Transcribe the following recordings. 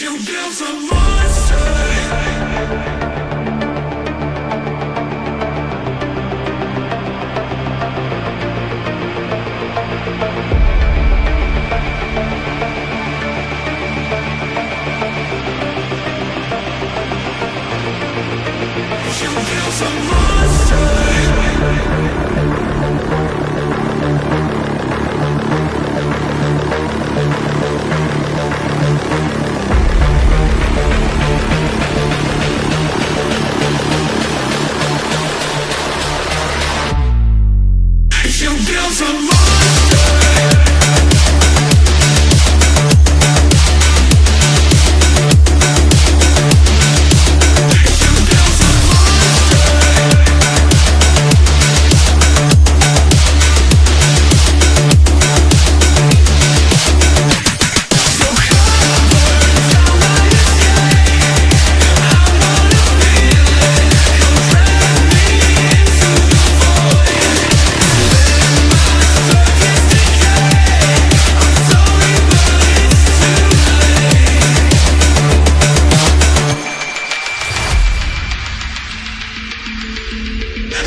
You built a monster. You built a monster. You built a monster.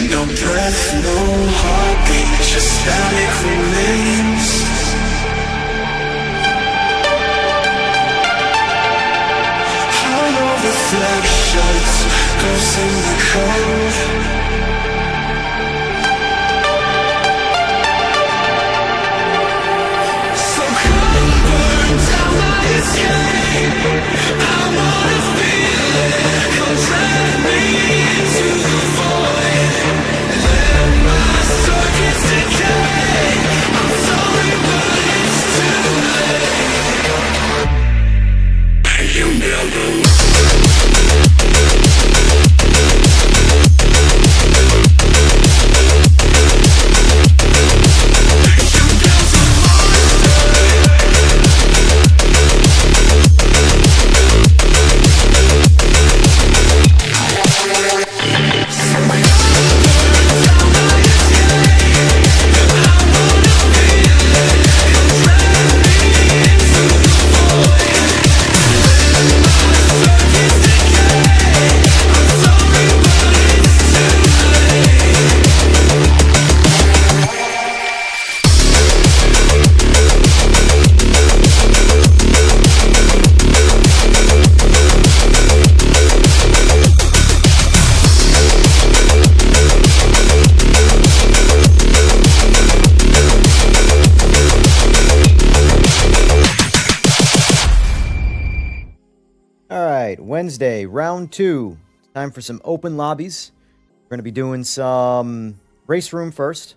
No breath, no heartbeat, just static remains. Hollow reflections, ghosts in the cold. So come burn down my escape. I wanna feel it, come drag me into the void. Circuits decay. I'm sorry, but it's too late. You never Wednesday, round 2. Time for some open lobbies. We're going to be doing some RaceRoom first.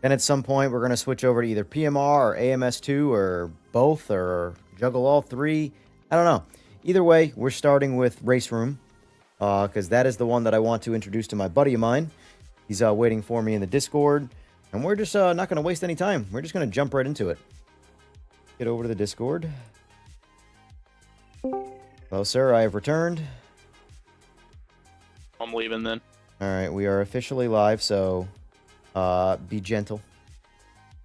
Then at some point, we're going to switch over to either PMR or AMS2 or both or juggle all three. I don't know. Either way, we're starting with RaceRoom because that is the one that I want to introduce to my buddy of mine. He's waiting for me in the Discord. And we're just not going to waste any time. We're just going to jump right into it. Get over to the Discord. Hello, sir. I have returned. I'm leaving then. All right, we are officially live, so be gentle.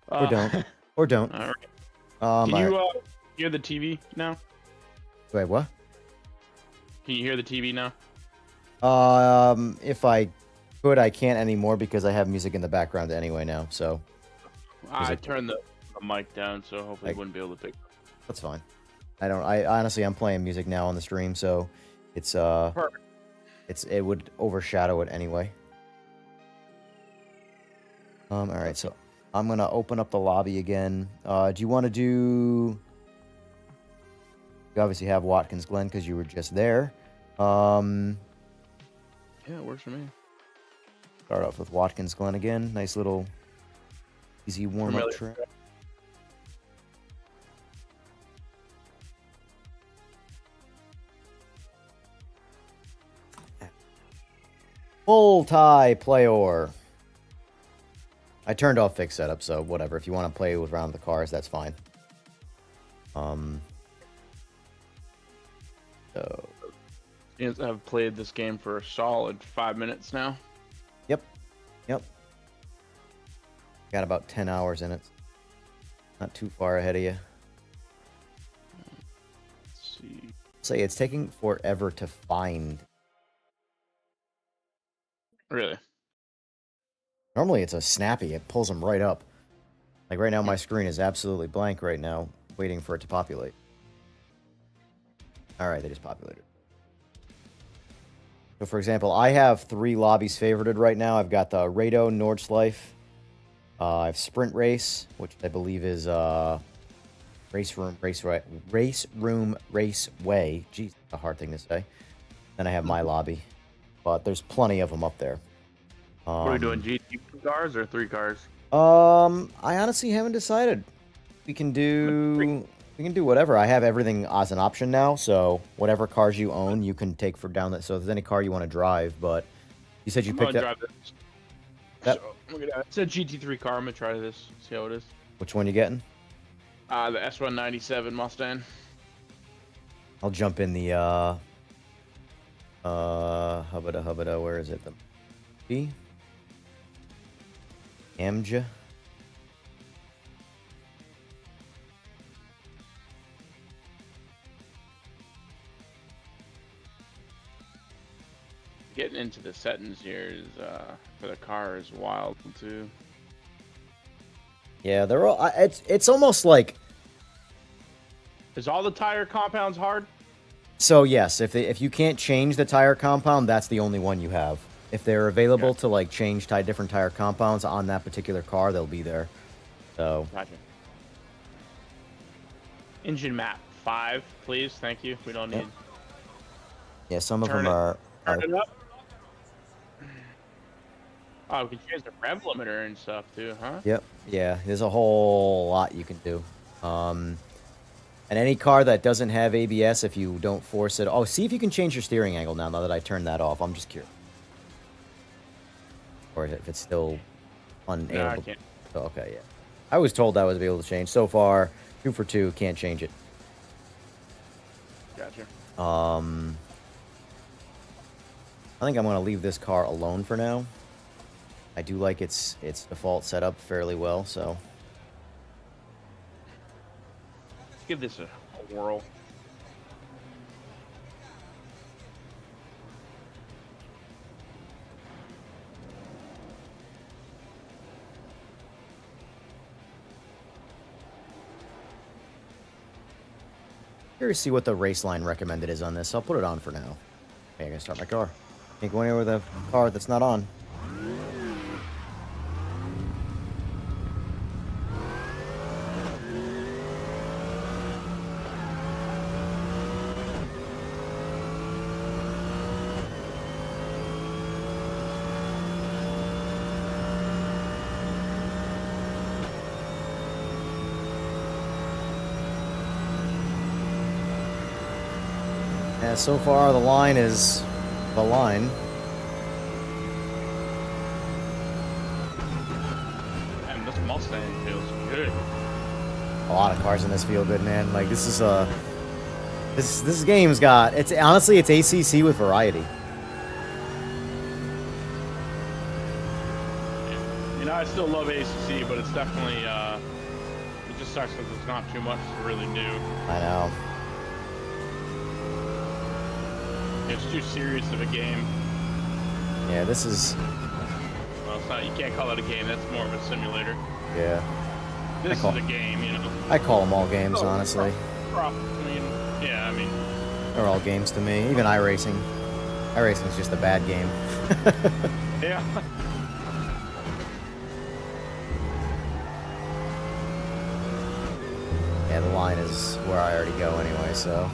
Or don't. Or don't. All right. Can you hear the TV now? Wait, what? Can you hear the TV now? If I could, I can't anymore because I have music in the background anyway now, so. I turned the mic down, so hopefully you wouldn't be able to pick up. That's fine. I honestly, I'm playing music now on the stream, so it's Perfect. it would overshadow it anyway. All right, so I'm gonna open up the lobby again. Do you want to do? You obviously have Watkins Glen because you were just there. Yeah, it works for me. Start off with Watkins Glen again. Nice little easy warm-up track. Multiplayer. I turned off fixed setup, so whatever. If you want to play with around the cars, that's fine. So I've played this game for a solid 5 minutes now. Yep. Got about 10 hours in it. Not too far ahead of you. Let's see. say it's taking forever to find. Really? Normally it's a snappy. It pulls them right up. Like right now, my screen is absolutely blank right now, waiting for it to populate. All right, they just populated. So, for example, I have 3 lobbies favorited right now. I've got the Rado Nordschleife. I have Sprint Race, which I believe is RaceRoom Raceway. Jeez, that's a hard thing to say. Then I have my lobby, but there's plenty of them up there. What are we doing? GT cars or 3 cars? I honestly haven't decided. We can do whatever. I have everything as an option now, so whatever cars you own, you can take for down that. So if there's any car you want to drive, but you said you picked up. Drive this. That, So, look at that. It's a GT3 car. I'm gonna try this. See how it is. which one you getting? The S197 Mustang. I'll jump in the hubba, where is it? The B? Amja? Getting into the settings here is for the car is wild too. Yeah, they're all. It's almost like. Is all the tire compounds hard? So yes, if you can't change the tire compound, that's the only one you have. If they're available to like change different tire compounds on that particular car, they'll be there. So. Gotcha. Engine map 5, please. Thank you. We don't need. Yeah, some of them are. Turn it up. Oh, we can change the rev limiter and stuff too, huh? Yep. Yeah, there's a whole lot you can do. And any car that doesn't have ABS, if you don't force it. Oh, see if you can change your steering angle now that I turned that off. I'm just curious. Or if it's still unable. No, I can't. Oh, okay, yeah. I was told I was able to change. So far, 2 for 2, can't change it. Gotcha. I think I'm going to leave this car alone for now. I do like its default setup fairly well, so. Let's give this a whirl. Curious to see what the race line recommended is on this. I'll put it on for now. Okay, I'm going to start my car. Can't go anywhere with a car that's not on. Yeah, so far the line is the line. And this Mustang feels good. A lot of cars in this feel good, man. Like this is this game's got it's honestly it's ACC with variety. You know, I still love ACC, but it's definitely it just sucks because it's not too much to really do. I know. It's too serious of a game. Yeah, this is. Well, it's not. You can't call it a game. That's more of a simulator. Yeah. This is a game, you know. I call them all games, honestly. I mean, yeah, I mean. They're all games to me. Even iRacing. iRacing is just a bad game. Yeah. Yeah, the line is where I already go anyway, so.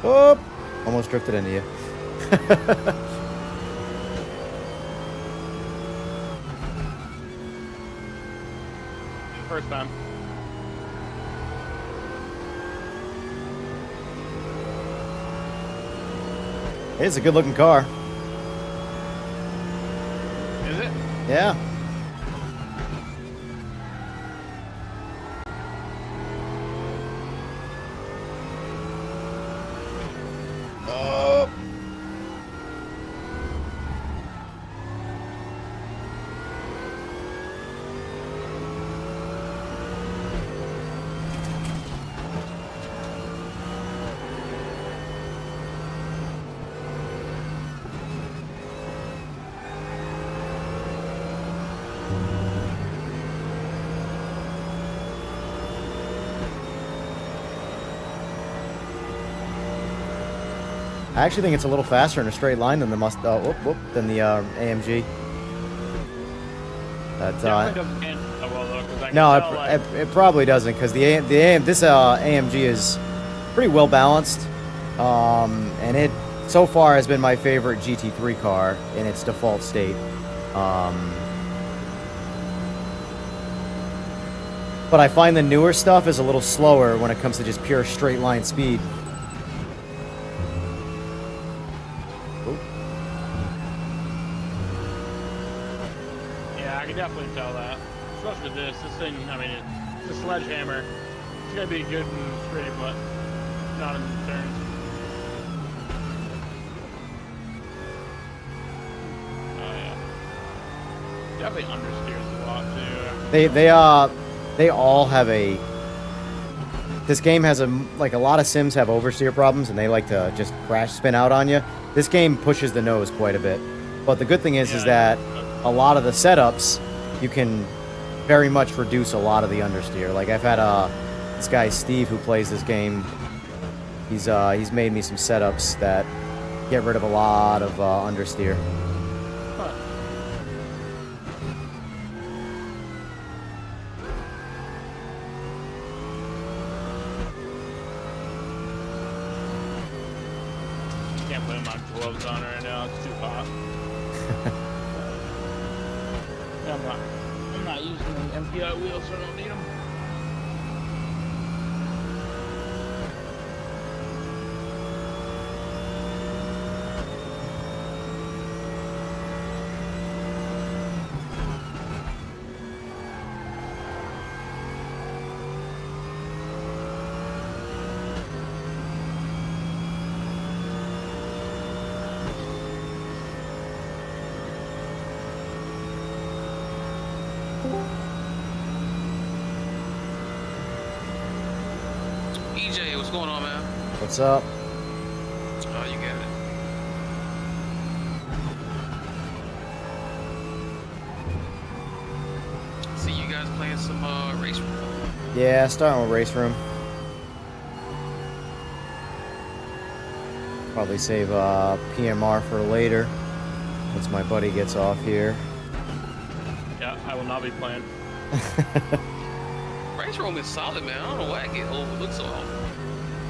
Oh, almost drifted into you. First time. It's a good looking car. Is it? Yeah. Oh. I actually think it's a little faster in a straight line than the than the AMG. That's Definitely doesn't end so well though, 'cause I can no, tell, like, it probably doesn't because this AMG is pretty well balanced, and it so far has been my favorite GT3 car in its default state. But I find the newer stuff is a little slower when it comes to just pure straight line speed. yeah, I can definitely tell that. Especially with this thing, I mean, it's a sledgehammer. It's gonna be good and straight, but not in the turns. Oh yeah. Definitely understeers a lot too. They all have a. This game has a lot of sims have oversteer problems and they like to just crash spin out on you. This game pushes the nose quite a bit, but the good thing is that a lot of the setups you can very much reduce a lot of the understeer. Like I've had this guy Steve who plays this game. He's made me some setups that get rid of a lot of understeer. Huh. Can't put my gloves on right now. It's too hot. I'm not using the MPI wheels, so I don't need them. EJ, what's going on, man? What's up? Oh, you got it. See you guys playing some RaceRoom. Yeah, starting with RaceRoom. Probably save PMR for later once my buddy gets off here. Yeah, I will not be playing. RaceRoom is solid, man. I don't know why I get overlooked so often.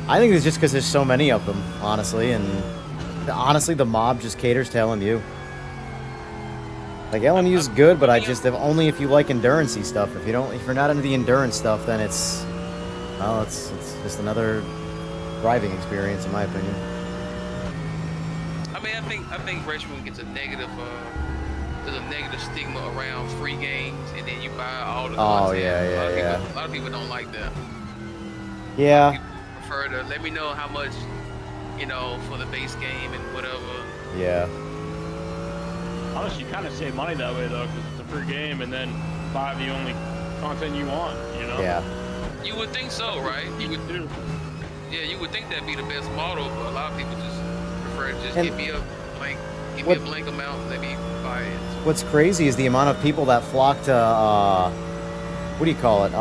I think it's just because there's so many of them, honestly, and honestly, the mob just caters to LMU. Like LMU is good, but if only if you like endurance-y stuff. If you're not into the endurance stuff, then it's just another driving experience, in my opinion. I mean, I think RaceRoom gets a negative. There's a negative stigma around free games, and then you buy all the content. A lot of people don't like that. Yeah. People prefer to let me know how much, for the base game and whatever. Yeah. Honestly, you kind of save money that way though, because it's a free game, and then buy the only content you want. Yeah. You would think so, right? You would do. Yeah, you would think that'd be the best model, but a lot of people just prefer to just give me a blank amount and let me buy it. What's crazy is the amount of people that flock to what do you call it?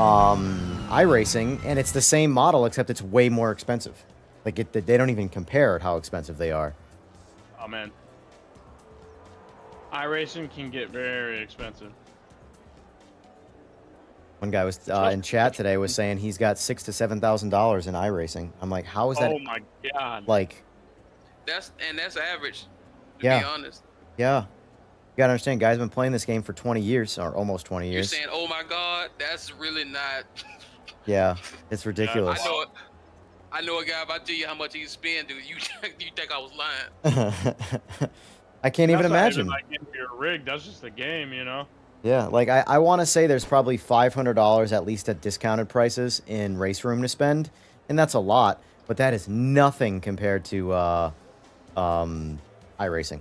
iRacing, and it's the same model except it's way more expensive. Like they don't even compare at how expensive they are. Oh man, iRacing can get very expensive. One guy was in chat today was saying he's got $6,000 to $7,000 in iRacing. I'm like, how is that? Oh my god. Like, That's average. To Yeah. be honest. yeah. You gotta understand, guys, been playing this game for 20 years, or almost 20 You're years. saying, oh my god, that's really not. Yeah, it's ridiculous. I know a guy. If I tell you how much he spend, dude, you think I was lying? I can't even That's not imagine. like into your rig. That's just a game, you know. Yeah, like I want to say there's probably $500 at least at discounted prices in RaceRoom to spend, and that's a lot, but that is nothing compared to iRacing.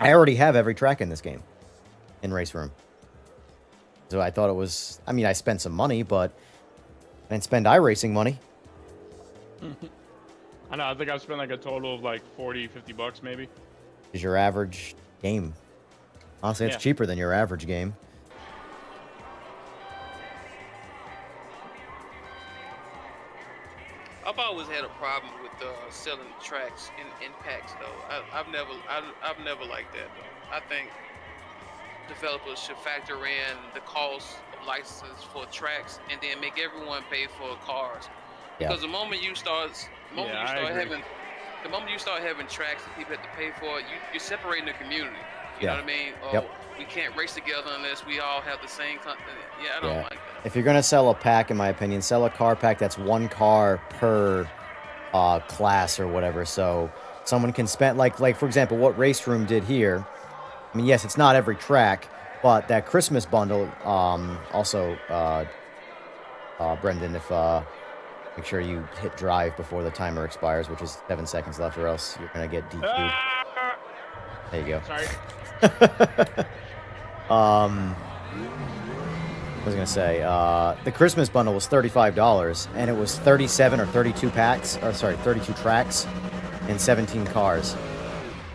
I already have every track in this game in RaceRoom. So I thought it was, I mean, I spent some money, but I didn't spend iRacing money. I know. I think I've spent like a total of like 40, 50 bucks maybe. Is your average game. Honestly, it's Yeah. cheaper than your average game. I've always had a problem with selling tracks in packs, though. I've never liked that, though. I think developers should factor in the cost of licenses for tracks and then make everyone pay for cars. Yeah. Because the moment you start agree. having tracks that people have to pay for, you're separating the community. You Yeah. know what I mean? Oh, Yep. we can't race together unless we all have the same content. Yeah, I don't Yeah. like that. If you're gonna sell a pack, in my opinion, sell a car pack that's one car per class or whatever. So someone can spend like for example, what RaceRoom did here. I mean, yes, it's not every track, but that Christmas bundle. Also, Brendan, if make sure you hit drive before the timer expires, which is 7 seconds left, or else you're gonna get DQ'd. Ah! There you go. Sorry. I was gonna say, the Christmas bundle was $35, and it was 37 or 32 packs, or sorry, 32 tracks, and 17 cars.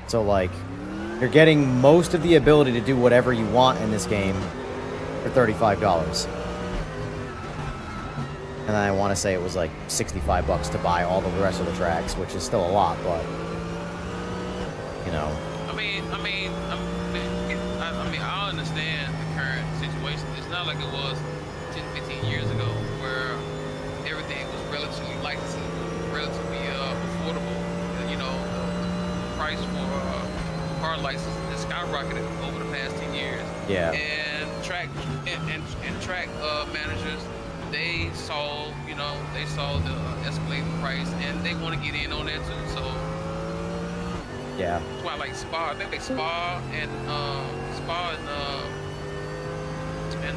So like, you're getting most of the ability to do whatever you want in this game for $35. And I want to say it was like 65 bucks to buy all the rest of the tracks, which is still a lot, but you know. I understand the current situation. It's not like it was 10, 15 years ago where everything was relatively affordable. You know, the price for car license has skyrocketed over the past 10 years. Yeah. And track managers, they saw the escalating price and they want to get in on that too. So Yeah. that's why I like Spa. I think they Spa and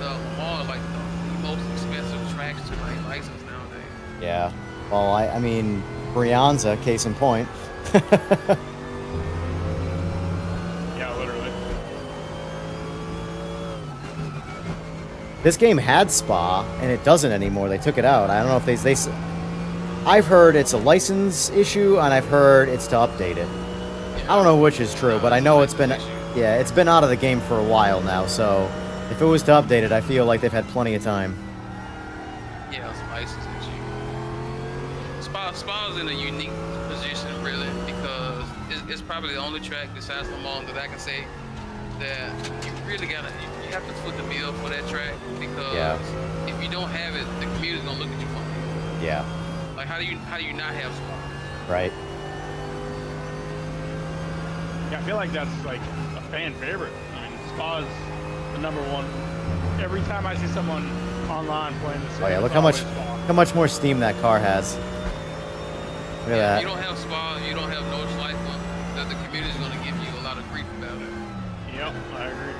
Lamar are like the most expensive tracks to like license nowadays. Yeah. Well, I mean, Brianza, case in point. Yeah, literally. This game had Spa, and it doesn't anymore. They took it out. I don't know if they I've heard it's a license issue, and I've heard it's to update it. I don't know which is true, but I know it's been out of the game for a while now, so if it was to update it, I feel like they've had plenty of time. Yeah, it's a license issue. Spa's in a unique position, really, because it's probably the only track besides Le Mans that I can say that you really you have to foot the bill for that track, because if you don't have it, the community's gonna look at you funny. Yeah. Like, how do you not have Spa? Right. Yeah, I feel like that's like a fan favorite. I mean, Spa's the number one. Every time I see someone online playing this, Oh yeah, look how much more steam that car has. Look at that. If you don't have Spa, you don't have Nordschleife, that the community's gonna give you a lot of grief about it. Yep, I agree.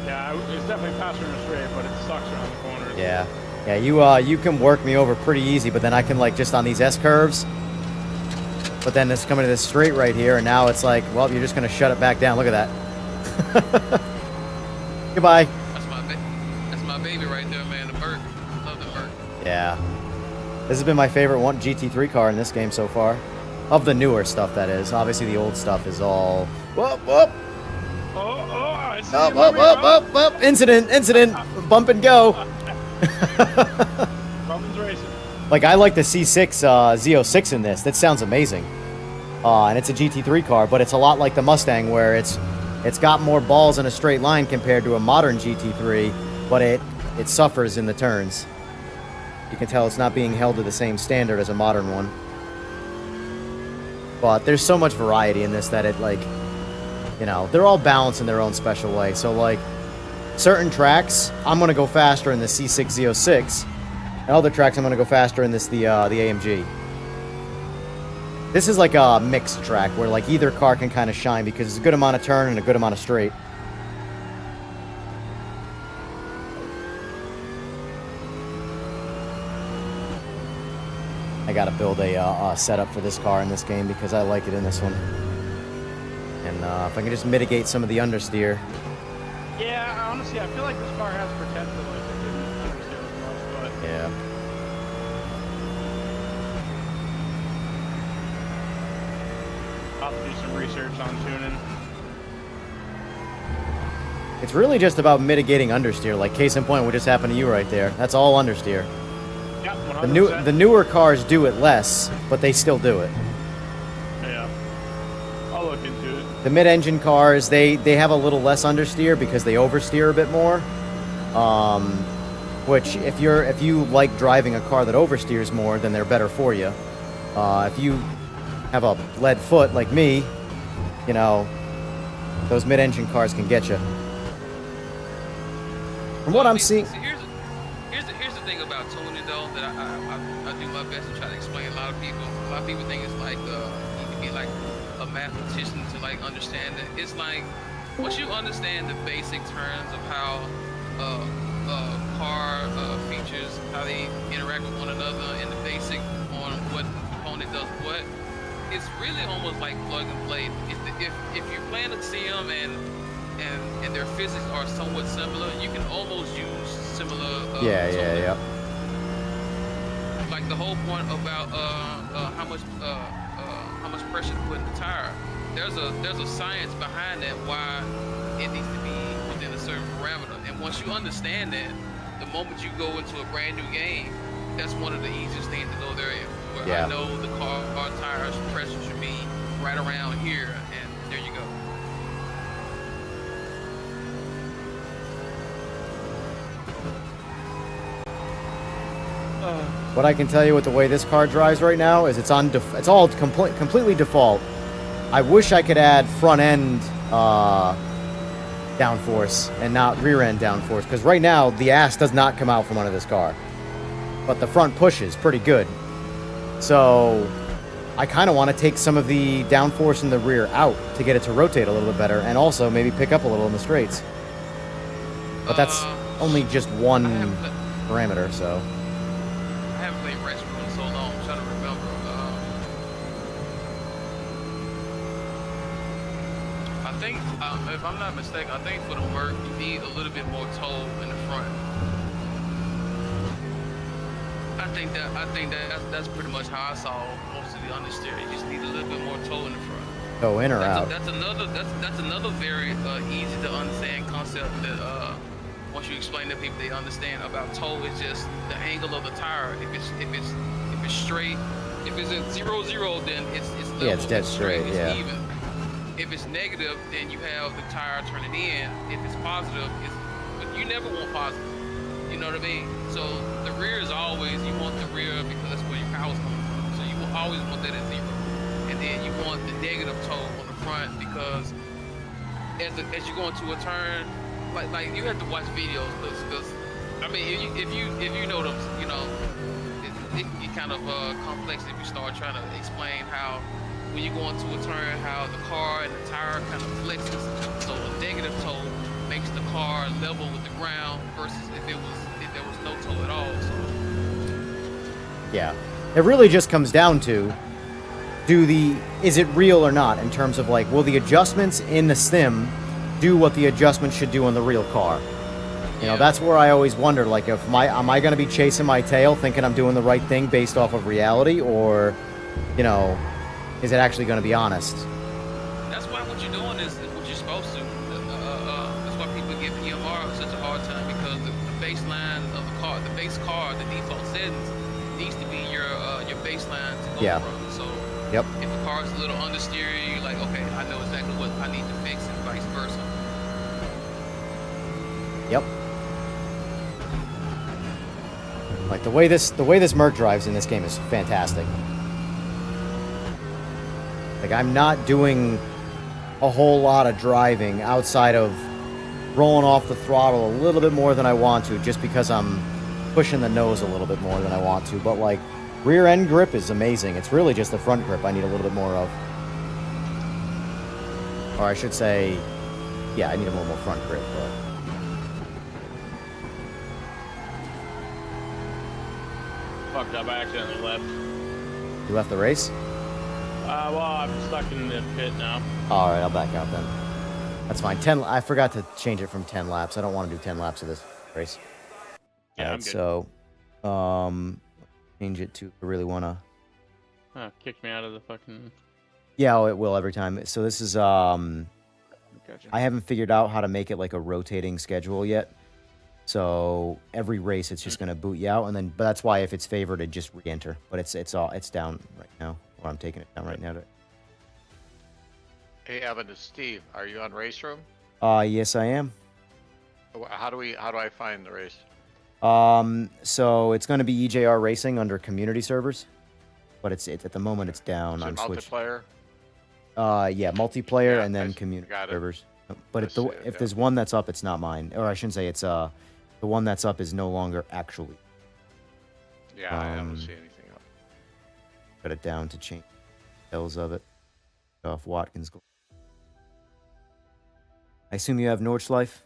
Yeah, it's definitely faster in a straight, but it sucks around the corners. Yeah. Yeah, you can work me over pretty easy, but then I can like just on these S curves. But then it's coming to this straight right here, and now it's like, well, you're just gonna shut it back down. Look at that. Goodbye. That's my baby right there, man. The Merc. Love the Merc. Yeah. This has been my favorite GT3 car in this game so far. Of the newer stuff, that is. Obviously, the old stuff is all... Whoop, whoop. I see Up, you up, moving, up, up, up. Incident. Bump and go. Robin's racing. Like, I like the C6 Z06 in this. That sounds amazing. and it's a GT3 car, but it's a lot like the Mustang, where it's got more balls in a straight line compared to a modern GT3, but it suffers in the turns. You can tell it's not being held to the same standard as a modern one. But there's so much variety in this that it, like, you know, they're all balanced in their own special way. So, like, certain tracks, I'm going to go faster in the C6 Z06, and other tracks, I'm going to go faster in this, the AMG. This is like a mixed track where, like, either car can kind of shine because it's a good amount of turn and a good amount of straight. I gotta build a setup for this car in this game because I like it in this one. And if I can just mitigate some of the understeer. Yeah, honestly, I feel like this car has potential. Like, I didn't understand as much, but Yeah. I'll have to do some research on tuning. It's really just about mitigating understeer. Like, case in point, what just happened to you right there. That's all understeer. Yeah, 100%. The newer cars do it less, but they still do it. Yeah, I'll look into it. The mid-engine cars, they have a little less understeer because they oversteer a bit more. Which, if you like driving a car that oversteers more, then they're better for you. If you have a lead foot like me, you know, those mid-engine cars can get you. From what I'm seeing. See, here's the thing about tuning though that I do my best to try to explain. A lot of people think it's like you need to be like a mathematician to like understand it. It's like once you understand the basic terms of how car features, how they interact with one another, and the basic on what component does what, it's really almost like plug and play. If you plan to see them and their physics are somewhat similar, you can almost use similar. Yeah. Like the whole point about how much pressure to put in the tire. There's a science behind that, why it needs to be within a certain parameter. And once you understand that, the moment you go into a brand new game, that's one of the easiest things to go there in. Where Yeah. I know the car tires pressure should be right around here, and there you go. What I can tell you with the way this car drives right now is it's all completely default. I wish I could add front end downforce and not rear end downforce, because right now the ass does not come out from under this car, but the front pushes pretty good. So I kind of want to take some of the downforce in the rear out to get it to rotate a little bit better, and also maybe pick up a little in the straights. But that's only just one parameter, so. I haven't played RaceRoom in so long. I'm trying to remember. I think, if I'm not mistaken, I think for the work you need a little bit more toe in the front. I think that's pretty much how I saw most of the understeer. You just need a little bit more toe in the front. Go in or out. That's another very easy to understand concept that once you explain to people, they understand about toe is just the angle of the tire. If it's straight, if it's at 0-0, then it's level. Yeah, it's dead straight. It's Yeah. even. If it's negative, then you have the tire turning in. If it's positive, but you never want positive. You know what I mean? So the rear is always, you want the rear because that's where your power's coming from. So you will always want that at 0. And then you want the negative toe on the front because as you go into a turn, like you have to watch videos because I mean if you know them, you know it get kind of complex if you start trying to explain how when you go into a turn how the car and the tire kind of flexes. So a negative toe makes the car level with the ground versus if there was no toe at all. So Yeah. It really just comes down to is it real or not in terms of like, will the adjustments in the sim do what the adjustments should do on the real car? You know, that's where I always wonder, like, am I going to be chasing my tail thinking I'm doing the right thing based off of reality, or, you know, is it actually going to be honest? that's why what you're doing is what you're supposed to. That's why people give PMR such a hard time because the baseline of the car, the base car, the default settings needs to be your baseline to go from. So Yep. If a car is a little understeer, you're like, okay, I know exactly what I need to fix, and vice versa. Yep. Like the way this Merc drives in this game is fantastic. Like I'm not doing a whole lot of driving outside of rolling off the throttle a little bit more than I want to, just because I'm pushing the nose a little bit more than I want to. But like rear end grip is amazing. It's really just the front grip I need a little bit more of. Or I should say, yeah, I need a little more front grip, but Fucked up. I accidentally left. you left the race? Well, I'm stuck in the pit now. All right, I'll back out then. That's fine. 10. I forgot to change it from 10 laps. I don't want to do 10 laps of this race. Yeah, All I'm right, good. so, change it to. I really want to. Oh, kicked me out of the fucking. Yeah, oh, it will every time. So this is. Gotcha. I haven't figured out how to make it like a rotating schedule yet. So every race, it's just gonna boot you out, and then. But that's why if it's favored, it just re-enter. But it's down right now, or I'm taking it down right now. Hey, Evan, it's Steve. Are you on RaceRoom? Yes, I am. How do I find the race? So it's going to be EJR Racing under community servers, but it's at the moment it's down Is it on Switch. multiplayer? Yeah, multiplayer Yeah, and then I community got it. servers. But I if see it, yeah. there's one that's up, it's not mine. Or I shouldn't say it's the one that's up is no longer actually. Yeah, I don't see anything up. Cut it down to change details of it. Off Watkins. I assume you have Nordschleife?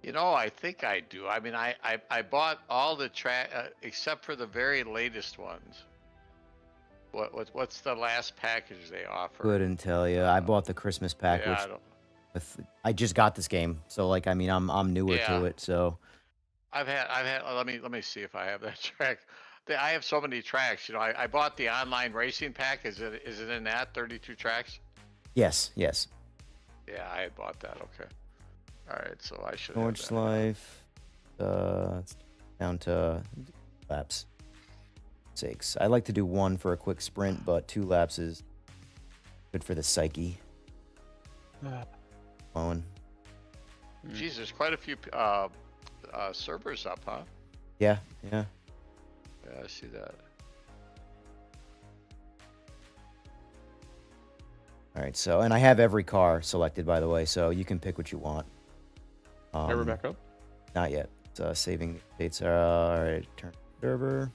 You know, I think I do. I mean, I bought all the track except for the very latest ones. What's the last package they offer? Couldn't tell you. I bought the Christmas pack, Yeah, which I just got this game, so like I mean I'm newer Yeah. to it, so I've had. Let me see if I have that track. I have so many tracks. You know, I bought the online racing pack. Is it in that 32 tracks? yes. Yeah, I had bought that. Okay. All right, so I should. Have that. Nordschleife. It's down to laps. Sakes. I like to do one for a quick sprint, but 2 laps is good for the psyche. Flowing. Geez, there's quite a few servers up, huh? Yeah. Yeah, I see that. All right. So, and I have every car selected, by the way, so you can pick what you want. Ever back up? Not yet. Saving the dates. All right. Turn server.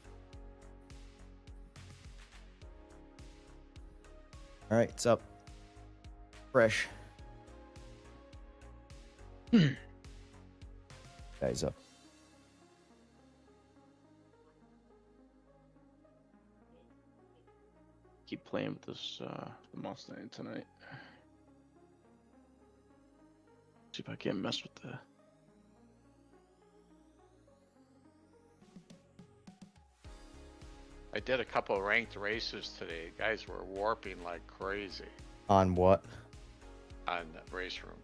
All right, it's up. Fresh. Guys up. Keep playing with this the Mustang tonight. See if I can't mess with the. I did a couple of ranked races today. Guys were warping like crazy On what? on RaceRoom.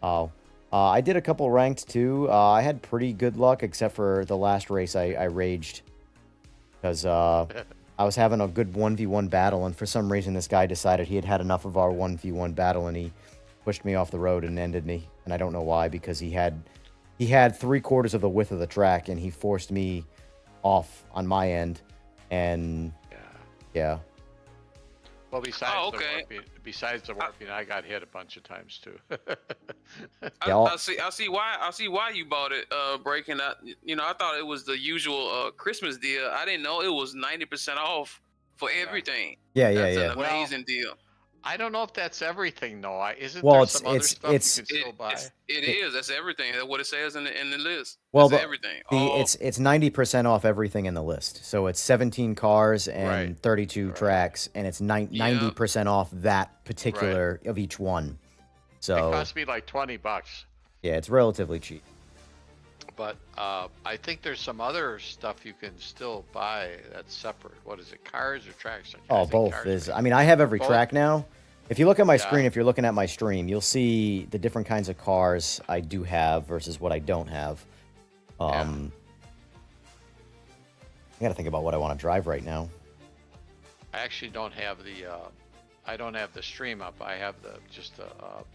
Oh. I did a couple ranked too. I had pretty good luck, except for the last race I raged. Because I was having a good 1v1 battle, and for some reason this guy decided he had had enough of our 1v1 battle, and he pushed me off the road and ended me. And I don't know why, because he had 3/4 of the width of the track, and he forced me off on my end. And yeah. Well, Oh, okay. besides the warping, I got hit a bunch of times too. Yeah, I see why you bought it, breaking out. You know, I thought it was the usual Christmas deal. I didn't know it was 90% off for everything. Yeah. That's an amazing deal. I don't know if that's everything though. Isn't Well, there it's- some other it's- stuff it's- you can still buy? It is. That's everything. That's what it says in the list. Well, That's but everything. it's 90% off everything in the list. So it's 17 cars and Right. 32 tracks, and it's 90% off that particular of each one. It So cost me like $20, yeah, it's relatively cheap. but I think there's some other stuff you can still buy that's separate. What is it, cars or tracks? I Oh, think both cars is. maybe. I mean, I have every Both? track now. If you look at my Yeah. screen, if you're looking at my stream, you'll see the different kinds of cars I do have versus what I don't have. I got to think about what I want to drive right now. I actually don't have the I don't have the stream up. I have just the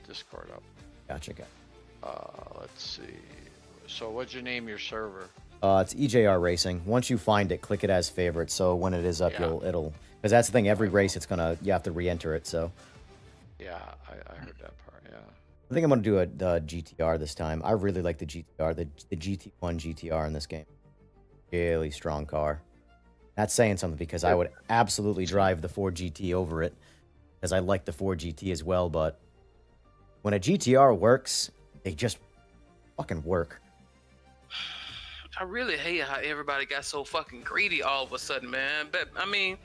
Discord up. Gotcha. Let's see. So what'd you name your server? It's EJR Racing. Once you find it, click it as favorite. So when it is up, Yeah. it'll because that's the thing. Every race, you have to re-enter it. So Yeah, I heard that part. Yeah. I think I'm gonna do a GTR this time. I really like the GTR, the GT1 GTR in this game. Really strong car. That's saying something because I would absolutely drive the Ford GT over it, because I like the Ford GT as well. But when a GTR works, they just fucking work. I really hate how everybody got so fucking greedy all of a sudden, man. But I mean,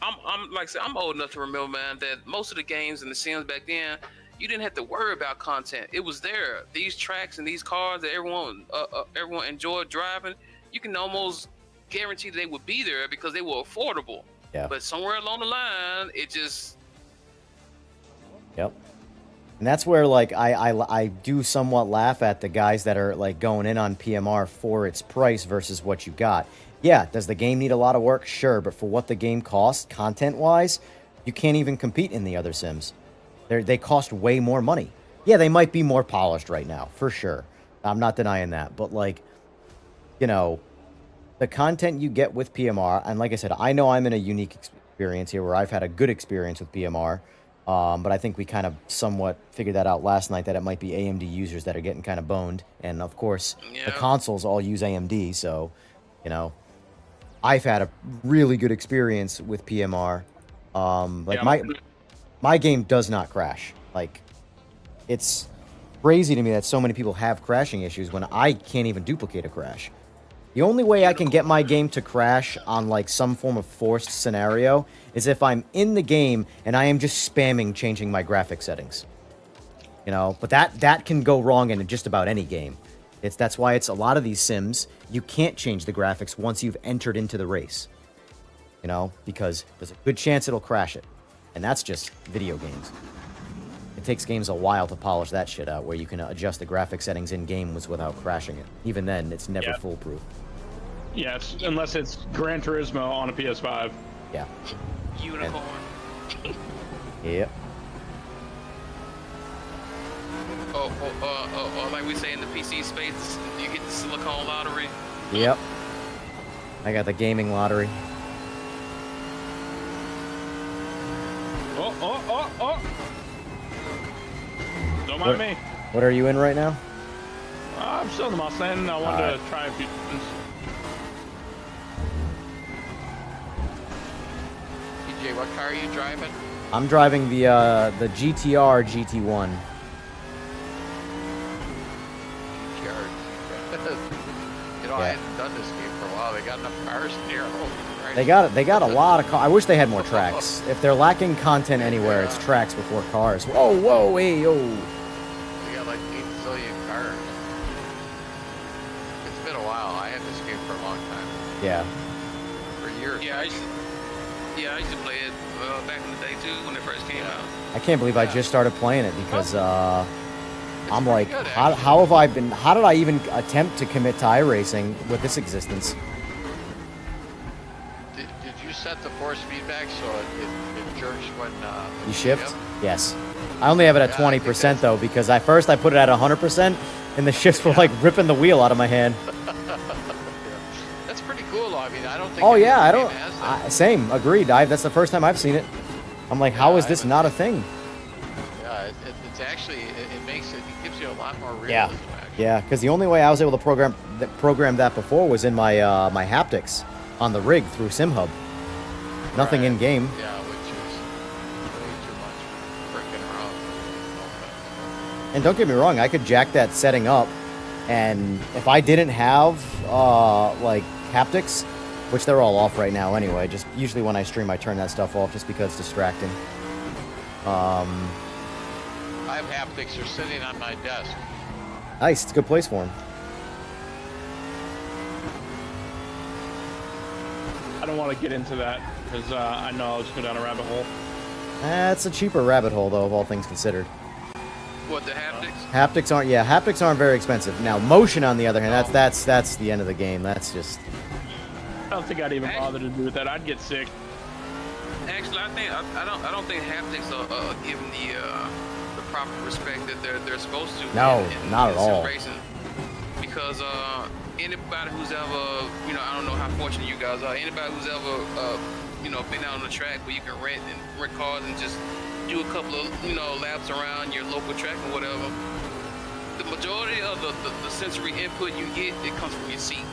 I'm like I said, I'm old enough to remember, man, that most of the games and the Sims back then, you didn't have to worry about content. It was there. These tracks and these cars that everyone enjoyed driving, you can almost guarantee they would be there because they were affordable. Yeah. But somewhere along the line, it just. Yep. And that's where, like, I do somewhat laugh at the guys that are, like, going in on PMR for its price versus what you got. Yeah, does the game need a lot of work? Sure, but for what the game costs, content-wise, you can't even compete in the other Sims. They cost way more money. Yeah, they might be more polished right now, for sure. I'm not denying that. But, like, you know, the content you get with PMR, and like I said, I know I'm in a unique experience here where I've had a good experience with PMR. But I think we kind of somewhat figured that out last night, that it might be AMD users that are getting kind of boned. And, of course, the consoles all use AMD. So, you know, I've had a really good experience with PMR. My game does not crash. Like, it's crazy to me that so many people have crashing issues when I can't even duplicate a crash. The only way I can get my game to crash on, like, some form of forced scenario is if I'm in the game and I am just spamming changing my graphic settings. You know, but that can go wrong in just about any game. That's why it's a lot of these Sims, you can't change the graphics once you've entered into the race. You know, because there's a good chance it'll crash it. And that's just video games. It takes games a while to polish that shit out, where you can adjust the graphic settings in-game without crashing it. Even then, it's never foolproof. Yes, unless it's Gran Turismo on a PS5. Yeah. Unicorn. Yep. Or like we say in the PC space, you get the silicone lottery. Yep. I got the gaming lottery. Oh. Don't mind me. What are you in right now? I'm still in the Mustang. I wanted to try a few things. TJ, what car are you driving? I'm driving the GTR GT1. You know, I hadn't done this game for a while. They got enough cars near home. Right? They got a lot of cars. I wish they had more tracks. If they're lacking content anywhere, it's tracks before cars. Whoa, hey, yo. They got like 8 zillion cars. It's been a while. I had this game for a long time. Yeah. For years. Yeah, I used to play it back in the day too when it first came out. I can't believe I just started playing it because I'm like, good, how did I even attempt to commit to iRacing with this existence? Did you set the force feedback so it jerks when You shift? Yes. I only have it at 20% though, because I put it at 100% and the shifts were like ripping the wheel out of my hand. That's pretty cool though. I mean, I don't think. Oh yeah, I game don't. has that. Same, agreed. That's the first time I've seen it. I'm like, how is this not a thing? Yeah, it's actually it makes it gives you a lot more realism. Yeah. Actually. Yeah, because the only way I was able to program that before was in my my haptics on the rig through SimHub. Nothing in game. Yeah, which is way too much freaking around. And don't get me wrong, I could jack that setting up, and if I didn't have like haptics, which they're all off right now anyway, just usually when I stream I turn that stuff off just because it's distracting. I have haptics. They're sitting on my desk. Nice, it's a good place for them. I don't want to get into that because I know I'll just go down a rabbit hole. It's a cheaper rabbit hole though, of all things considered. What, the haptics? Haptics aren't very expensive. Now motion on the other hand, that's the end of the game. That's just I don't think I'd even bother to do with that. I'd get sick. Actually, I don't think haptics are given the proper respect that they're supposed to. No, not at sim all. Racing. Because anybody who's ever, I don't know how fortunate you guys are. Anybody who's ever, been out on the track where you can rent cars and just do a couple of, laps around your local track or whatever. The majority of the sensory input you get, it comes from your seat.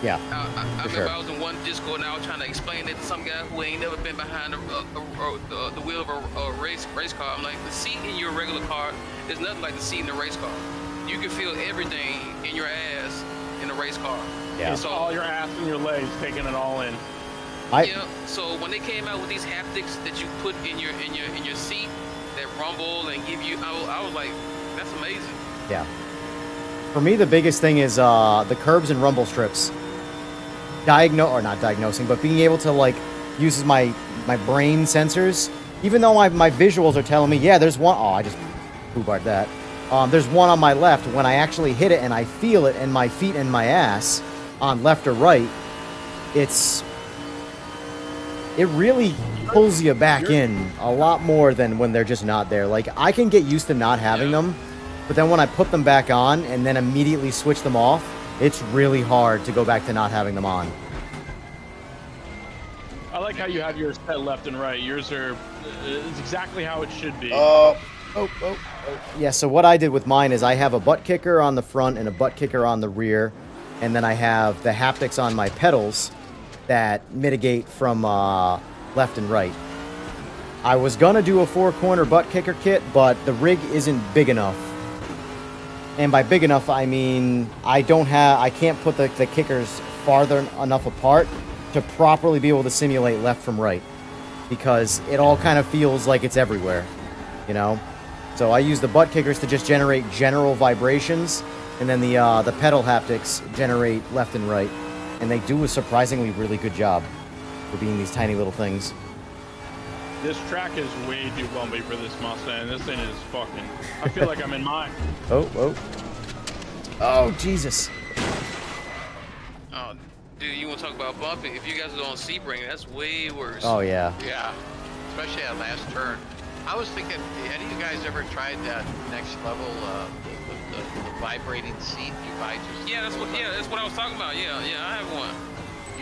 Yeah, I for remember sure. I was in one Discord and I was trying to explain it to some guy who ain't never been behind the wheel of a race car. I'm like, the seat in your regular car is nothing like the seat in a race car. You can feel everything in your ass in a race car. Yeah. It's all your ass and your legs taking it all in. Yeah. So when they came out with these haptics that you put in your seat that rumble and give you, I was like, that's amazing. Yeah. For me, the biggest thing is the curbs and rumble strips. Not diagnosing, but being able to like use my brain sensors. Even though my visuals are telling me, yeah, there's one. Oh, I just foobarred that. There's one on my left. When I actually hit it and I feel it in my feet and my ass on left or right, it really pulls you back in a lot more than when they're just not there. Like, I can get used to not having them, but then when I put them back on and then immediately switch them off, it's really hard to go back to not having them on. I like how you have yours set left and right. Yours are it's exactly how it should be. Yeah, so what I did with mine is I have a butt kicker on the front and a butt kicker on the rear, and then I have the haptics on my pedals that mitigate from left and right. I was gonna do a 4-corner butt kicker kit, but the rig isn't big enough. And by big enough, I mean I can't put the kickers farther enough apart to properly be able to simulate left from right, because it all kind of feels like it's everywhere, you know? So I use the butt kickers to just generate general vibrations, and then the pedal haptics generate left and right, and they do a surprisingly really good job for being these tiny little things. This track is way too bumpy for this Mustang. This thing is fucking... I feel like I'm in mine. Oh, Jesus. Oh, dude, you want to talk about bumping? If you guys are on Sebring, that's way worse. Oh, yeah. Yeah, especially that last turn. I was thinking, any of you guys ever tried that next level, the vibrating seat you buy? That's what I was talking about. Yeah, I have one.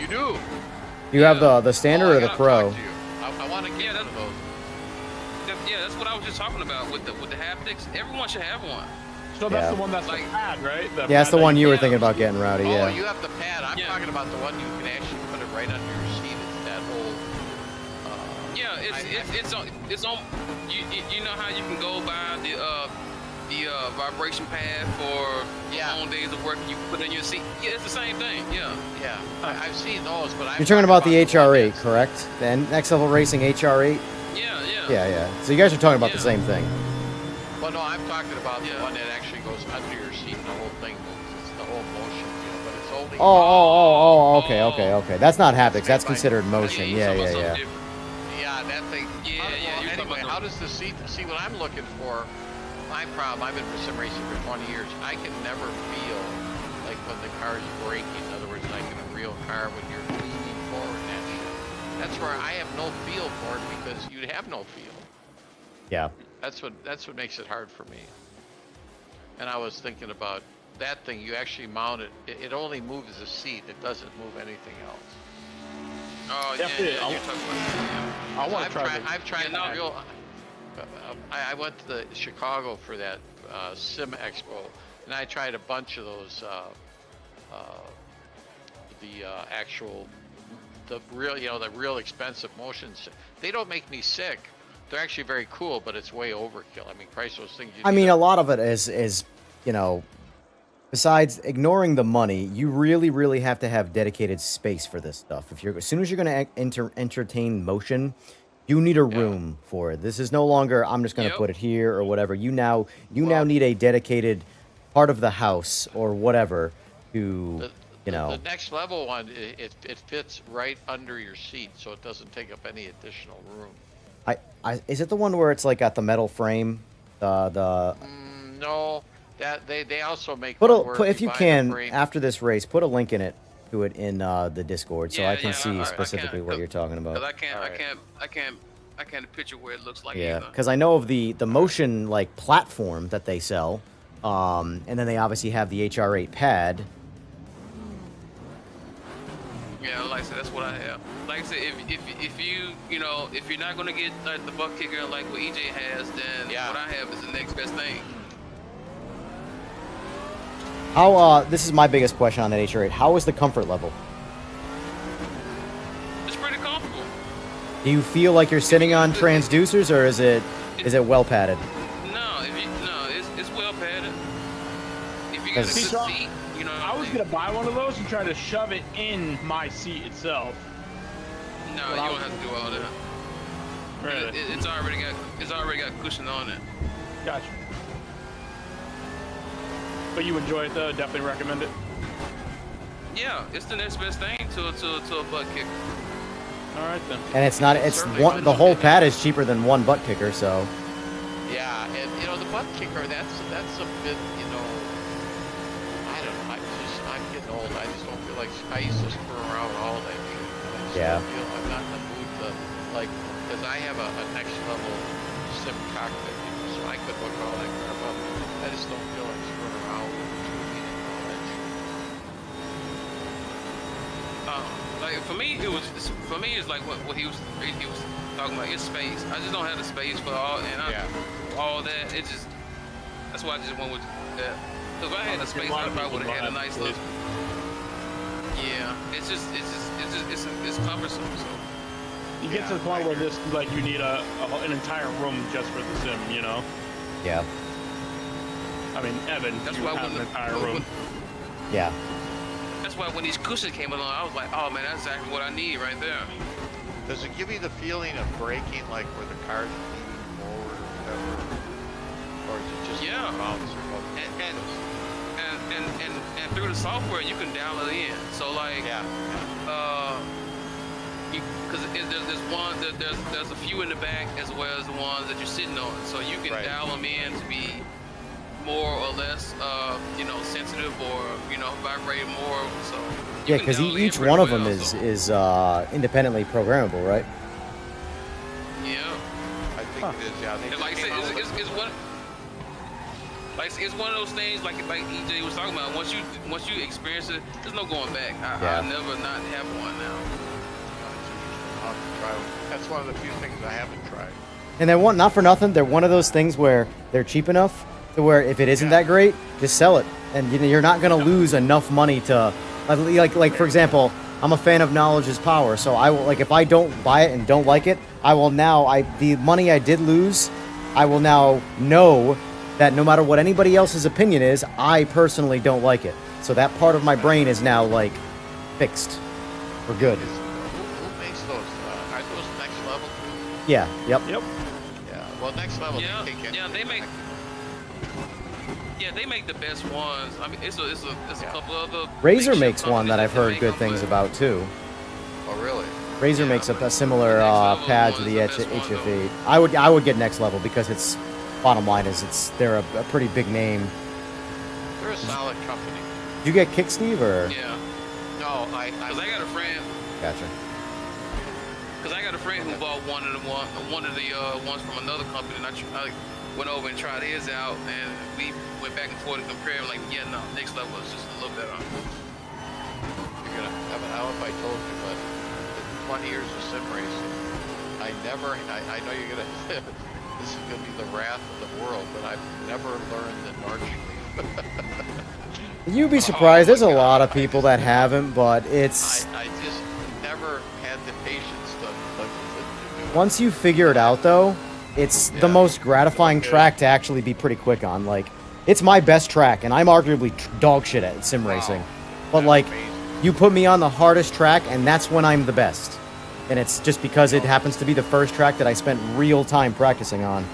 You do? You have the standard or the pro? I want to get one of those. That's what I was just talking about with the haptics. Everyone should have one. So that's Yeah. the one that's like pad, right? Yeah, it's the one you were Yeah. thinking about getting, Rowdy, Oh, yeah. you have the pad. I'm talking about the one you can actually put it right under your seat. It's that whole. It's on. You know how you can go buy the vibration pad for long days of work and you put it in your seat. Yeah, it's the same thing. Yeah. Yeah, I've seen those, but You're talking about the HR8, correct? The Next Level Racing HR8? Yeah. Yeah. So you guys are talking about the same thing. Well, no, I'm talking about the one that actually goes under your seat and the whole thing. It's the whole motion, but it's only. Okay. That's not haptics. That's considered motion. Yeah. Yeah, that thing. Anyway, how does the seat? See, what I'm looking for. My problem. I've been for sim racing for 20 years. I can never feel like when the car is braking. In other words, like in a real car when you're leaning forward and that shit. That's where I have no feel for it because you'd have no feel. Yeah. That's what makes it hard for me. And I was thinking about that thing. You actually mount it. It only moves the seat. It doesn't move anything else. Oh Yeah, You're talking about. I want to try this. I've tried real. I went to the Chicago for that Sim Expo, and I tried a bunch of those. The real expensive motions. They don't make me sick. They're actually very cool, but it's way overkill. I mean, Christ, those things. I mean, a lot of it is besides ignoring the money, you really have to have dedicated space for this stuff. As soon as you're going to entertain motion, you need a room for it. This is no longer I'm just going to put it here or whatever. You now need a dedicated part of the house or whatever to The next level one, it fits right under your seat, so it doesn't take up any additional room. Is it the one where it's like got the metal frame? No, that they also make. If you can after this race, put a link in it to it in the Discord, so I can see I specifically can't, what you're talking about. Cause I Alright. can't picture where it looks like. Yeah, either. because I know of the motion like platform that they sell, and then they obviously have the HR8 pad. Yeah, like I said, that's what I have. Like I said, if you're not gonna get like the butt kicker like what EJ has, then Yeah. what I have is the next best thing. How this is my biggest question on that HR8. How is the comfort level? It's pretty comfortable. Do you feel like you're sitting on transducers, or is it well padded? No, it's well padded. If you got a 'Cause- good So, seat, you know. I was gonna buy one of those and try to shove it in my seat itself. No, you don't have to do all that. Really? It's already got cushion on it. Gotcha. But you enjoy it though? Definitely recommend it. Yeah, it's the next best thing to a butt kicker. All right then. And it's not. It's Certainly one. would The look whole at pad is cheaper than one butt kicker. So Yeah, and you know the butt kicker. That's a bit. You know, I don't know. I'm getting old. I just don't feel like I used to screw around with all that shit. And I just Yeah. don't feel I'm not in the mood to like because I have a next level sim cockpit, so I could hook all that crap up. I just don't feel like screwing around with tuning and all that shit. Like for me, it's like what he was talking about. It's space. I just don't have the space for all all that. It just that's why I just went with that. Because if I had the space, I probably would have had a nice look. Yeah, it's cumbersome. So You get to the point where this like you need an entire room just for the sim. You know. yeah, I mean, Evan, that's you why have an entire room. yeah. That's why when these cushions came along, I was like, oh man, that's exactly what I need right there. Does it give you the feeling of braking like where the car's moving forward or whatever, or is it just Yeah. bounce or what? And through the software, you can dial it in. So like, Yeah. because there's a few in the back as well as the ones that you're sitting on. So you can Right. dial them in to be more or less, sensitive or vibrate more. So you Yeah, can because dial it in each pretty one of well, them so, is independently programmable, right? yeah. I think it is. Yeah. They And just like I said, came out with- it's one. Like it's one of those things, like EJ was talking about. Once you experience it, there's no going back. Yeah. I'll never not have one now. I'll have to try one. That's one of the few things I haven't tried. And they're one, not for nothing, they're one of those things where they're cheap enough to where if it isn't that great, just sell it, and you're not gonna lose enough money to, like for example, I'm a fan of knowledge is power, so I will, like, if I don't buy it and don't like it, I will now, the money I did lose, I will now know that no matter what anybody else's opinion is, I personally don't like it. So that part of my brain is now like fixed for good. Who makes those? Aren't those next level too? Yeah. Yep. Yep. Yeah. Well, next level Yeah, they take yeah, anything they make- next- Yeah, they make the best ones. I mean, it's a couple other. Razer big makes ship one that companies I've heard make good them, things but- about too. Oh, really? Razer Yeah, makes a but similar the next level pad to one the is the best one, HF8. I would get next level because it's bottom line is they're a pretty big name. They're a solid company. Did you get Kick Steve or? Yeah, No, because I got a friend. Gotcha. Because I got a friend who bought one of the ones from another company, and I went over and tried his out, and we went back and forth and compared. Like, yeah, no, next level is just a little better. You're gonna, I don't know if I told you, but in 20 years of sim racing, I know you're gonna, this is gonna be the wrath of the world, but I've never learned the North. You'd be surprised. There's a lot of people that haven't, but it's I just never had the patience to do it. once you figure it out though, it's the most gratifying track to actually be pretty quick on. Like, it's my best track, and I'm arguably dog shit at sim racing. But That's like, amazing. you put me on the hardest track, and that's when I'm the best. And it's just because it happens to be the first track that I spent real time practicing on.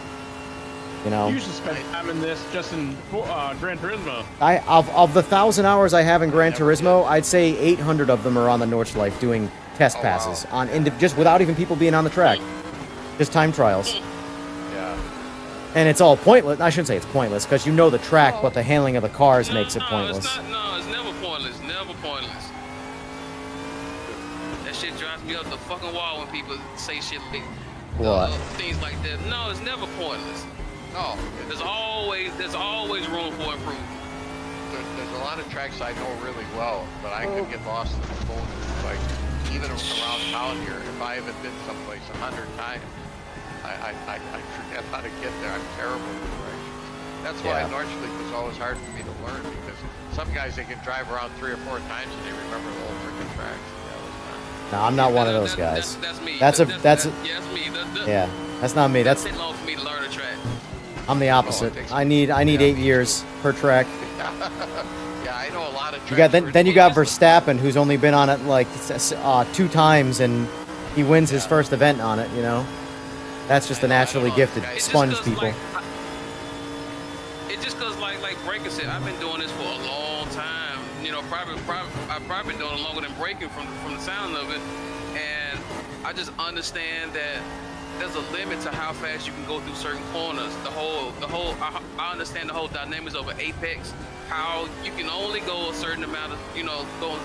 You know, You usually spend time in this just in Gran Turismo. of the 1,000 hours I have in Gran Turismo, I'd say 800 of them are on the Nordschleife doing test Oh, passes wow. on just without even people being on the track, just time trials. Yeah. And it's all pointless. I shouldn't say it's pointless because you know the track, but the handling of the cars makes it pointless. It's never pointless. Never pointless. shit drives me up the fucking wall when people say shit like What? things like that. No, it's never pointless. No, There's always room for improvement. there's a lot of tracks I know really well, but I could get lost in the phone. Like, even around town here, if I haven't been someplace 100 times, I forget how to get there. I'm terrible with directions. That's why Yeah. Nordschleife was always hard for me to learn, because some guys, they can drive around 3 or 4 times and they remember the whole freaking tracks. That was not. No, I'm not one of those guys. That's me. That's yeah, that's me. Yeah, that's not me. That's That's long for me to learn a track. I'm the opposite. takes- I need 8 years per track. Yeah, I know a lot of tracks. You got where then you it's- got Verstappen, who's only been on it like 2 times, and he wins his first event on it. You know, that's just the I know, I naturally know. gifted It's just sponge 'cause, people. Like, it's just because, like Breaker said, I've been doing this for a long time. You know, I've probably been doing it longer than Breaking from the sound of it, and I just understand that there's a limit to how fast you can go through certain corners. I understand the whole dynamics of an apex, how you can only go a certain amount of, go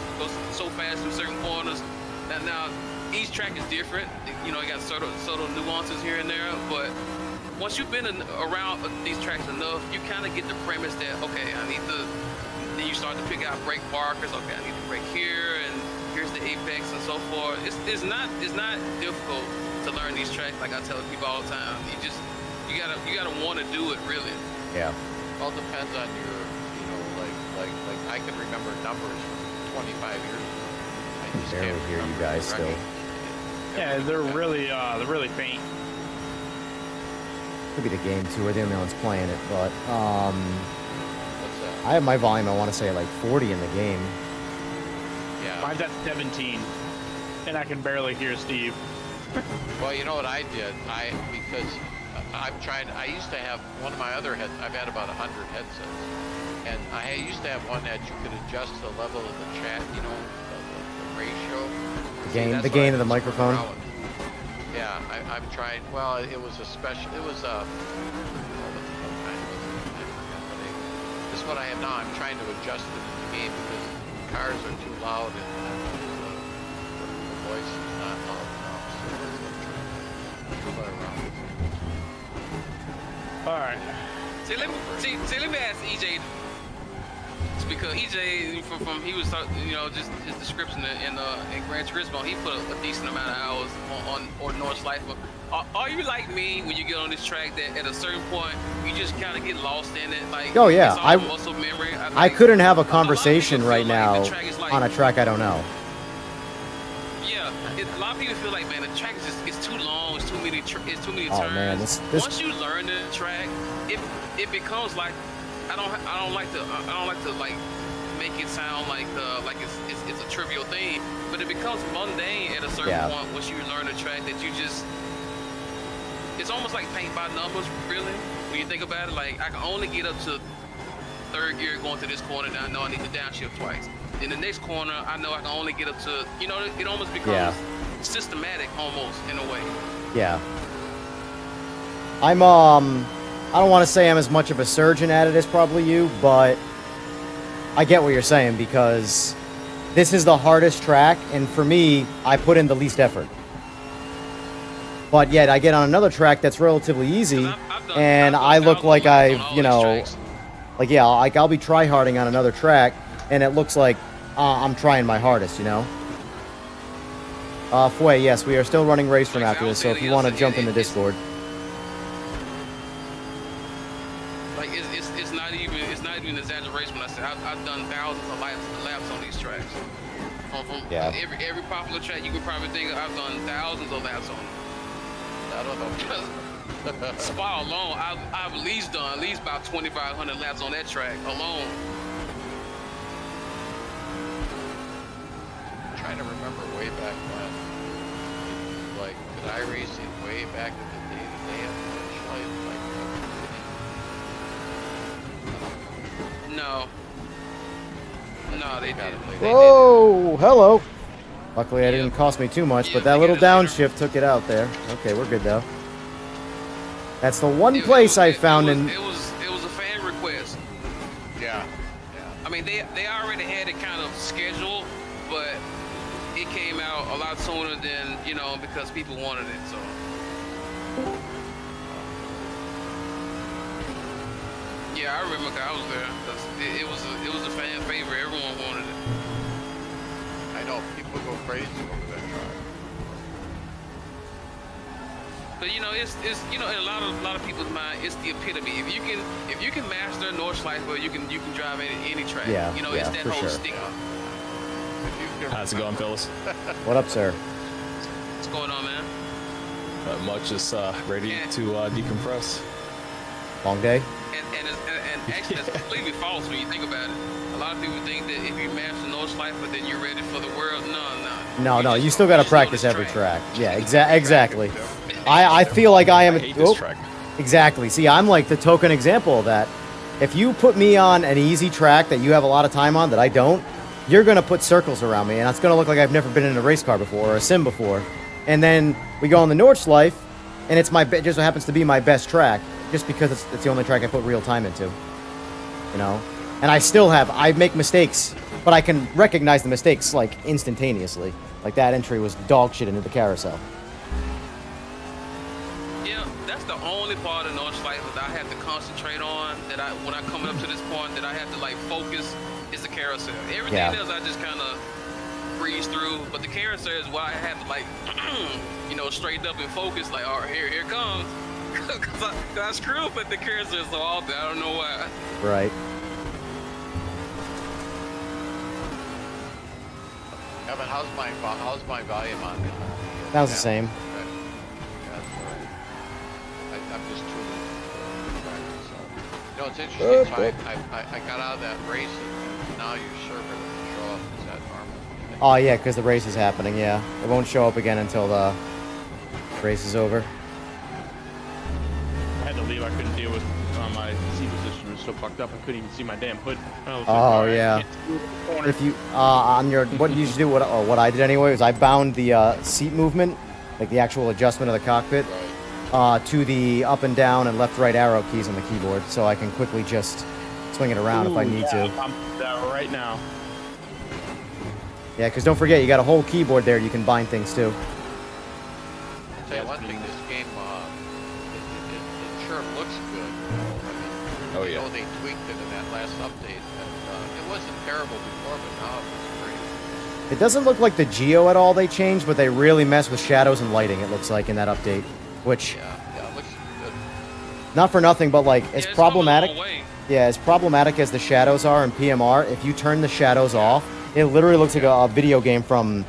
so fast through certain corners. And now each track is different. You know, you got subtle nuances here and there, but once you've been around these tracks enough, you kind of get the premise that, okay, then you start to pick out brake markers. Okay, I need to brake here, and here's the apex and so forth. It's not difficult to learn these tracks, like I tell people all the time. You gotta want to do it, really. Yeah. All depends on your, like I can remember numbers from 25 years ago. I just barely can't hear you remember guys the still. running. Yeah, they're really faint. Could be the game too. We're the only ones playing it, but What's that? I have my volume. I want to say like 40 in the game. Yeah. Mine's at 17, and I can barely hear Steve. Well, you know what I did? Because I used to have one of my other I've had about 100 headsets. And I used to have one that you could adjust the level of the chat, the ratio. Gain- That's the what gain I of the was microphone. around with. Yeah, I'm trying. Well, it was a special. It was a. What kind was it? I forgot the name. This is what I have now. I'm trying to adjust it in the game because cars are too loud and the voice is not loud enough. So I'm trying to play around with it. All right. See, let me ask EJ. It's because EJ, from he was, just his description in Gran Turismo, he put a decent amount of hours on Nordschleife. Are you like me when you get on this track that at a certain point you just kind of get lost in it? Like, Oh, yeah. it's all muscle memory. I couldn't have a lot of people conversation feel right like now the track is like- on a track I don't know. Yeah, a lot of people feel like, man, the track is it's too long, it's too many Oh, turns. man, this- Once you learn the track, it becomes like I don't like to like make it sound like it's a trivial thing, but it becomes mundane at a certain point once you learn the track that you just. It's almost like paint by numbers, really. When you think about it, like I can only get up to third gear going to this corner. Now I know I need to downshift twice. In the next corner, I know I can only get up to, it almost becomes systematic almost in a way. Yeah. I don't want to say I'm as much of a surgeon at it as probably you, but I get what you're saying because this is the hardest track, and for me, I put in the least effort. But yet I get on another track that's relatively easy, and I look like I've, I'll be try-harding on another track, and it looks like I'm trying my hardest, Fue, yes, we are still running RaceRoom after this, so if you want to jump in the Discord. Like it's not even an exaggeration when I say I've done thousands of laps on these tracks. From every popular track you could probably think of, I've done thousands of laps on. I don't know. Spa alone, I've at least done about 2,500 laps on that track alone. I'm trying to remember way back when, like, did I racing way back in the day that they had No, they didn't. Whoa, hello. Luckily, it didn't cost me too much, but that little downshift took it out there. Okay, we're good though. That's the one place I found in. It was a fan request. Yeah. I mean, they already had it kind of scheduled, but it came out a lot sooner than, you know, because people wanted it. So. Yeah, I remember I was there because it was a fan favorite. Everyone wanted it. I know people go crazy over that truck. But you know, it's you know, in a lot of people's mind, it's the epitome. If you can master Nordschleifer, you can drive any track. Yeah, you know, yeah, it's that for whole sure. stick. How's it going, fellas? What up, sir? What's going on, man? Not much, just ready to decompress. Long day? And actually, that's completely false when you think about it. A lot of people think that if you master Nordschleifer, then you're ready for the world. No, you still got to practice every track. Yeah, exactly. I feel like I am. I hate this track. Exactly. See, I'm like the token example of that. If you put me on an easy track that you have a lot of time on that I don't, you're going to put circles around me, and it's going to look like I've never been in a race car before or a sim before. And then we go on the Nordschleife, and it just so happens to be my best track, just because it's the only track I put real time into. You know? And I make mistakes, but I can recognize the mistakes, like, instantaneously. Like, that entry was dog shit into the carousel. Yeah, that's the only part of Nordschleifer that I have to concentrate on, when I come up to this point, that I have to, like, focus, is the carousel. Everything else I just kind of breeze through, but the carousel is why I have to, like, you know, straighten up and focus, like, all right, here it comes. Because I screw up at the carousel so often, I don't know why. Right. Yeah, but how's my volume on? That was the same. I'm just tuning. So, you know, it's interesting. So I got out of that race, and now your server doesn't show up. Is that normal? Oh, yeah, because the race is happening, yeah. It won't show up again until the race is over. I had to leave. I couldn't deal with my seat position was so fucked up. I couldn't even see my damn hood. Oh, yeah. If you on your what you should do, what I did anyway, was I bound the seat movement, like the actual adjustment of the cockpit, to the up and down and left right arrow keys on the keyboard, so I can quickly just swing it around if I need to. I'm that right now. Yeah, because don't forget, you got a whole keyboard there. You can bind things too. I'll tell you one thing, this game, it sure looks good. Oh, yeah. I know they tweaked it in that last update. And, it wasn't terrible before, but now it looks great. It doesn't look like the Geo at all they changed, but they really mess with shadows and lighting, it looks like, in that update. Which, Yeah, it looks good. not for nothing, but like, as It's problematic. come a long way. Yeah, as problematic as the shadows are in PMR, if you turn the shadows off, it literally looks like a video game from,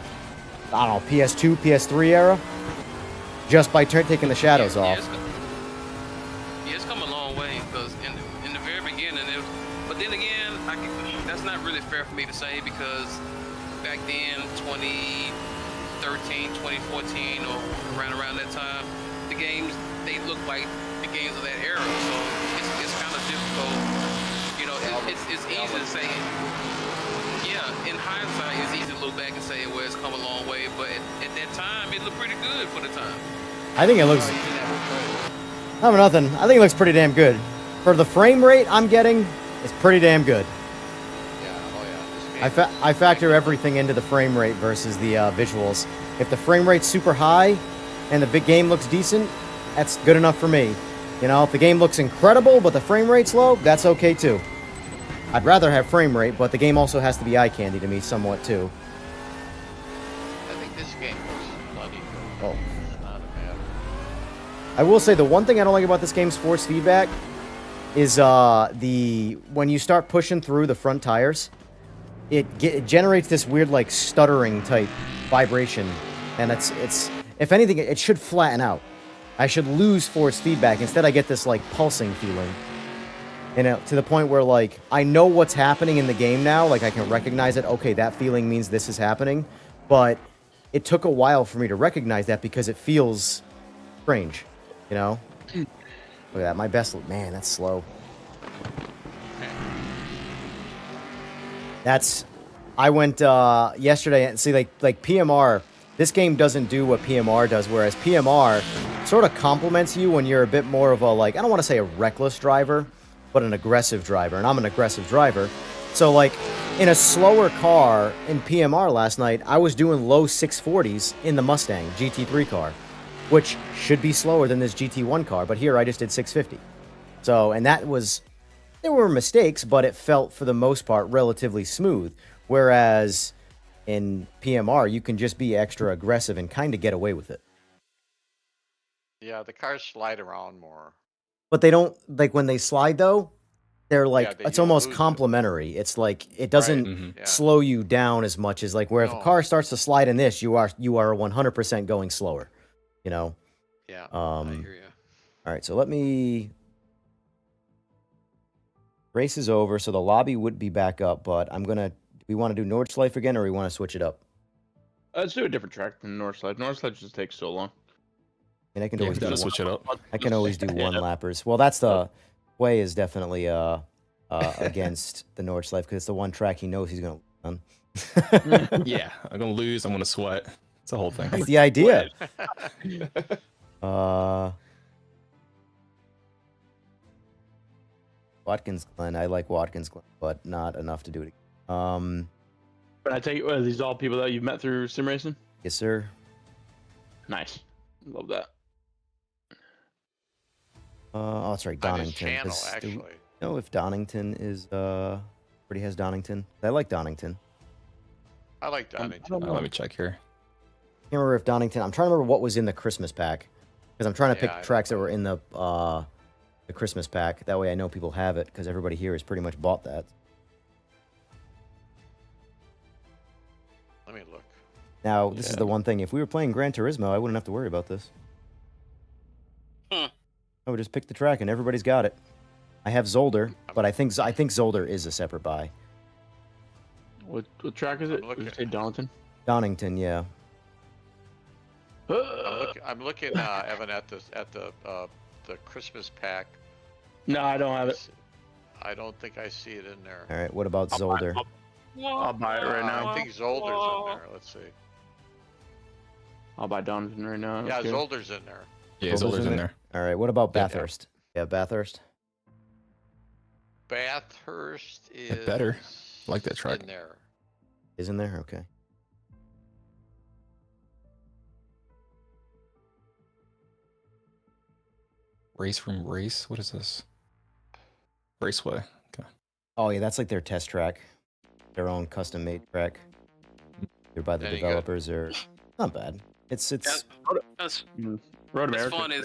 I don't know, PS2, PS3 era, just by taking the shadows off. It's come a long way, because in the very beginning, but then again, that's not really fair for me to say, because back then, 2013, 2014, or around that time, the games, they looked like the games of that era, so it's kind of difficult. You know, it's easy to say. Yeah, in hindsight, it's easy to look back and say, well, it's come a long way, but at that time, it looked pretty good for the time. I think it looks... I don't know, nothing. I think it looks pretty damn good. For the frame rate I'm getting, it's pretty damn good. Yeah, oh yeah. I factor everything into the frame rate versus the visuals. If the frame rate's super high and the big game looks decent, that's good enough for me. You know, if the game looks incredible but the frame rate's low, that's okay too. I'd rather have frame rate, but the game also has to be eye candy to me somewhat too. I think this game looks bloody good. Oh. It's not a bad. I will say the one thing I don't like about this game's force feedback is when you start pushing through the front tires, it generates this weird like stuttering type vibration, and it's if anything it should flatten out. I should lose force feedback. Instead I get this like pulsing feeling. And to the point where, like, I know what's happening in the game now. Like, I can recognize it. Okay, that feeling means this is happening. But it took a while for me to recognize that because it feels strange, you know? Look at that. My best... Man, that's slow. That's... I went yesterday and see, like PMR... This game doesn't do what PMR does, whereas PMR sort of compliments you when you're a bit more of a, like, I don't want to say a reckless driver, but an aggressive driver, and I'm an aggressive driver. So like in a slower car in PMR last night, I was doing low 640s in the Mustang GT3 car, which should be slower than this GT1 car, but here I just did 650. So, and that was, there were mistakes, but it felt for the most part relatively smooth. Whereas in PMR, you can just be extra aggressive and kind of get away with it. Yeah, the cars slide around more. But they don't, like when they slide though, they're like, Yeah, it's you almost lose it. complementary. It's like, it doesn't Mhm. Yeah. slow you down as much as like where if a No. car starts to slide in this, you are 100% going slower, you know? Yeah, I Um, hear you. All right, so let me. Race is over, so the lobby would be back up, but I'm gonna. Do we want to do Nordschleife again, or we want to switch it up? Let's do a different track than Northside. Northside just takes so long. And I can Yeah, always we do. gotta switch it up. I can always do one lappers. Well, that's the way is definitely against the Nordschleife because it's the one track he knows he's gonna win. Yeah, I'm gonna lose. I'm gonna sweat. It's a whole thing. That's the idea. Watkins Glen. I like Watkins Glen, but not enough to do it. But I take it, are these all people that you've met through sim racing? Yes, sir. Nice. Love that. Oh, that's right, On his Donington. channel, 'cause do we actually. know if Donington is already has Donington? I like Donington. I like Donington. Let me check here. Can't remember if Donington. I'm trying to remember what was in the Christmas pack because I'm trying to Yeah, I pick don't tracks that were in the Christmas pack. That way, I know people have it because everybody here has pretty much bought that. Let me look. Now, this is Yeah. the one thing. If we were playing Gran Turismo, I wouldn't have to worry about this. Hmm. I would just pick the track and everybody's got it. I have Zolder, but I think Zolder is a separate buy. What track is it? I'm looking- Did you say Darlington? Donington, yeah. I'm looking, Evan, at the Christmas pack. No, I don't have it. I don't think I see it in there. All right, what about Zolder? I'll buy it right now. I think Zolder's in there. Let's see. I'll buy Darlington right now. Yeah, Okay. Zolder's in there. Yeah, Zolder's Zolder's in in it? there. All right, what about Yeah. Bathurst? Yeah, Bathurst. Bathurst is better. I like that track. in there. Is in there? Okay. RaceRoom race. What is this? Raceway. Okay. Oh yeah, that's like their test track, their own custom-made track. They're by the There you go. developers. Or not bad. It's That's Road that's America. funny.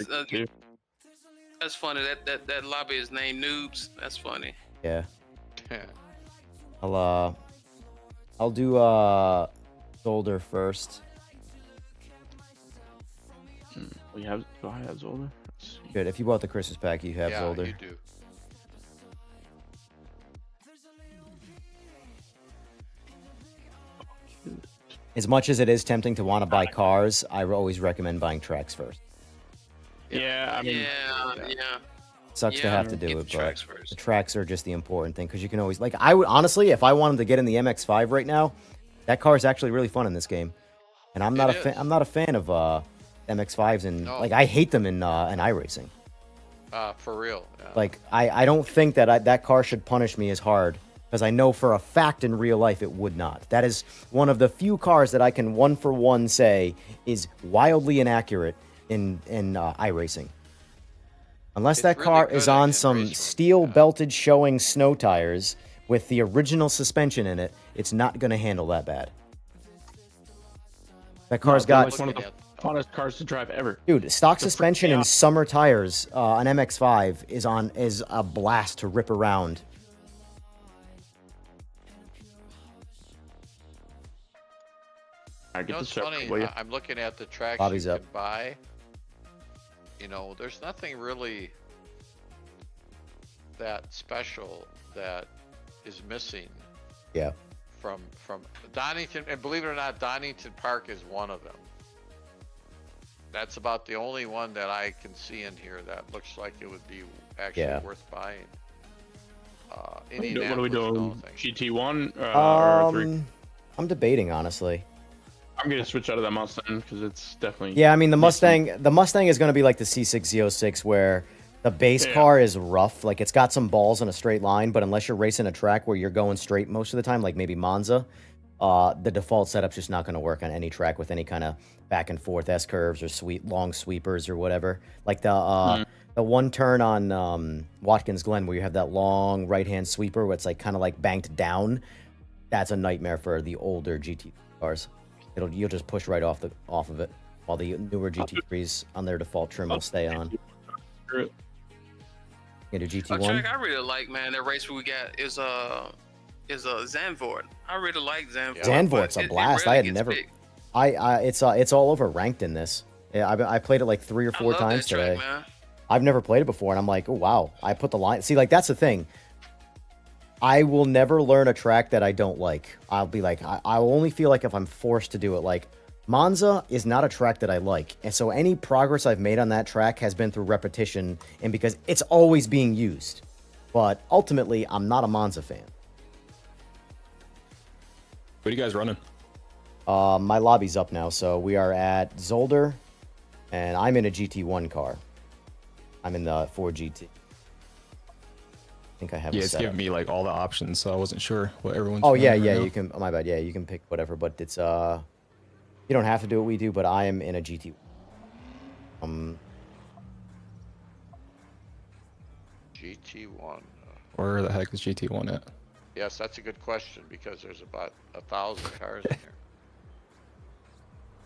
That's funny. That lobby is named Noobs. That's funny. yeah. Yeah. I'll do Zolder first. We have. Do I have Zolder? Let's see. Good. If you bought the Christmas pack, you have Yeah, Zolder. you do. As much as it is tempting to want to buy cars, I always recommend buying tracks first. Yeah, I mean, Yeah. Sucks to Yeah, have to get do the it, but tracks first. the tracks are just the important thing because you can always like. I would honestly, if I wanted to get in the MX-5 right now, that car is actually really fun in this game, and I'm not It is. I'm not a fan of MX-5s and No. like I hate them in iRacing. For real. Yeah. Like I don't think that that car should punish me as hard because I know for a fact in real life it would not. That is one of the few cars that I can one for one say is wildly inaccurate in iRacing. Unless It's that really car good is at on in some RaceRoom, steel yeah. belted showing snow tires with the original suspension in it, it's not going to handle that bad. That car's they're got like one of the funnest cars to drive ever. dude, stock suspension and summer tires. An MX-5 is a blast to rip around. I You get know, the it's start. funny. Will you? I'm looking at the tracks Lobby's you up. can buy. You know, there's nothing really that special that is missing Yeah. from Donington. And believe it or not, Donington Park is one of them. That's about the only one that I can see in here that looks like it would be actually Yeah. worth buying. What are we Indianapolis, no doing? thanks. GT1 or 3? I'm debating honestly. I'm gonna switch out of that Mustang because it's definitely. Yeah, I mean the Mustang is going to be like the C6 Z06 where The base Yeah. car is rough. Like, it's got some balls in a straight line, but unless you're racing a track where you're going straight most of the time, like maybe Monza, the default setup's just not going to work on any track with any kind of back and forth S curves or long sweepers or whatever. Like the one turn on Watkins Glen where you have that long right-hand sweeper where it's like kind of like banked down. That's a nightmare for the older GT cars. You'll just push right off of it, while the newer GT3s on their default trim will stay on. You do A GT1? track I really like, man, that race we got is a Zandvoort. I really like Zandvoort. Zandvoort's but a blast. I rarely had gets never. picked. It's all over ranked in this. Yeah, I played it like 3 or 4 I love times that track, today. man. I've never played it before, and I'm like, oh wow! I put the line. See, like that's the thing. I will never learn a track that I don't like. I'll be like, I will only feel like if I'm forced to do it. Like Monza is not a track that I like, and so any progress I've made on that track has been through repetition and because it's always being used. But ultimately, I'm not a Monza fan. What are you guys running? My lobby's up now, so we are at Zolder, and I'm in a GT1 car. I'm in the Ford GT. I think I have. Yeah, a it's setup. giving me like all the options, so I wasn't sure what everyone's. Oh yeah, running yeah. right now. You can. Oh, my bad. Yeah, you can pick whatever, but it's you don't have to do what we do. But I am in a GT. GT1. Where the heck is GT1 at? Yes, that's a good question because there's about 1,000 cars in here.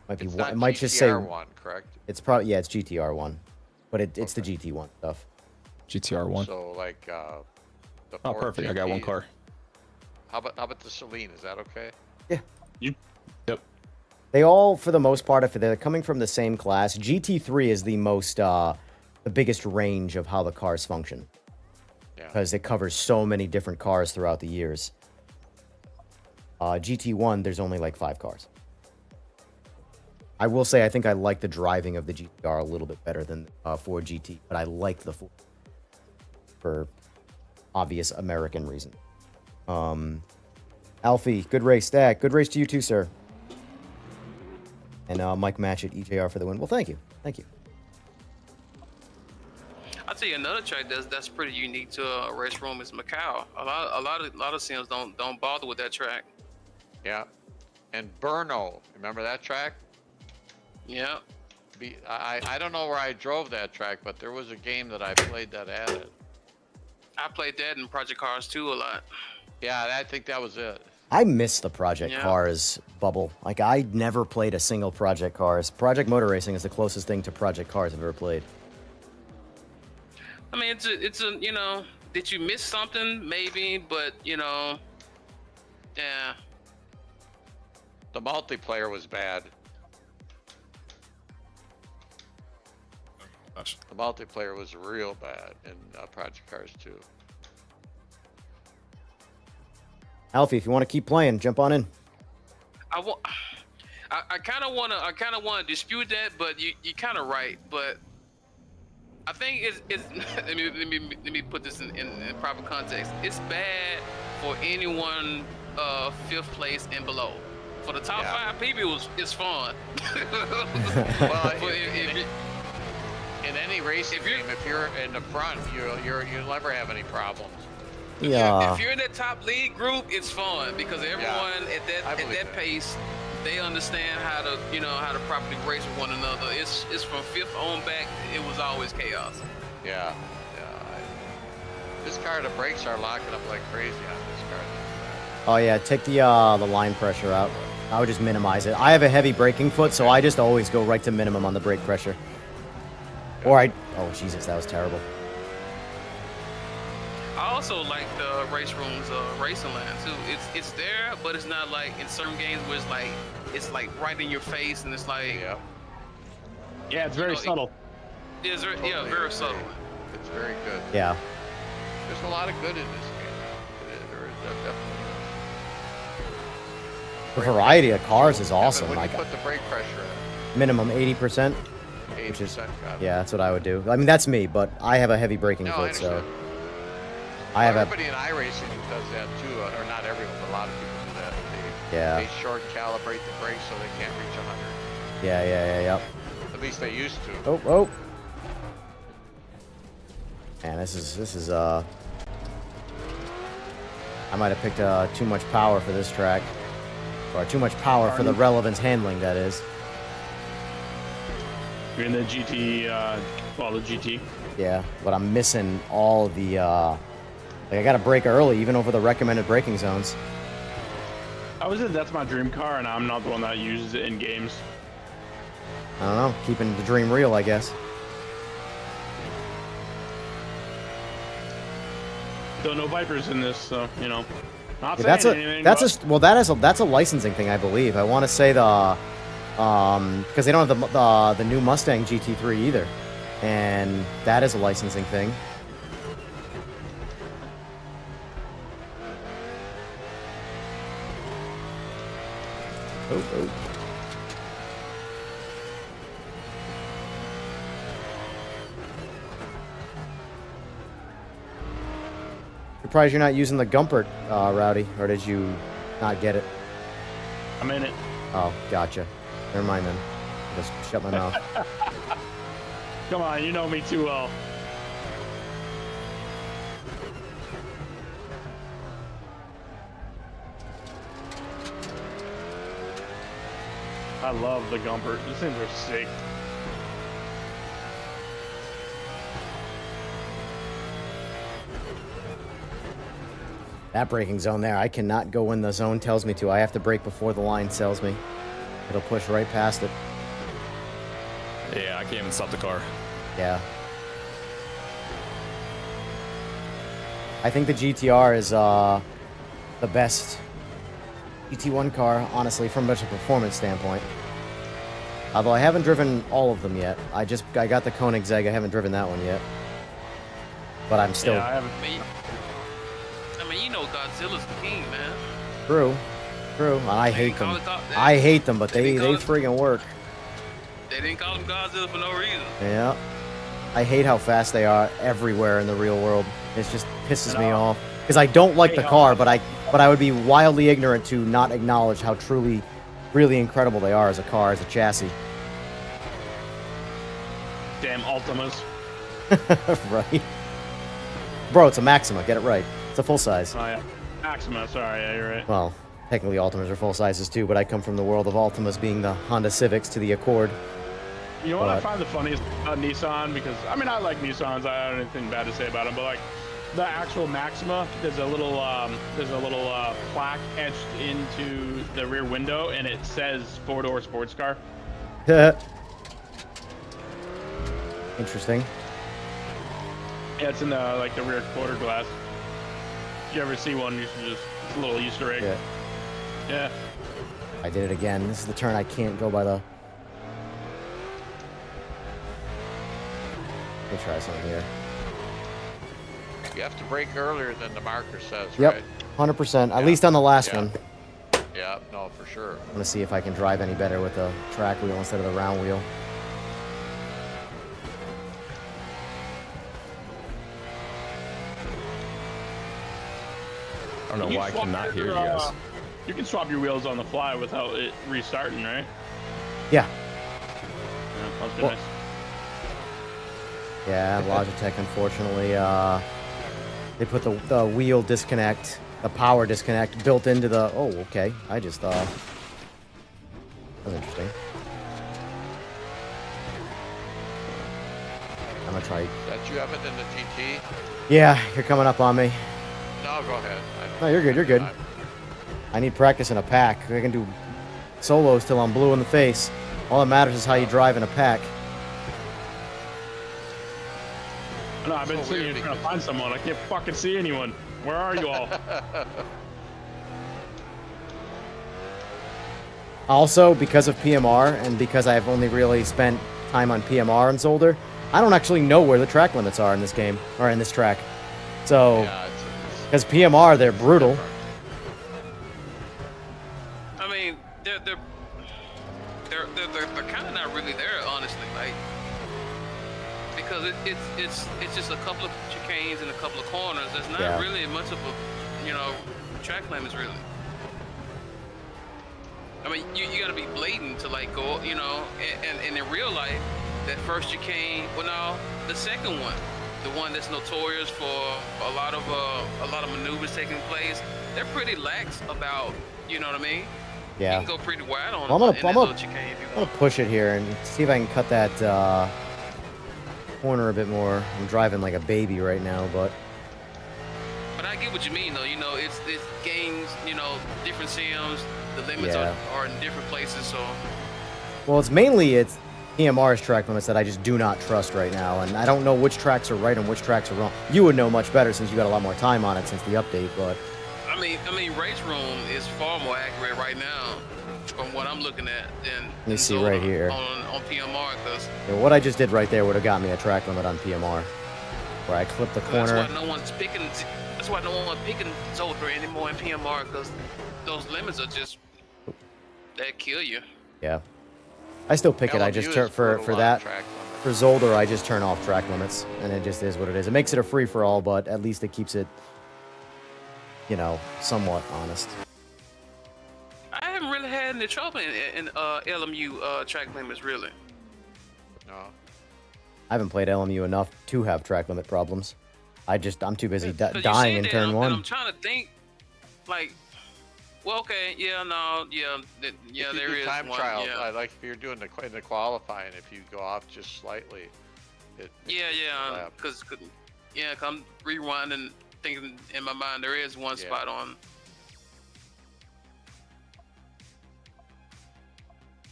Might be It's one. not It might just say. GTR1, correct? It's probably it's GTR1, but it's the GT1 stuff. GTR1. So like the Oh, Ford perfect. I got one GT. car. How about the Celine? Is that okay? Yeah. Yep. They all, for the most part, if they're coming from the same class, GT3 is the most, the biggest range of how the cars function. Yeah. Because it covers so many different cars throughout the years. GT1, there's only like 5 cars. I will say I think I like the driving of the GTR a little bit better than Ford GT, but I like the Ford for obvious American reasons. Alfie, good race. Stack, good race to you too, sir. And Mike Matchett, EJR for the win. Well, thank you. Thank you. I'll tell you another track that's pretty unique to RaceRoom is Macau. A lot of sims don't bother with that track. Yeah. And Brno, remember that track? Yeah. I don't know where I drove that track, but there was a game that I played that had it. I played that in Project Cars 2 a lot. Yeah, I think that was it. I miss the Project Yeah. Cars bubble. Like, I never played a single Project Cars. Project Motor Racing is the closest thing to Project Cars I've ever played. I mean, it's a you know, did you miss something? Maybe, but you know, yeah. The multiplayer was bad. Gosh. The multiplayer was real bad in Project Cars 2. Alfie, if you want to keep playing, jump on in. I kind of wanna dispute that, but you kind of right. But I think it's let me put this in proper context. It's bad for anyone 5th place and below. For the top Yeah. 5 people, it's fun. Well, But if in any racing if you're- game, if you're in the front, you'll never have any problems. Yeah. if you're in that top league group, it's fun because everyone I at believe that that. pace, they understand how to properly race with one another. It's from 5th on back. It was always chaos. Yeah. This car, the brakes are locking up like crazy on this car. Oh, yeah. Take the line pressure out. I would just minimize it. I have a heavy braking foot, so I just always go right to minimum on the brake pressure. Or oh, Jesus, that was terrible. I also like the RaceRoom's racing line too. It's there, but it's not like in certain games where it's like right in your face and it's like Yep. Yeah, it's very know, subtle. it's very Totally subtle. agree. It's very good. Yeah. There's a lot of good in this game. There definitely The variety of cars is is. awesome. When Like, you put the brake pressure minimum 80%. 80%, Which is, got it. yeah, that's what I would do. I mean, that's me, but I have a heavy braking No, I foot, so understand. I have a Everybody in iRacing does that too, or not everyone, but a lot of people do that. Yeah. They short calibrate the brakes so they can't reach 100. yeah. At least they used to. Oh. Man, this is I might have picked too much power for this track. Or too much power for the relevance handling, that is. You're in the GT, well, the GT. Yeah, but I'm missing all the, like, I gotta brake early, even over the recommended braking zones. I was that's my dream car, and I'm not the one that uses it in games. I don't know, keeping the dream real, I guess. Don't know Vipers in this, so, you know. Not Yeah, saying anything, that's a licensing thing, I believe. I want to say the, because they don't have the new Mustang GT3 either, and that is a licensing thing. Oh. Surprised you're not using the Gumpert, Rowdy, or did you not get it? I'm in it. Oh, gotcha. Never mind then. Just shut my mouth. Come on, you know me too well. I love the Gumpert. These things are sick. That braking zone there, I cannot go when the zone tells me to. I have to brake before the line tells me. It'll push right past it. Yeah, I can't even stop the car. Yeah. I think the GTR is the best GT1 car, honestly, from a performance standpoint. Although I haven't driven all of them yet. I got the Koenigsegg. I haven't driven that one yet. But I'm still... Yeah, I haven't. I mean, you know Godzilla's the king, man. True. I hate them. I hate them, but they friggin' work. They didn't call him Godzilla for no reason. Yeah. I hate how fast they are everywhere in the real world. It just pisses me off. Because I don't like the car, but I would be wildly ignorant to not acknowledge how truly, really incredible they are as a car, as a chassis. Damn Altimas. Right? Bro, it's a Maxima. Get it right. It's a full size. Oh, yeah. Maxima, sorry, yeah, you're right. Well, technically Altimas are full sizes too, but I come from the world of Altimas being the Honda Civics to the Accord. You know what I find the funniest about Nissan? Because, I mean, I like Nissans. I don't have anything bad to say about them, but, like, the actual Maxima, there's a little plaque etched into the rear window, and it says four-door sports car. Interesting. Yeah, it's in the the rear quarter glass. If you ever see one, you should it's a little Easter egg. Yeah. I did it again. This is the turn I can't go by the... Let me try something here. You have to brake earlier than the marker says, Yep, right? 100%. At least on the last one. Yeah, no, for sure. I'm going to see if I can drive any better with the track wheel instead of the round wheel. I don't know why I cannot hear you guys. You can swap your wheels on the fly without it restarting, right? Yeah. Yeah, that's Well, nice. Yeah, Logitech, unfortunately, they put the wheel disconnect, the power disconnect built into the... Oh, okay. I just thought... That's interesting. I'm gonna try... That you have it in the GT? Yeah, you're coming up on me. No, go ahead. No, you're good, you're good. I need practice in a pack. I can do solos till I'm blue in the face. All that matters is how you drive in a pack. No, I've been So sitting weird here trying to find someone. I can't fucking see anyone. Where are you all? Also, because of PMR, and because I've only really spent time on PMR and Zolder, I don't actually know where the track limits are in this game, or in this track. So, Yeah, because PMR, they're brutal. I mean, they're kind of not really there, honestly. Like, because it's just a couple of chicanes and a couple of corners. There's not really much of a track limits really. I mean, you got to be blatant to like go, and in real life, that first chicane, well, no, the second one, the one that's notorious for a lot of maneuvers taking place, they're pretty lax about, you know what I mean? Yeah. You can go pretty wide on Well, I'm in that gonna little chicane if you want. push it here and see if I can cut that corner a bit more. I'm driving like a baby right now, but But I get what you mean, though. You know, it's games, you know, different sims. The limits Yeah. are in different places, so. well, it's PMR's track limits that I just do not trust right now, and I don't know which tracks are right and which tracks are wrong. You would know much better since you got a lot more time on it since the update, but I mean, RaceRoom is far more accurate right now, from what I'm looking at, than see right here. on PMR, because what I just did right there would have got me a track limit on PMR, where I clipped the corner. that's why no one's picking. That's why no one's picking Zolder anymore in PMR, because those limits are just that kill you. Yeah, I still pick it. I just turn for that. For Zolder, I just turn off track limits, and it just is what it is. It makes it a free for all, but at least it keeps it, you know, somewhat honest. I haven't really had any trouble in LMU track limits, really. No. I haven't played LMU enough to have track limit problems. I'm too busy 'Cause you dying said in turn that, one. And I'm trying to think, like, well, okay, yeah, no, yeah, yeah, If you there do is time one, trial. yeah. I like if you're doing in the qualifying, if you go off just slightly, Yeah, Yeah. because I'm rewinding, thinking in my mind there is one Yeah. spot on.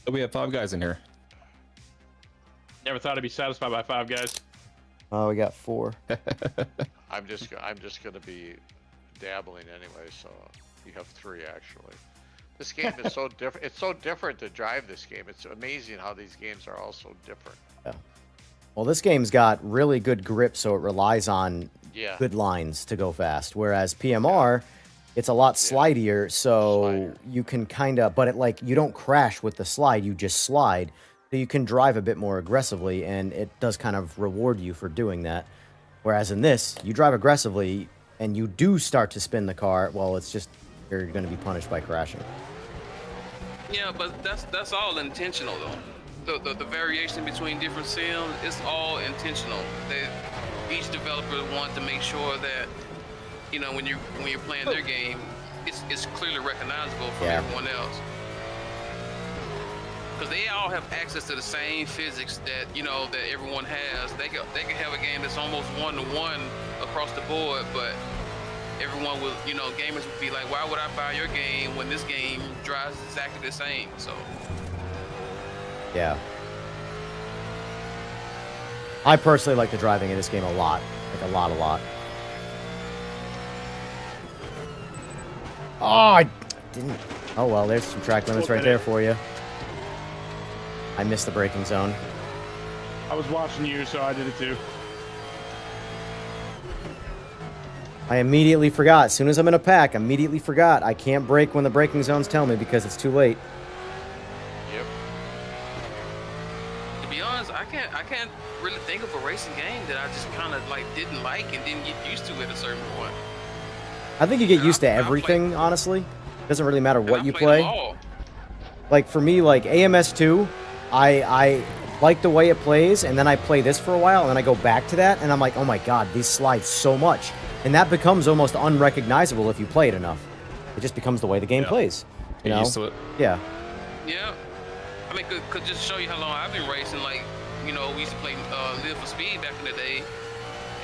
Oh, we have 5 guys in here. Never thought I'd be satisfied by 5 guys. Oh, we got 4. I'm just gonna be dabbling anyway, so you have 3 actually. This game is so different. It's so different to drive this game. It's amazing how these games are all so different. Yeah. Well, this game's got really good grip, so it relies on Yeah. good lines to go fast. Whereas PMR, it's a lot slidier, so Slider. you can kind of, but you don't crash with the slide, you just slide. So you can drive a bit more aggressively, and it does kind of reward you for doing that. Whereas in this, you drive aggressively, and you do start to spin the car. Well, it's just, you're going to be punished by crashing. Yeah, but that's all intentional though. The variation between different sims, it's all intentional. Each developer wants to make sure that, you know, when you're playing their game, it's clearly recognizable from everyone else. Because they all have access to the same physics that, you know, that everyone has. They can have a game that's almost 1-to-1 across the board, but everyone will, you know, gamers would be like, why would I buy your game when this game drives exactly the same? So Yeah. I personally like the driving in this game a lot. Like a lot. Oh, I didn't. Oh, well, there's some track limits right there for you. I missed the braking zone. I was watching you, so I did it too. I immediately forgot. As soon as I'm in a pack, I immediately forgot. I can't brake when the braking zones tell me because it's too late. Yep. to be honest, I can't really think of a racing game that I just kind of like didn't like and didn't get used to at a certain point. I think you get And used to I played- everything, honestly. It doesn't really matter And what I you played play. them all. Like, for me, like, AMS2, I like the way it plays, and then I play this for a while, and then I go back to that, and I'm like, oh my god, these slide so much. And that becomes almost unrecognizable if you play it enough. It just becomes the way the game plays. You Get know? used to it. Yeah. Yeah. I mean, could just show you how long I've been racing. Like, you know, we used to play Live for Speed back in the day,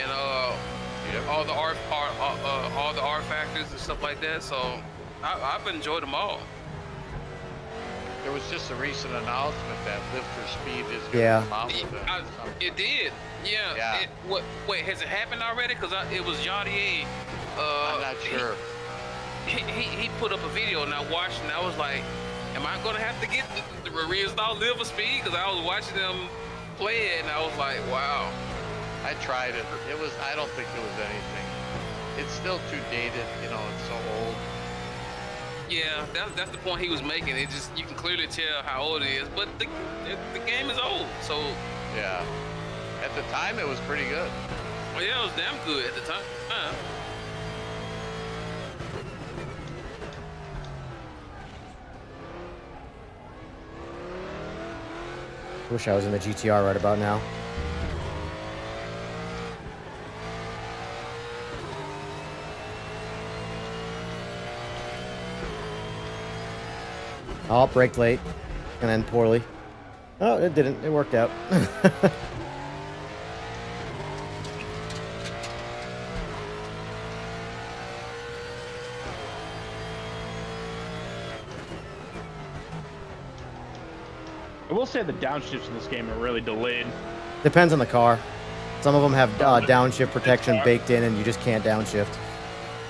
and all the R factors and stuff like that. So I've enjoyed them all. There was just a recent announcement that Live for Speed is going to Yeah. come out with it. It did. Yeah. Yeah. Wait, has it happened already? Because it was Yardier. I'm not sure. He put up a video and I watched and I was like, am I gonna have to get the reinstall Live for Speed? Because I was watching them play it and I was like, wow. I tried it. I don't think it was anything. It's still too dated, you know, it's so old. Yeah, that's the point he was making. It just, you can clearly tell how old it is, but the game is old, so. Yeah. At the time, it was pretty good. Well, yeah, it was damn good at the time. Wish I was in the GTR right about now. Oh, brake late. And then poorly. Oh, it didn't. It worked out. I will say the downshifts in this game are really delayed. Depends on the car. Some of them have downshift protection baked in, and you just can't downshift.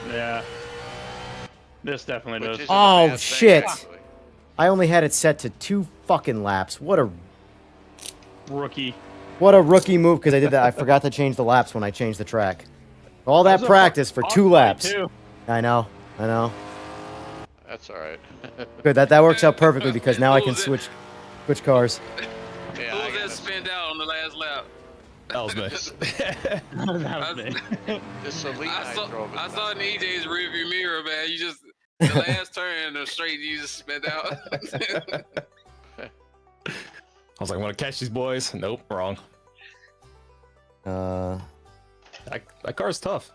Yeah. This definitely Which does. isn't a Oh, bad thing, shit. actually. I only had it set to 2 fucking laps. What a Rookie. rookie move, because I did that. I forgot to change the laps when I changed the track. All that was a practice for fucking 2 fight, laps. too. I know. That's all right. Good. That works out perfectly because now I can switch cars. Yeah, Who I was that gotta- spinned out on the last lap? That was me. That was me. This elite I drove it. I saw in EJ's rearview mirror, man. You just the last turn, the straight, you just spent out. I was like, I want to catch these boys. Nope, wrong. We'll That car's tough.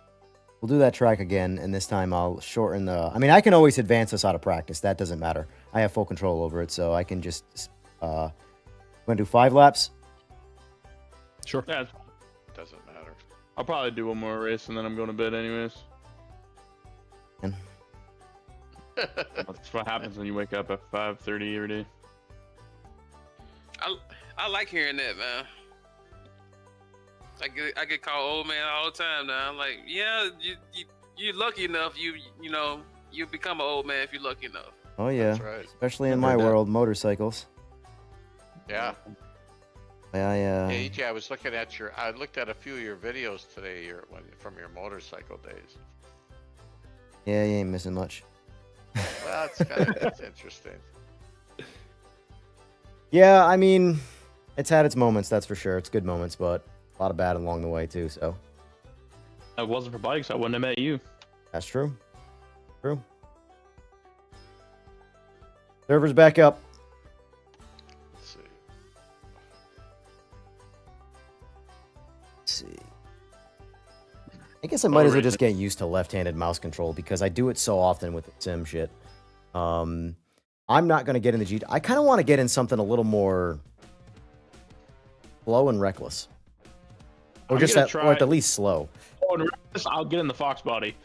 do that track again, and this time I'll shorten the... I mean, I can always advance this out of practice. That doesn't matter. I have full control over it, so I can just... I'm going to do 5 laps. Sure. Yeah, Doesn't matter. I'll probably do one more race and then I'm going to bed anyways. And That's what happens when you wake up at 5:30 every day. I like hearing that, man. I get called old man all the time now. I'm like, yeah, you're lucky enough. You know you become an old man if you're lucky enough. oh, yeah. That's right. Especially in Never my heard that. world, motorcycles. Yeah. I EJ, I was looking at I looked at a few of your videos today from your motorcycle days. Yeah, you ain't missing much. Well, it's interesting. Yeah, I mean, it's had its moments, that's for sure. It's good moments, but a lot of bad along the way, too, so... If it wasn't for bikes, I wouldn't have met you. That's true. True. Server's back up. Let's see. Let's see. I guess I might as well just get used to left-handed mouse control because I do it so often with the sim shit. I'm not going to get in the G... I kind of want to get in something a little more slow and reckless. Or I'm just gonna or try- at the least slow. Oh, and I'll get in the Fox body.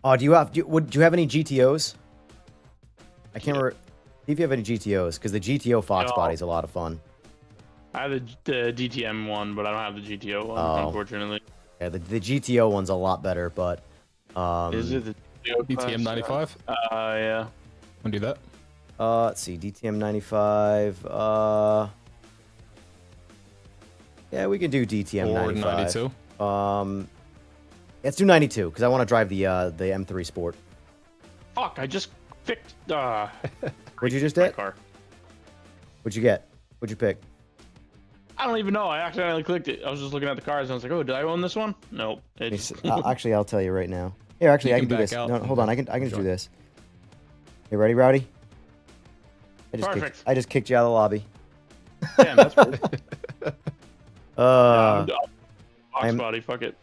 Oh, do you have any GTOs? I can't remember. See if you have any GTOs, because the GTO Fox No. body is a lot of fun. I have the DTM one, but I don't have the GTO one, Oh. unfortunately. Yeah, the GTO one's a lot better, but... Is it the DTM 95? Yeah. Want to do that? Let's see, DTM 95. Yeah, we can do DTM Or 95. 92? Let's do 92 because I want to drive the M3 Sport. Fuck! I just picked. What'd you just my get? car. What'd you get? What'd you pick? I don't even know. I accidentally clicked it. I was just looking at the cars and I was like, "Oh, did I own this one?" Nope. It's Actually, I'll tell you right now. Here, actually, You I can can do back this. out No, hold on. I can just do join. this. You ready, Rowdy? Perfect. I just kicked you out of the lobby. damn. That's weird. Uh, Fox I'm- body. Fuck it.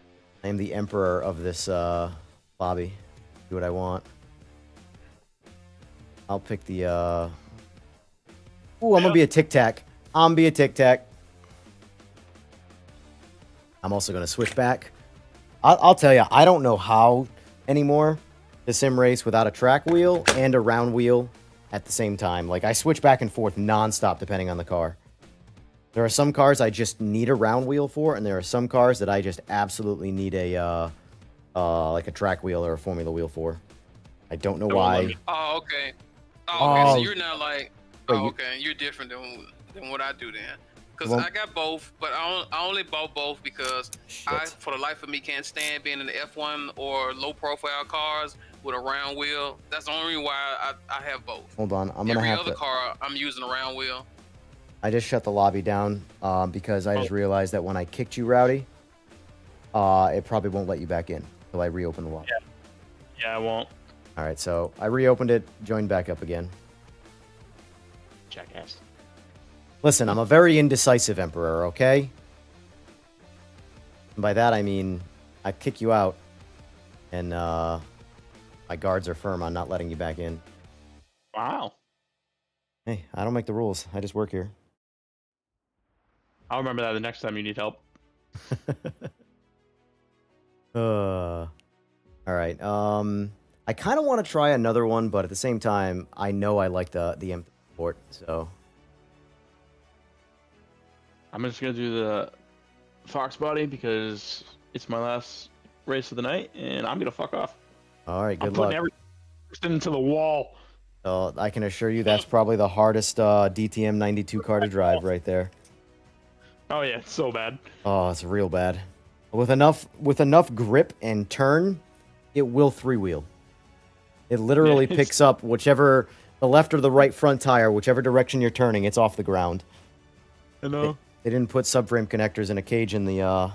I am the emperor of this lobby. Do what I want. I'll pick the. Ooh, I'm gonna be a Tic Tac. I'm gonna be a Tic Tac. I'm also gonna switch back. I'll tell you, I don't know how anymore to sim race without a track wheel and a round wheel at the same time. Like I switch back and forth nonstop depending on the car. There are some cars I just need a round wheel for, and there are some cars that I just absolutely need a like a track wheel or a Formula wheel for. I don't know It won't let why. me. Oh, okay. Oh, okay. Oh. So you're not like. Wait, Oh, you- okay. You're different than what I do then. Because Well- I got both, but I only bought both because I, Shit. for the life of me, can't stand being in the F1 or low-profile cars with a round wheel. That's the only reason why I have both. Hold on, I'm gonna Every have other to. car, I'm using a round wheel. I just shut the lobby down because I just Oh. realized that when I kicked you, Rowdy, it probably won't let you back in until I reopen the lobby. Yeah, I won't. All right, so I reopened it, joined back up again. Jackass. Listen, I'm a very indecisive emperor, okay? And by that I mean I kick you out, and my guards are firm on not letting you back in. Wow. Hey, I don't make the rules. I just work here. I'll remember that the next time you need help. All right. I kind of want to try another one, but at the same time, I know I like the M port, so I'm just gonna do the Fox body because it's my last race of the night, and I'm gonna fuck off. all right. I'm Good putting luck. everything into the wall. I can assure you that's probably the hardest DTM 92 car to drive right there. Oh yeah, it's so bad. Oh, it's real bad. With enough grip and turn, it will three-wheel. It literally Yeah, picks up the left or the right front tire, whichever direction you're turning, it's off the ground. I know. They didn't put subframe connectors in a cage in the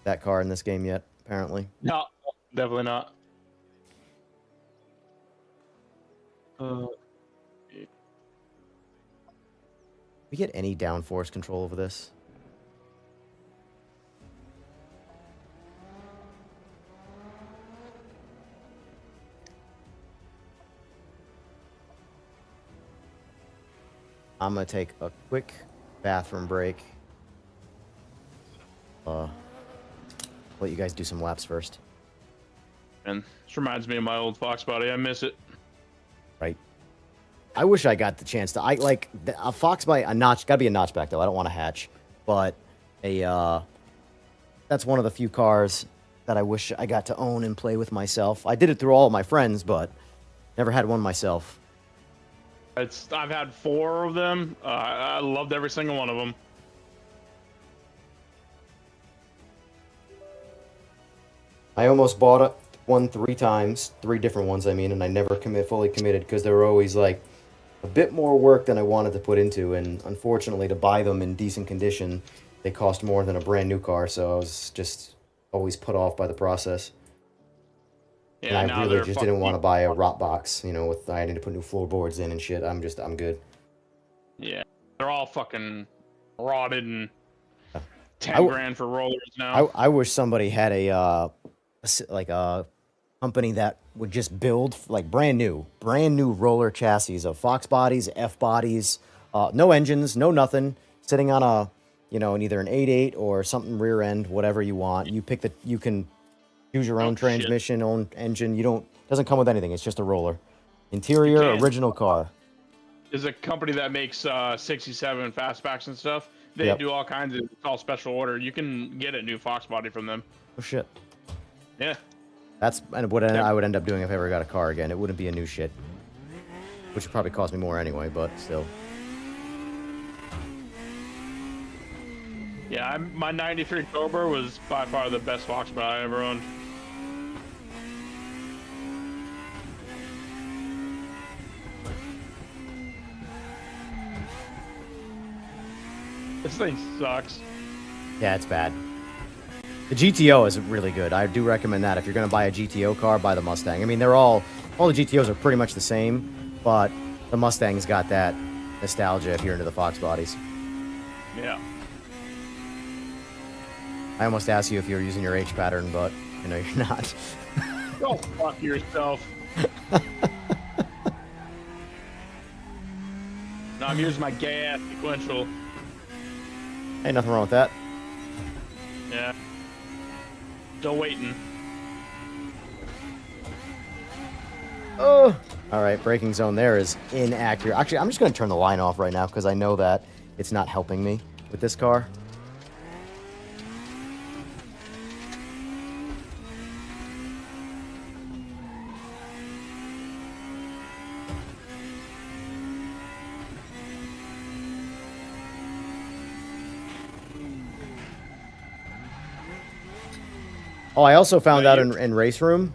that car in this game yet, apparently. No, definitely not. We get any downforce control over this? I'm gonna take a quick bathroom break. Let you guys do some laps first. And this reminds me of my old Fox body. I miss it. Right. I wish I got the chance to. A Fox by a notch. Gotta be a notchback though. I don't want a hatch, but that's one of the few cars that I wish I got to own and play with myself. I did it through all of my friends, but never had one myself. I've had 4 of them. I loved every single one of them. I almost bought one 3 times, 3 different ones. I mean, and I never fully committed because they were always like a bit more work than I wanted to put into. And unfortunately, to buy them in decent condition, they cost more than a brand new car. So I was just always put off by the process. Yeah, And now I really they're just fucking- didn't want to buy a rot box, with I need to put new floorboards in and shit. I'm good. Yeah, they're all fucking rotted and I 10 grand for rollers now. I wish somebody had a company that would just build like brand new roller chassis of Fox bodies, F bodies, no engines, no nothing, sitting on a either an 8.8 or something rear end, whatever you want. You can choose your own transmission, own engine. Doesn't come with anything. It's just a roller. Interior, can. original car. There's a company that makes 67 fastbacks and stuff. They do all kinds of, it's all special order. You can get a new Fox body from them. Oh shit. Yeah. That's what I would end up doing if I ever got a car again. It wouldn't be a new shit, which would probably cost me more anyway, but still. Yeah, my 93 Cobra was by far the best Fox body I ever owned. This thing sucks. Yeah, it's bad. The GTO is really good. I do recommend that. If you're going to buy a GTO car, buy the Mustang. I mean, all the GTOs are pretty much the same, but the Mustang's got that nostalgia if you're into the Fox bodies. Yeah. I almost asked you if you were using your H pattern, but you're not. Go fuck yourself. No, I'm using my gay ass sequential. Hey, nothing wrong with that. Yeah. Still waiting. Oh! Alright, braking zone there is inaccurate. Actually, I'm just going to turn the line off right now because I know that it's not helping me with this car. Oh, I also found out in RaceRoom,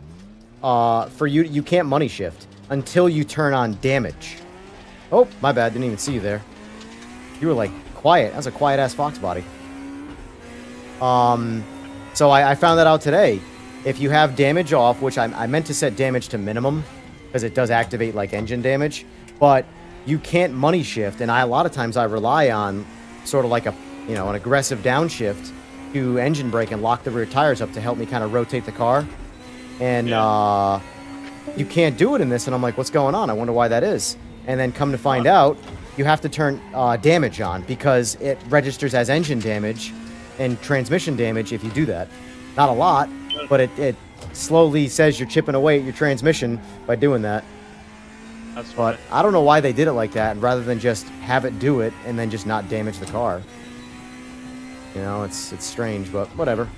for you can't money shift until you turn on damage. Oh, my bad, didn't even see you there. You were like quiet. That was a quiet ass Fox body. So I found that out today. If you have damage off, which I meant to set damage to minimum because it does activate like engine damage, but you can't money shift, and a lot of times I rely on sort of like an aggressive downshift to engine brake and lock the rear tires up to help me kind of rotate the car. And you can't do it in this, and I'm like, what's going on? I wonder why that is. and then come to find out, you have to turn damage on because it registers as engine damage and transmission damage if you do that. Not a lot, but it slowly says you're chipping away at your transmission by doing that. That's But funny. I don't know why they did it like that, rather than just have it do it and then just not damage the car. You know, it's strange, but whatever.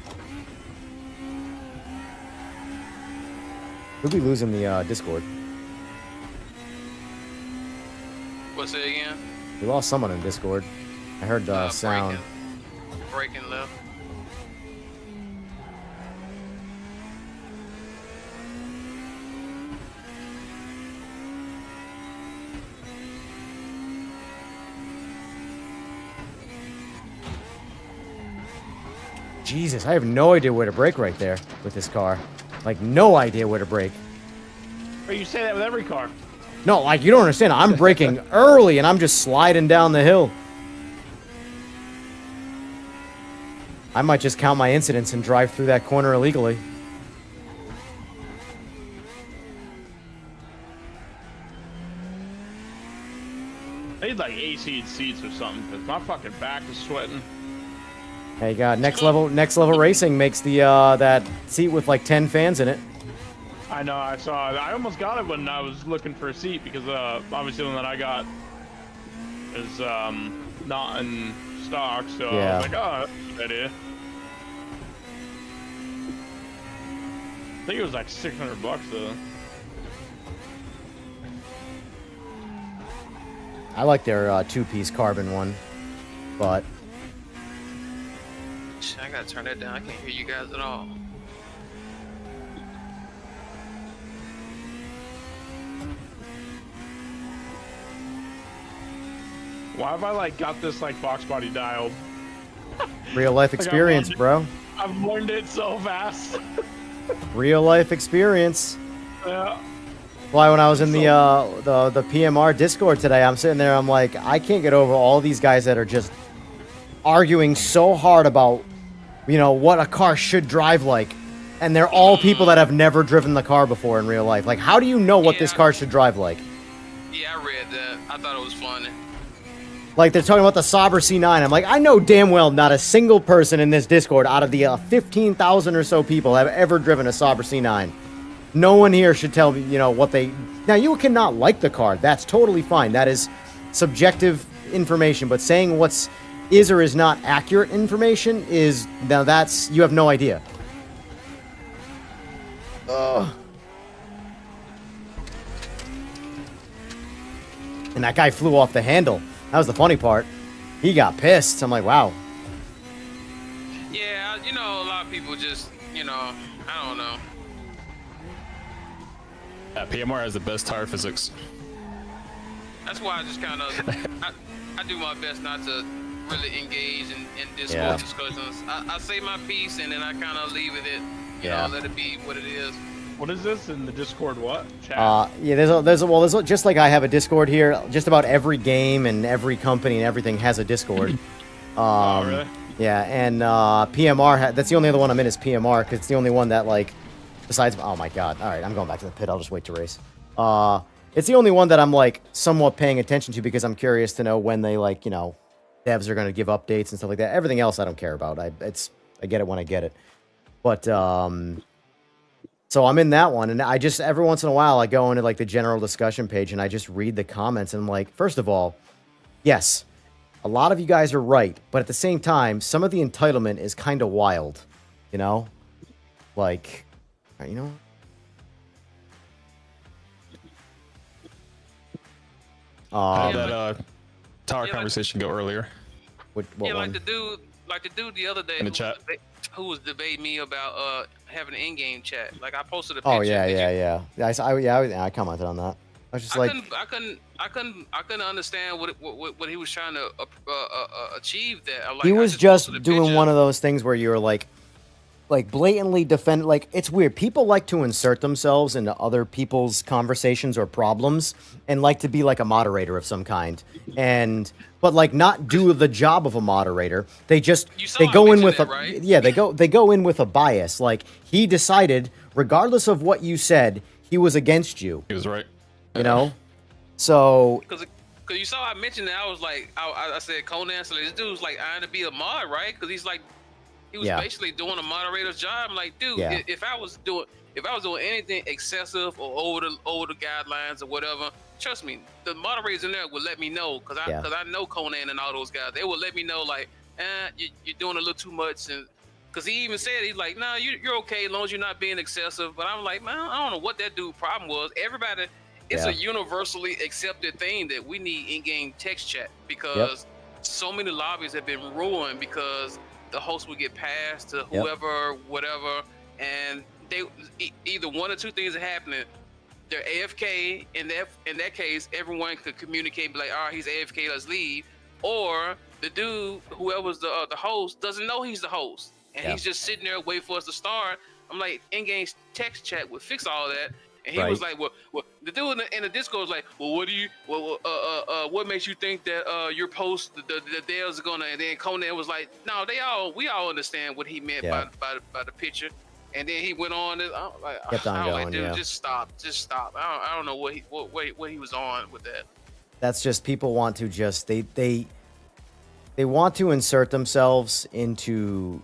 Who'd we lose in the Discord? What's it again? We lost someone in Discord. I heard sound. Breaking left. Jesus, I have no idea where to brake right there with this car. Like, no idea where to brake. But you say that with every car. No, like, you don't understand. I'm braking early, and I'm just sliding down the hill. I might just count my incidents and drive through that corner illegally. I need like AC seats or something because my fucking back is sweating. Hey, you got next level racing makes the that seat with like 10 fans in it. I know, I saw it. I almost got it when I was looking for a seat because obviously the one that I got is not in stock, so Yeah. I was like, oh, that's a good idea. I think it was like $600 though. I like their two-piece carbon one, but Shit, I gotta turn that down. I can't hear you guys at all. Why have I like got this like box body dialed? real life Like, I experience, wanted- bro. I've learned it so fast. Real life experience. Yeah. Why, when I was in the PMR Discord today, I'm sitting there, I'm like, I can't get over all these guys that are just arguing so hard about, you know, what a car should drive like. And they're all people that have never driven the car before in real life. Like, how do you know what this Yeah. car should drive like? Yeah, I read that. I thought it was funny. Like, they're talking about the Sauber C9. I'm like, I know damn well not a single person in this Discord out of the 15,000 or so people have ever driven a Sauber C9. No one here should tell me, you know, what they... Now, you cannot like the car. That's totally fine. That is subjective information. But saying what's is or is not accurate information is... Now, that's... You have no idea. Ugh. And that guy flew off the handle. That was the funny part. He got pissed. I'm like, wow. Yeah, you know, a lot of people just, you know, I don't know. PMR has the best tire physics. That's why I just kind of, I do my best not to really engage in Discord Yeah. discussions. I say my piece and then I kind of leave it at, you Yeah. know, let it be what it is. What is this in the Discord? What? Chat. Yeah, there's just like I have a Discord here. Just about every game and every company and everything has a Discord. Oh, really? Yeah, and PMR. That's the only other one I'm in is PMR because it's the only one that like, besides. Oh my god! All right, I'm going back to the pit. I'll just wait to race. It's the only one that I'm like somewhat paying attention to because I'm curious to know when they like, you know, devs are going to give updates and stuff like that. Everything else I don't care about. I get it when I get it. But so I'm in that one, and I just every once in a while I go into like the general discussion page and I just read the comments and I'm like, first of all, yes, a lot of you guys are right, but at the same time, some of the entitlement is kind of wild, you know, like, you know. How did Yeah, that tower yeah, conversation go earlier? What Yeah, one? like the dude the other day In the chat. who was debating me about having an in-game chat. Like I posted a picture. Oh yeah, Did you- I commented on that. I was just like, I couldn't understand what he was trying to achieve there. Like, he I was just posted a doing picture. one of those things where you're like blatantly defend. Like, it's weird. People like to insert themselves into other people's conversations or problems and like to be like a moderator of some kind, but like not do the job of a moderator. They just You saw they I go in mentioned with that, a right? yeah they go in with a bias. Like, he decided, regardless of what you said, he was against you. He was right. You know, So Cause you saw I mentioned that I was like I said Conan, so this dude's like eyeing to be a mod, right? Cause he's like he was Yeah. basically doing a moderator's job. I'm like, dude, Yeah. if I was doing anything excessive or over the guidelines or whatever, trust me, the moderators in there would let me know, cause I know Conan and all those guys. They would let me know like, you're doing a little too much, and cause he even said he's like, nah, you're okay as long as you're not being excessive. But I'm like, man, I don't know what that dude problem was. Everybody. It's a universally accepted thing that we need in-game text chat, because so many lobbies have been ruined because the host would get passed to whoever, whatever, and they either one or two things are happening. They're AFK. In that case, everyone could communicate, be like, all right, he's AFK, let's leave. Or the dude, whoever's the host, doesn't know he's the host, and he's just sitting there waiting for us to start. I'm like, in-game text chat would fix all that. And he was like, well, the dude in the Discord was like, well, what makes you think that your post the Dale's gonna? And then Conan was like, no, we all understand what he meant by the picture. And then he went on. Kept on going. Dude, just stop. I don't know what he was on with that. That's just people want to just they want to insert themselves into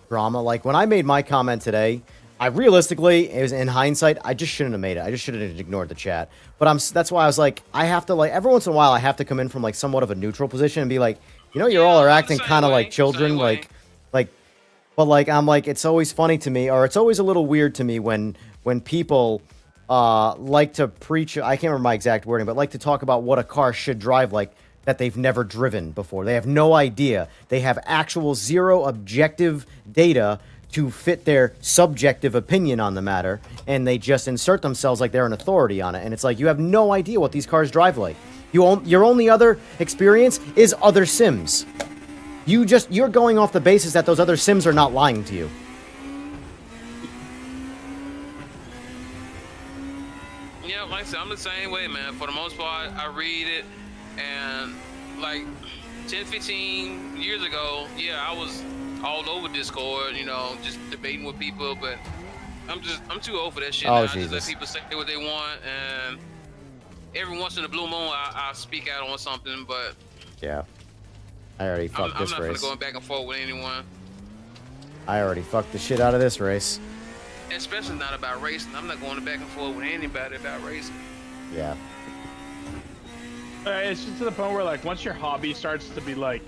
drama. Like when I made my comment today, I realistically, it was in hindsight, I just shouldn't have made it. I just should have ignored the chat. But that's why I was like, I have to, like, every once in a while, I have to come in from like somewhat of a neutral position and be like, you know, you all are acting kind of like children, but like I'm like, it's always funny to me, or it's always a little weird to me when people like to preach. I can't remember my exact wording, but like to talk about what a car should drive like that they've never driven before. They have no idea. They have actual zero objective data to fit their subjective opinion on the matter, and they just insert themselves like they're an authority on it. And it's like, you have no idea what these cars drive like. Your only other experience is other sims. You're going off the basis that those other sims are not lying to you. Yeah, like I said, I'm the same way, man. For the most part, I read it, and like 10, 15 years ago, I was all over Discord, you know, just debating with people, but I'm too old for that shit now. I just let people say what they want, and every once in a blue moon, I'll speak out on something, but yeah, I already fucked this race. I'm not gonna go back and forth with anyone. I already fucked the shit out of this race. Especially not about racing. I'm not going back and forth with anybody about racing. Yeah. It's just to the point where, like, once your hobby starts to be like,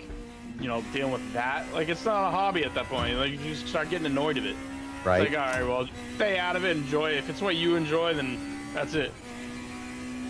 you know, dealing with that, like, it's not a hobby at that point. Like, you just start getting annoyed of it. Right. It's like, all right, well, stay out of it, enjoy it. If it's what you enjoy, then that's it.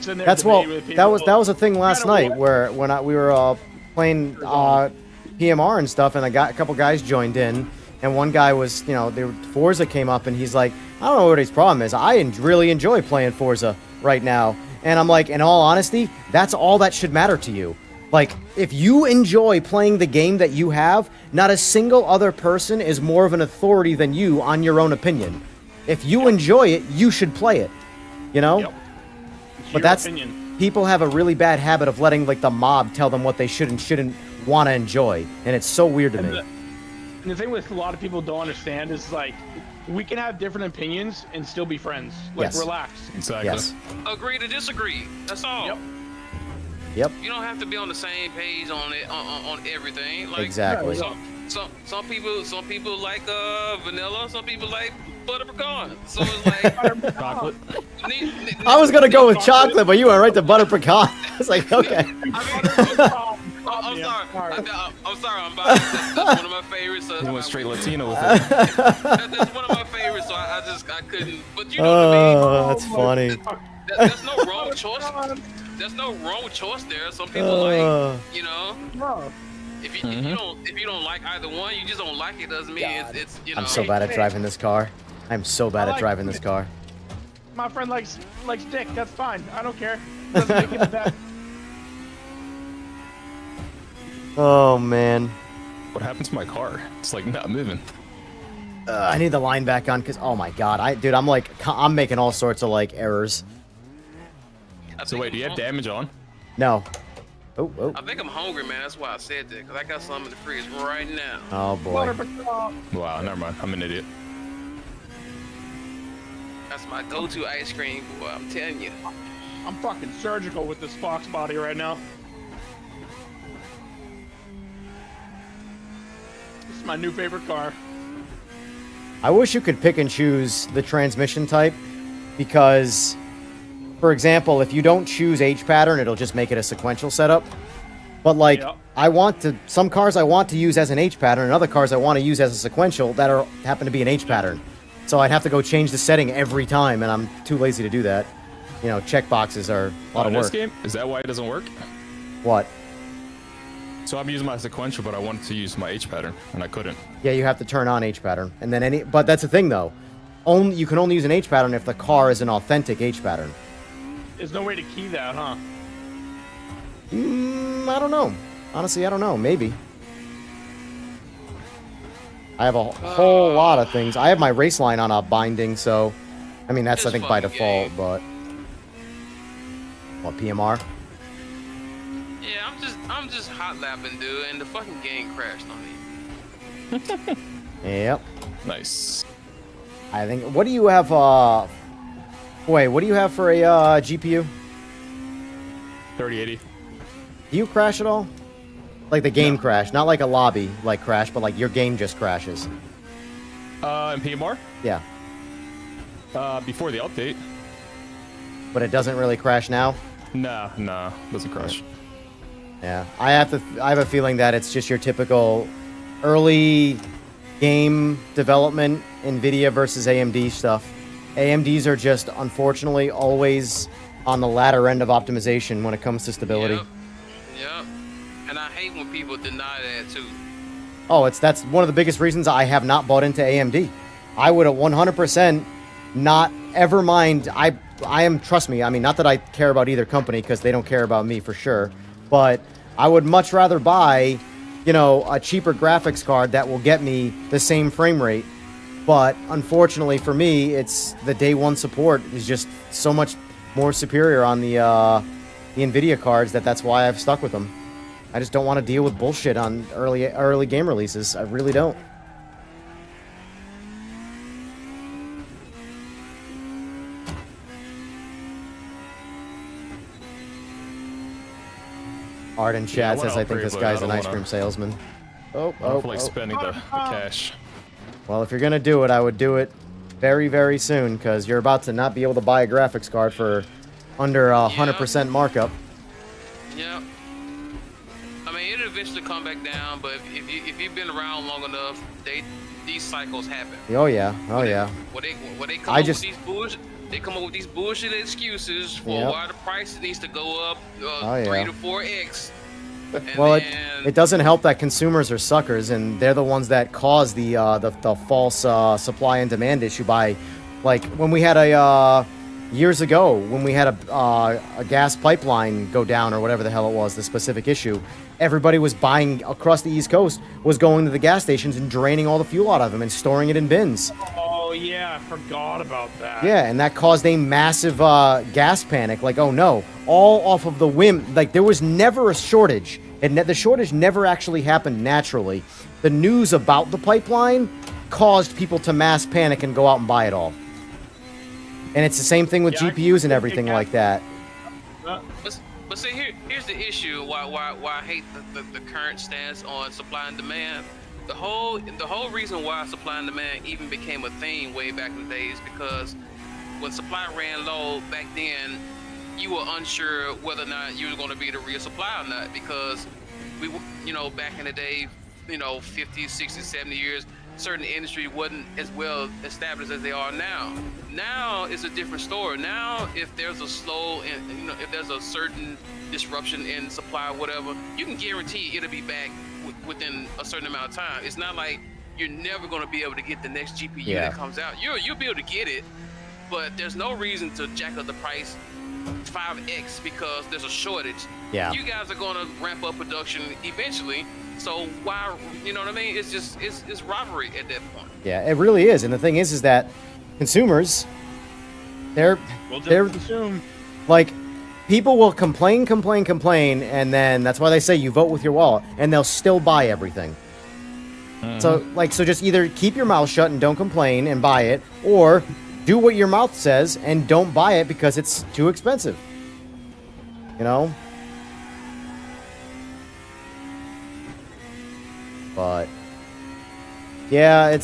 That's that was a thing last night where we were playing PMR and stuff, and a couple guys joined in, and one guy was, you know, Forza came up, and he's like, I don't know what his problem is. I really enjoy playing Forza right now, and I'm like, in all honesty, that's all that should matter to you. Like, if you enjoy playing the game that you have, not a single other person is more of an authority than you on your own opinion. If you enjoy it, you should play it. You know? Yep. But that's opinion. People have a really bad habit of letting, like, the mob tell them what they should and shouldn't want to enjoy, and it's so weird to me. And the thing with a lot of people don't understand is, like, we can have different opinions and still be friends. Like, relax. Exactly. Yes. Agree to disagree. That's all. Yep. You don't have to be on the same page on it on everything. Like, exactly. Some people like vanilla. Some people like butter pecan. So it's like chocolate. I was gonna go with chocolate, but you went right to butter pecan. It's like, okay. I'm sorry. I'm biased. That's one of my favorites. You went straight Latino with it. That's one of my favorites. So I couldn't. But you know what I mean. Oh, that's funny. There's no wrong choice. There's no wrong choice there. Some people like, you know. No. If you don't like either one, you just don't like it. Doesn't mean it's you know. I'm so bad at driving this car. I'm so bad at driving this car. My friend likes dick. That's fine. I don't care. Doesn't make it bad. Oh man. What happened to my car? It's like not moving. I need the line back on because, oh my god, I'm making all sorts of like errors. So wait, do you have damage on? No. Oh. I think I'm hungry, man. That's why I said that, because I got something in the fridge right now. Oh boy. Wow, never mind. I'm an idiot. That's my go-to ice cream, boy. I'm telling you. I'm fucking surgical with this Fox body right now. This is my new favorite car. I wish you could pick and choose the transmission type, because, for example, if you don't choose H pattern, it'll just make it a sequential setup. But like, some cars I want to use as an H pattern, and other cars I want to use as a sequential that happen to be an H pattern. So I'd have to go change the setting every time, and I'm too lazy to do that. You know, check boxes are a lot of work. This game, is that why it doesn't work? What? So I'm using my sequential, but I wanted to use my H pattern, and I couldn't. Yeah, you have to turn on H pattern, and then but that's the thing though. You can only use an H pattern if the car is an authentic H pattern. There's no way to key that, huh? I don't know. Honestly, I don't know. Maybe. I have a whole lot of things. I have my race line on a binding, so I mean that's I think by default, but what, PMR? Yeah, I'm just hot lapping, dude, and the fucking game crashed on me. Yep. Nice. I think. What do you have? Wait, what do you have for a GPU? 3080. Do you crash at all? Like the game crash, not like a lobby like crash, but like your game just crashes. In PMR? Yeah. Before the update. But it doesn't really crash now? Nah, doesn't crash. Yeah. I have a feeling that it's just your typical early game development, NVIDIA versus AMD stuff. AMDs are just, unfortunately, always on the latter end of optimization when it comes to stability. Yep. And I hate when people deny that, too. Oh, that's one of the biggest reasons I have not bought into AMD. I would have 100% not ever mind. I am, trust me, I mean, not that I care about either company, because they don't care about me for sure, but I would much rather buy, you know, a cheaper graphics card that will get me the same frame rate. But unfortunately for me, it's the day one support is just so much more superior on the NVIDIA cards that's why I've stuck with them. I just don't want to deal with bullshit on early game releases. I really don't. Art in chat says I think this guy's an ice cream salesman. I don't feel like spending the cash. Well, if you're gonna do it, I would do it very, very soon, because you're about to not be able to buy a graphics card for under 100% markup. Yep. I mean, it'll eventually come back down, but if you've been around long enough, these cycles happen. Oh yeah, oh yeah. When they come up with these bullshit, they come up with these bullshit excuses for why the price needs to go up 3 to 4x. Well, it doesn't help that consumers are suckers, and they're the ones that cause the false supply and demand issue by, like, when we had years ago, when we had a gas pipeline go down or whatever the hell it was, the specific issue, everybody was buying across the East Coast, was going to the gas stations and draining all the fuel out of them and storing it in bins. Oh yeah, I forgot about that. Yeah, and that caused a massive gas panic. Like, oh no, all off of the whim. Like, there was never a shortage, and the shortage never actually happened naturally. The news about the pipeline caused people to mass panic and go out and buy it all. And it's the same thing with GPUs and everything like that. But see, here's the issue. Why I hate the current stance on supply and demand. The whole reason why supply and demand even became a thing way back in the days, because when supply ran low back then, you were unsure whether or not you were going to be the real supply or not, because we, back in the day, 50, 60, 70 years, certain industry wasn't as well established as they are now. Now it's a different story. Now, if there's a slow and if there's a certain disruption in supply or whatever, you can guarantee it'll be back within a certain amount of time. It's not like you're never going to be able to get the next GPU that comes out. You'll be able to get it, but there's no reason to jack up the price 5x because there's a shortage. Yeah. You guys are going to ramp up production eventually. So why, you know what I mean? It's just, it's robbery at that point. Yeah, it really is. And the thing is that consumers, they're consume. Like, people will complain, and then that's why they say you vote with your wallet, and they'll still buy everything. So just either keep your mouth shut and don't complain and buy it, or do what your mouth says and don't buy it because it's too expensive. you know? But yeah,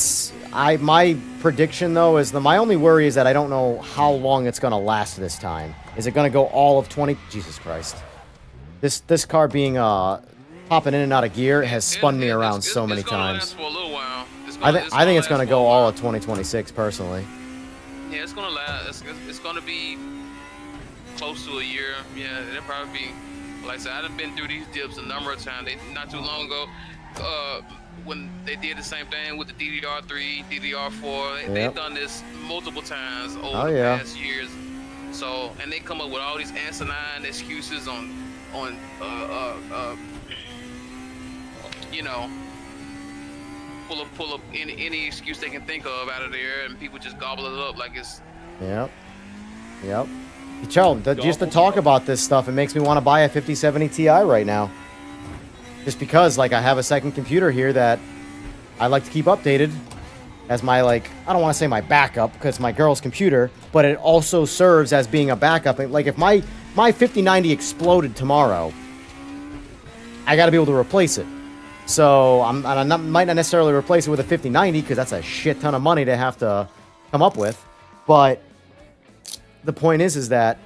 my prediction though is my only worry is that I don't know how long it's gonna last this time. Is it gonna go all of 20? Jesus Christ. This car being popping in and out of gear has spun me around so many times. Last for a little while. I think it's gonna go all of 2026 personally. Yeah, it's gonna last. It's gonna be close to a year. Yeah, it'll probably be. Like I said, I've been through these dips a number of times. Not too long ago, when they did the same thing with the DDR3, DDR4, they've done this multiple times over the past years. So, and they come up with all these asinine excuses on you know, pull up any excuse they can think of out of there, and people just gobble it up like it's. Yep. Joe, just to talk about this stuff, it makes me want to buy a 5070 Ti right now. Just because, like, I have a second computer here that I like to keep updated as my, like, I don't want to say my backup because it's my girl's computer, but it also serves as being a backup. Like, if my 5090 exploded tomorrow, I got to be able to replace it. So I might not necessarily replace it with a 5090 because that's a shit ton of money to have to come up with. But the point is that,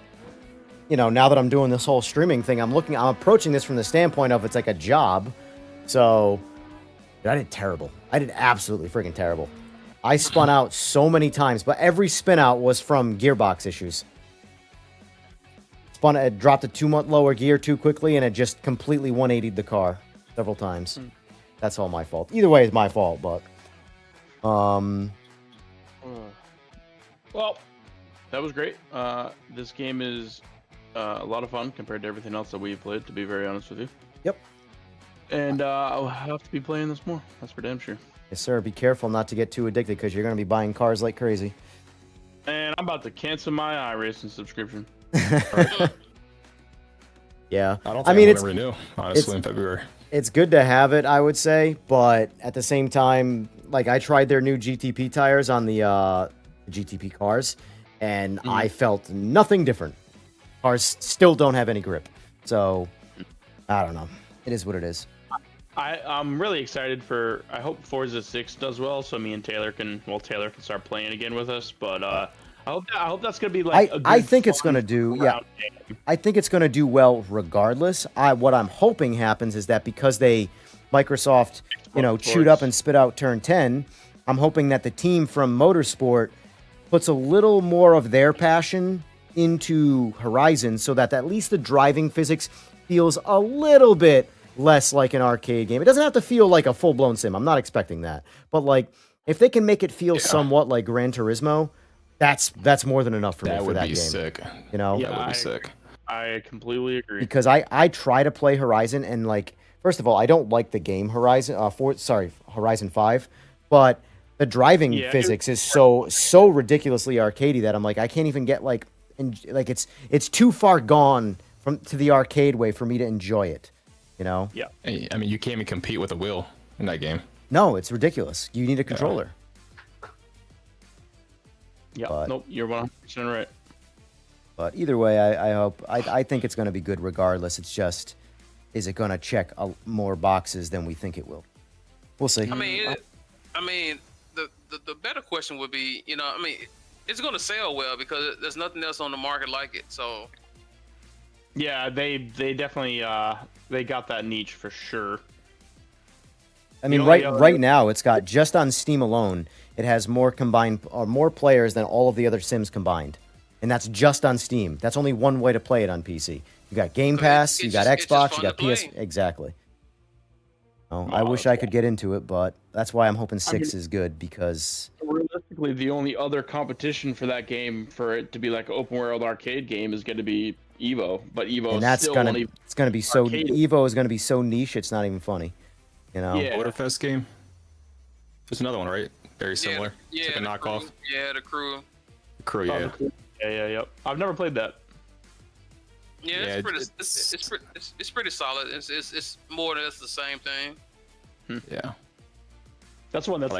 you know, now that I'm doing this whole streaming thing, I'm approaching this from the standpoint of it's like a job. So I did terrible. I did absolutely freaking terrible. I spun out so many times, but every spin out was from gearbox issues. It dropped a 2 month lower gear too quickly, and it just completely 180'd the car several times. That's all my fault. Either way, it's my fault, but well, that was great. This game is a lot of fun compared to everything else that we've played, to be very honest with you. Yep. And I'll have to be playing this more. That's for damn sure. Yes, sir. Be careful not to get too addicted because you're going to be buying cars like crazy. And I'm about to cancel my iRacing subscription. Yeah. I don't think I mean, I'm gonna renew, honestly, in February. It's good to have it, I would say, but at the same time, like, I tried their new GTP tires on the GTP cars, and I felt nothing different. Cars still don't have any grip. So, I don't know. It is what it is. I'm really excited for. I hope Forza 6 does well, so me and Taylor can start playing again with us. But I hope that's gonna be like. I think it's gonna do. Yeah, I think it's gonna do well regardless. What I'm hoping happens is that because Microsoft, chewed up and spit out Turn 10, I'm hoping that the team from Motorsport puts a little more of their passion into Horizon, so that at least the driving physics feels a little bit less like an arcade game. It doesn't have to feel like a full-blown sim. I'm not expecting that. But, like, if they can make it feel somewhat like Gran Turismo, that's more than enough for me for that game. That would be sick. Yeah, that would be sick. I completely agree. Because I try to play Horizon, and, like, first of all, I don't like the game Horizon 5, but the driving physics is so ridiculously arcadey that I'm like, I can't even get, like it's too far gone to the arcade way for me to enjoy it. Yeah. Hey, I mean, you can't even compete with a wheel in that game. No, it's ridiculous. You need a controller. Yeah. Nope. You're 100% right. But either way, I think it's going to be good regardless. It's just, is it going to check more boxes than we think it will? We'll see. I mean, the better question would be, it's going to sell well because there's nothing else on the market like it. So. Yeah, they definitely they got that niche for sure. I mean, right now it's got, just on Steam alone, it has more players than all of the other Sims combined, and that's just on Steam. That's only one way to play it on PC. You got Game Pass, you got Xbox, you got PS. Exactly. Oh, I wish I could get into it, but that's why I'm hoping 6 is good, because realistically, the only other competition for that game, for it to be like an open world arcade game, is going to be Evo. But Evo, and that's it's gonna be so arcade. Evo is gonna be so niche, it's not even funny. Yeah. Motorfest game. There's another one, right? Very similar. Yeah, it's like a knockoff. Crew. Yeah, the crew. The crew, yeah. Yep. I've never played that. Yeah, it's pretty solid. It's more or less the same thing. Yeah. That's one that's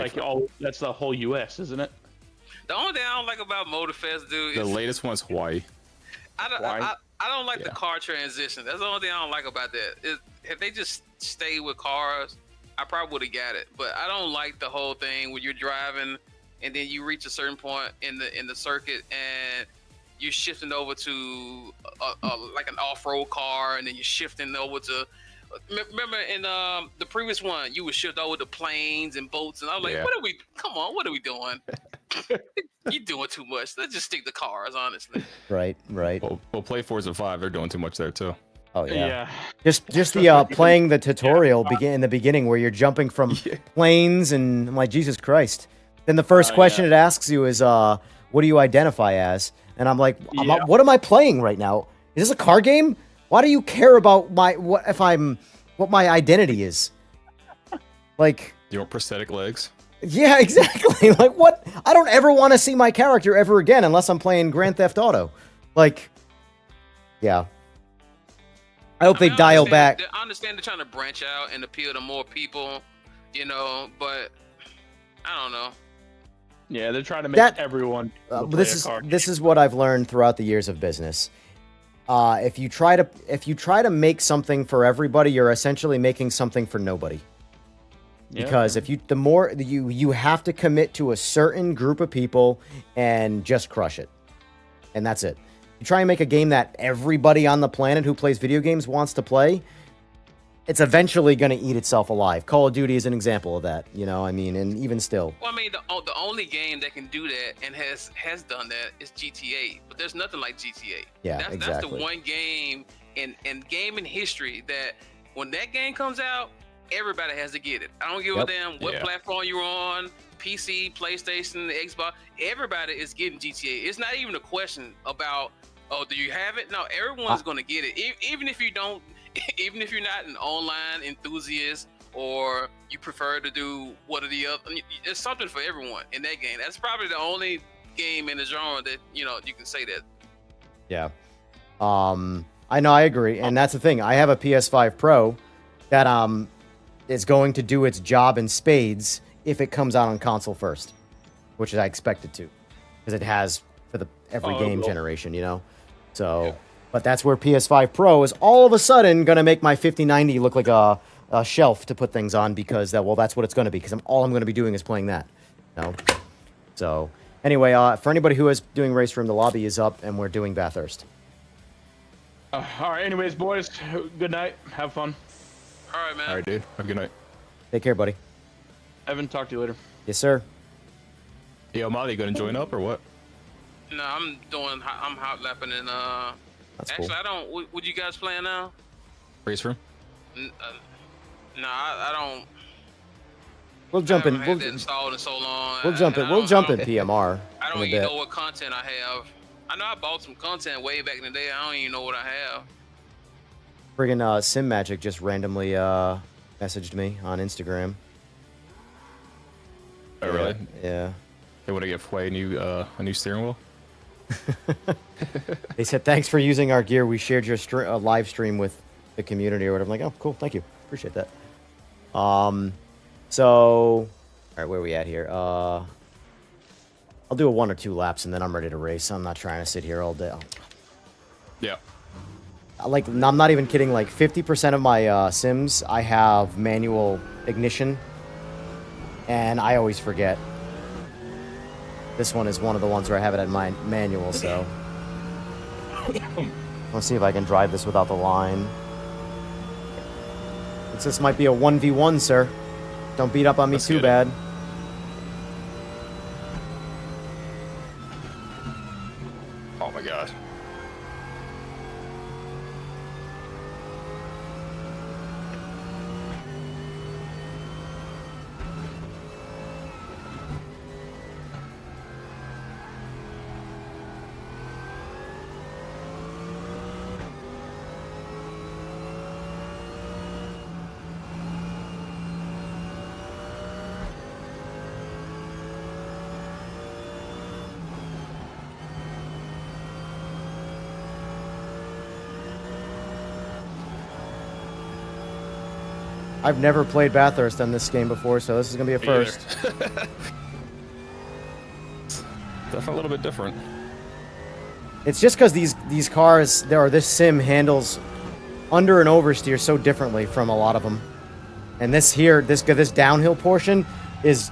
that's the whole US, isn't it? The only thing I don't like about Motorfest, dude, the latest one's Hawaii. I I don't like the Yeah. car transition. That's the only thing I don't like about that. If they just stayed with cars, I probably would have got it. But I don't like the whole thing when you're driving and then you reach a certain point in the circuit and you're shifting over to like an off-road car, and then you're shifting over to. Remember in the previous one, you would shift over to planes and boats, and I was like, Yeah. Come on, what are we doing? You're doing too much. Let's just stick to cars, honestly. Right. Well, play Forza 5. They're doing too much there too. Oh yeah. Yeah. Just the playing the tutorial begin in the beginning where you're jumping from planes, and I'm like, Jesus Christ. Then the first question it asks you is, what do you identify as? And I'm like, what am I playing right now? Is this a car game? Why do you care about what my identity is? Like, You want prosthetic legs? yeah, exactly. Like, what? I don't ever want to see my character ever again unless I'm playing Grand Theft Auto. Like, yeah. I hope they dial back. I understand they're trying to branch out and appeal to more people, but I don't know. Yeah, they're trying to make everyone. This is what I've learned throughout the years of business. If you try to make something for everybody, you're essentially making something for nobody. Because if you you have to commit to a certain group of people and just crush it, and that's it. You try and make a game that everybody on the planet who plays video games wants to play, it's eventually going to eat itself alive. Call of Duty is an example of that, I mean, and even still. Well, I mean, the only game that can do that and has done that is GTA, but there's nothing like GTA. Yeah, That's exactly. the one game in gaming history that when that game comes out, everybody has to get it. I don't give a damn what platform you're on, PC, PlayStation, Xbox. Everybody is getting GTA. It's not even a question about, do you have it? No, everyone's going to get it. Even if you don't, even if you're not an online enthusiast or you prefer to do one or the other, there's something for everyone in that game. That's probably the only game in the genre that, you can say that. Yeah. I know, I agree. And that's the thing. I have a PS5 Pro that is going to do its job in spades if it comes out on console first, which I expect it to, because it has for every game generation, So, but that's where PS5 Pro is all of a sudden going to make my 5090 look like a shelf to put things on, because that's what it's going to be, because all I'm going to be doing is playing that. So, anyway, for anybody who is doing RaceRoom, the lobby is up, and we're doing Bathurst. All right, anyways, boys, good night. Have fun. All right, man. All right, dude. Have a good night. Take care, buddy. Evan, talk to you later. Yes, sir. Yo, Molly, you gonna join up or what? No, I'm hot lapping and That's actually cool. I don't. Would you guys playing now? RaceRoom? No, I don't. We'll jump in. I haven't had that installed in so long. We'll jump in. We'll jump in PMR. I don't in a even bit. know what content I have. I know I bought some content way back in the day. I don't even know what I have. Friggin' Simagic just randomly messaged me on Instagram. Oh, really? Yeah. They want to give away a new steering wheel? They said, thanks for using our gear. We shared your live stream with the community or whatever. I'm like, oh, cool. Thank you. Appreciate that. So, all right, where are we at here? I'll do a 1 or 2 laps and then I'm ready to race. I'm not trying to sit here all day. Yeah. Like, I'm not even kidding. Like, 50% of my Sims, I have manual ignition. And I always forget. This one is one of the ones where I have it at my manual, so. Let's see if I can drive this without the line. This might be a 1v1, sir. Don't beat up on me Let's too get it. bad. Oh my god. I've never played Bathurst on this game before, so this is going to be a Me either. first. Definitely a little bit different. It's just because these cars, this sim handles under and oversteer so differently from a lot of them. And this downhill portion is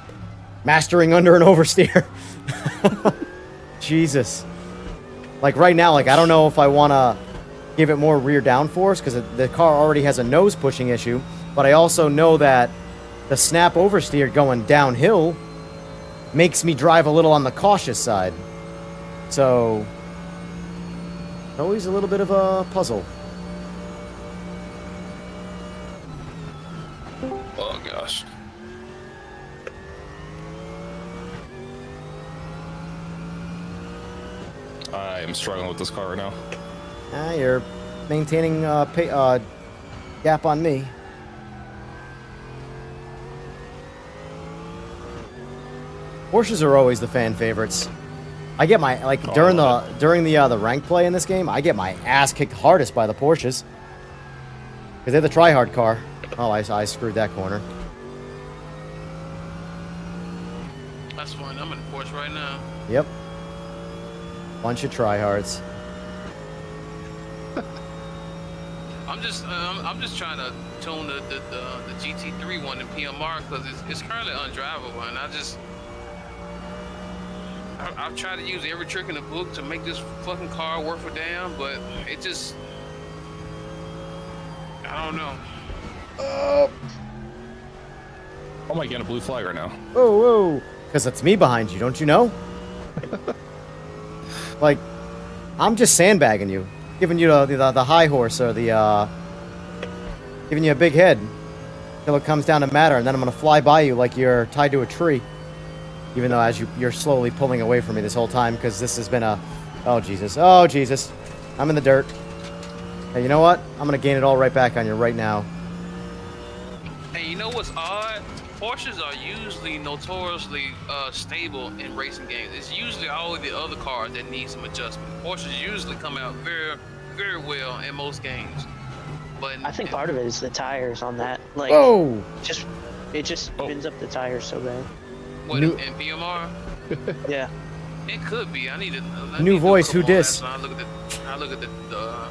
mastering under and oversteer. Jesus. Like right now, like I don't know if I want to give it more rear downforce because the car already has a nose pushing issue, but I also know that the snap oversteer going downhill makes me drive a little on the cautious side. So, always a little bit of a puzzle. Oh gosh. I am struggling with this car right now. You're maintaining gap on me. Porsches are always the fan favorites. I get my during the rank play in this game, I get my ass kicked hardest by the Porsches because they're the try-hard car. Oh, I screwed that corner. That's fine. I'm in the Porsche right now. Yep. Bunch of try-hards. I'm just trying to tune the GT3 one in PMR because it's currently undrivable, and I've tried to use every trick in the book to make this fucking car work for damn, but it just, I don't know. Oh, Oh my god, a blue flag right now. whoa. Because it's me behind you, don't you know? Like, I'm just sandbagging you. Giving you the high horse or giving you a big head. Till it comes down to matter, and then I'm going to fly by you like you're tied to a tree. Even though you're slowly pulling away from me this whole time because this has been a... Oh, Jesus. Oh, Jesus. I'm in the dirt. Hey, you know what? I'm going to gain it all right back on you right now. Hey, you know what's odd? Porsches are usually notoriously stable in racing games. It's usually all of the other cars that need some adjustment. Porsches usually come out very, very well in most games. But I think part of it is the tires on that. Like, Whoa! it just spins up the tires so bad. what, in PMR? Yeah. It could be. I need to. New voice, who dis? I look at the.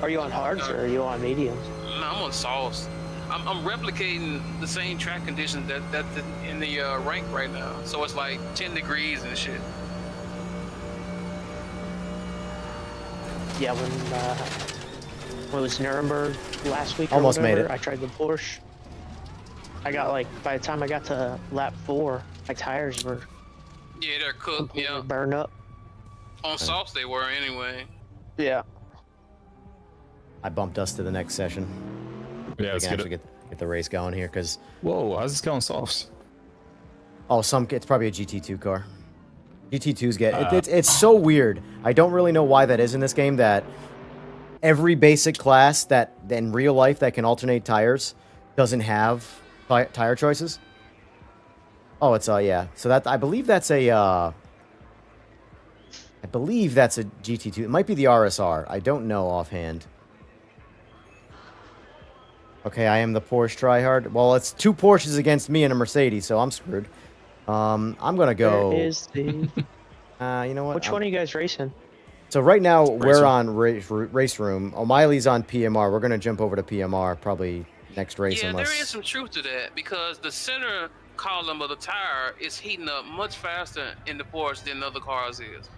Are you on hards or are you on mediums? No, I'm on sauce. I'm replicating the same track conditions that's in the rank right now. So it's like 10 degrees and shit. Yeah, when it was Nuremberg last week, Almost or whatever, made it. I tried the Porsche. I got by the time I got to lap 4, my tires were Yeah, they're cooked. completely Yeah, burned up. on sauce they were anyway. Yeah. I bumped us to the next session. Yeah, We let's can get actually it. get the race going here because... Whoa, how's this going softs? Oh, it's probably a GT2 car. GT2s it's so weird. I don't really know why that is in this game, that every basic class that in real life that can alternate tires doesn't have tire choices. Oh, it's yeah. So that I believe that's a GT2. It might be the RSR. I don't know offhand. Okay, I am the Porsche tryhard. Well, it's 2 Porsches against me and a Mercedes, so I'm screwed. I'm gonna go. Where is the... You know what? Which one are you guys racing? So right now Race we're Room. on RaceRoom. O'Malley's on PMR. We're gonna jump over to PMR probably next race Yeah, unless. there is some truth to that because the center column of the tire is heating up much faster in the Porsche than other cars is.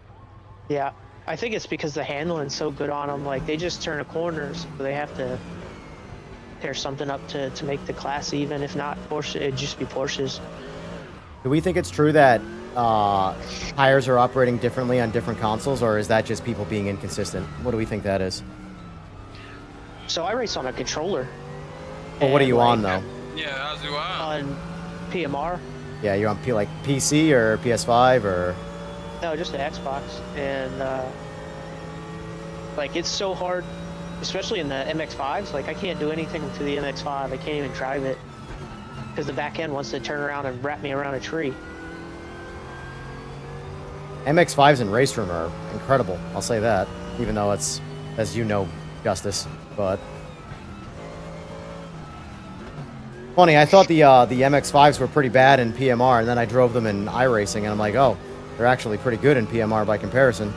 Yeah, I think it's because the handling's so good on them. Like, they just turn a corner, so they have to tear something up to make the class even. If not, Porsche, it'd just be Porsches. Do we think it's true that tires are operating differently on different consoles, or is that just people being inconsistent? What do we think that is? So I race on a controller. Well, what are and, you on like, though? Yeah, as do I. On PMR. Yeah, you're on like PC or PS5 or. No, just the Xbox. And like, it's so hard, especially in the MX-5s. Like, I can't do anything to the MX-5. I can't even drive it because the back end wants to turn around and wrap me around a tree. MX-5s and RaceRoom are incredible. I'll say that, even though it's, as you know, Justice. But funny, I thought the MX-5s were pretty bad in PMR, and then I drove them in iRacing, and I'm like, oh, they're actually pretty good in PMR by comparison.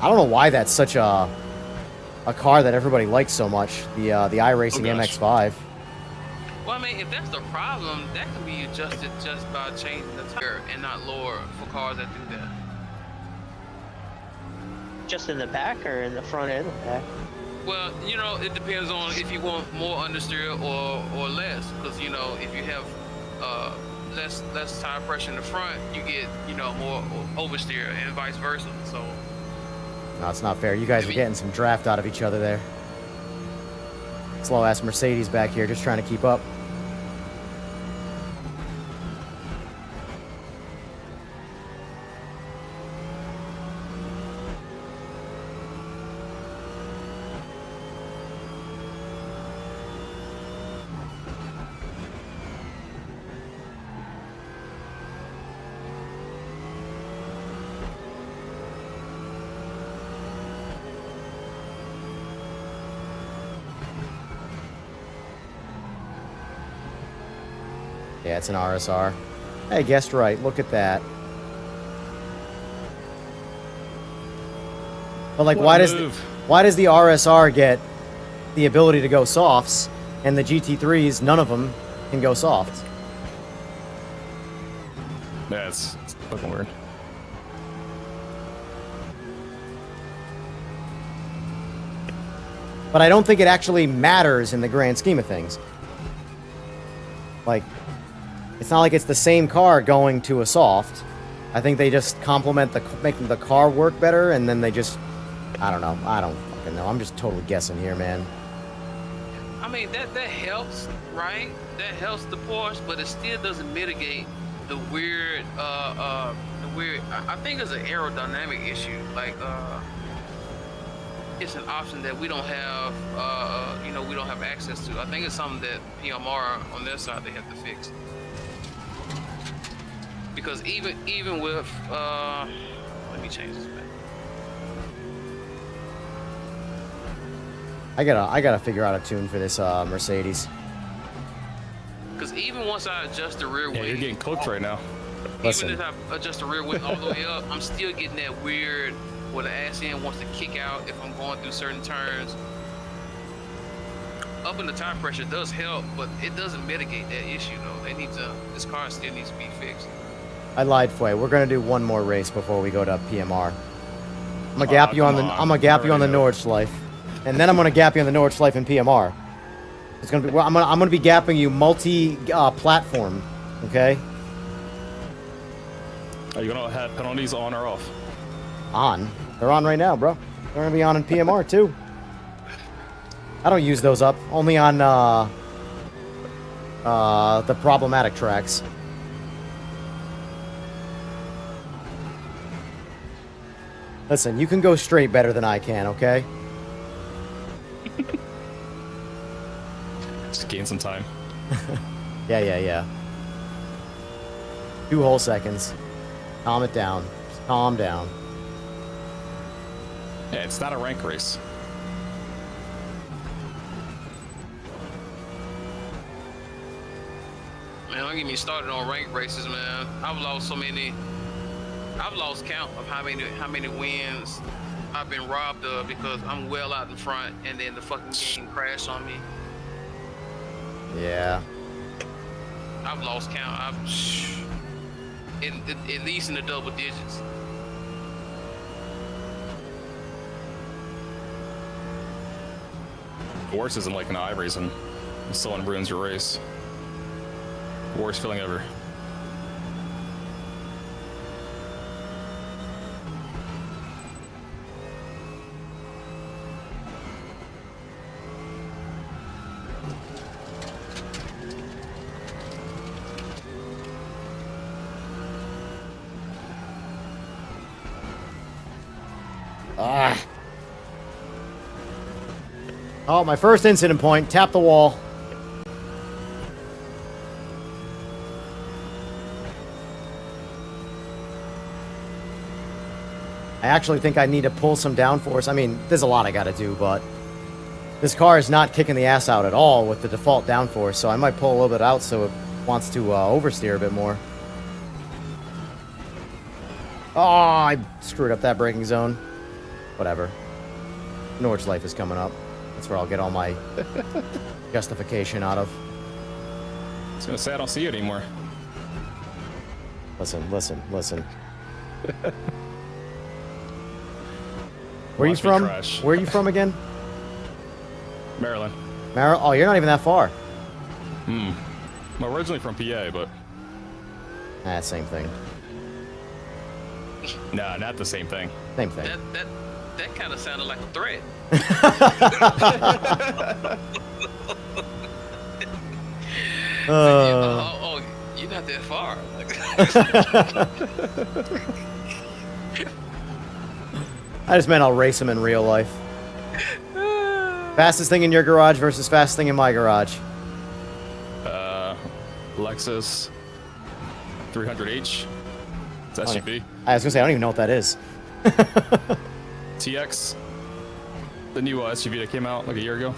I don't know why that's such a car that everybody likes so much. The iRacing gosh. MX-5. Well, I mean, if that's the problem, that can be adjusted just by changing the tire and not lower for cars that do that. Just in the back or in the front and the back? Well, you know, it depends on if you want more understeer or less. Because, you know, if you have less tire pressure in the front, you get, you know, more oversteer and vice versa. So No, it's not fair. You guys are getting some draft out of each other there. Slow-ass Mercedes back here just trying to keep up. Yeah, it's an RSR. Hey, guessed right. Look at that. But like, why does the RSR get the ability to go softs, and the GT3s, none of them can go soft? Yeah, it's fucking weird. But I don't think it actually matters in the grand scheme of things. Like, it's not like it's the same car going to a soft. I think they just complement making the car work better, and then they just, I don't know. I don't fucking know. I'm just totally guessing here, man. I mean, that helps, right? That helps the Porsche, but it still doesn't mitigate the weird, I think it's an aerodynamic issue. Like, it's an option that we don't have, you know, we don't have access to. I think it's something that PMR on their side they have to fix. Because even with, let me change this back. I gotta figure out a tune for this Mercedes. Because even once I adjust the rear wing, Yeah, you're getting cooked right now. Listen. even if I adjust the rear wing all the way up, I'm still getting that weird where the ass end wants to kick out if I'm going through certain turns. Up in the tire pressure does help, but it doesn't mitigate that issue though. This car still needs to be fixed. I lied, Fway. We're gonna do one more race before we go to PMR. I'm gonna gap you on the Nordschleife, and then I'm gonna gap you on the Nordschleife and PMR. It's gonna be. Well, I'm gonna be gapping you multi-platform. Okay. Are you gonna have penalties on or off? On. They're on right now, bro. They're gonna be on in PMR too. I don't use those up. Only on the problematic tracks. Listen, you can go straight better than I can, okay? Just gain some time. Yeah. 2 whole seconds. Calm it down. Just calm down. Yeah, it's not a rank race. Man, don't get me started on rank races, man. I've lost count of how many wins I've been robbed of because I'm well out in front and then the fucking game crashed on me. Yeah. I've lost count. At least in the double digits. The worst isn't like an iRacing. If someone ruins your race. Worst feeling ever. Oh, my first incident point. Tap the wall. I actually think I need to pull some downforce. I mean, there's a lot I gotta do, but this car is not kicking the ass out at all with the default downforce, so I might pull a little bit out so it wants to oversteer a bit more. Oh, I screwed up that braking zone. Whatever. Norwich Life is coming up. That's where I'll get all my justification out of. I was gonna say I don't see you anymore. Listen. Where are you Watch me from? crash. Where are you from again? Maryland. Oh, you're not even that far. I'm originally from PA, but Same thing. nah, not the same thing. Same thing. That kind of sounded like a threat. Oh, you're not that far. I just meant I'll race them in real life. Fastest thing in your garage versus fastest thing in my garage. Lexus 300H. It's SUV. I was gonna say I don't even know what that is. TX. The new SUV that came out like a year ago.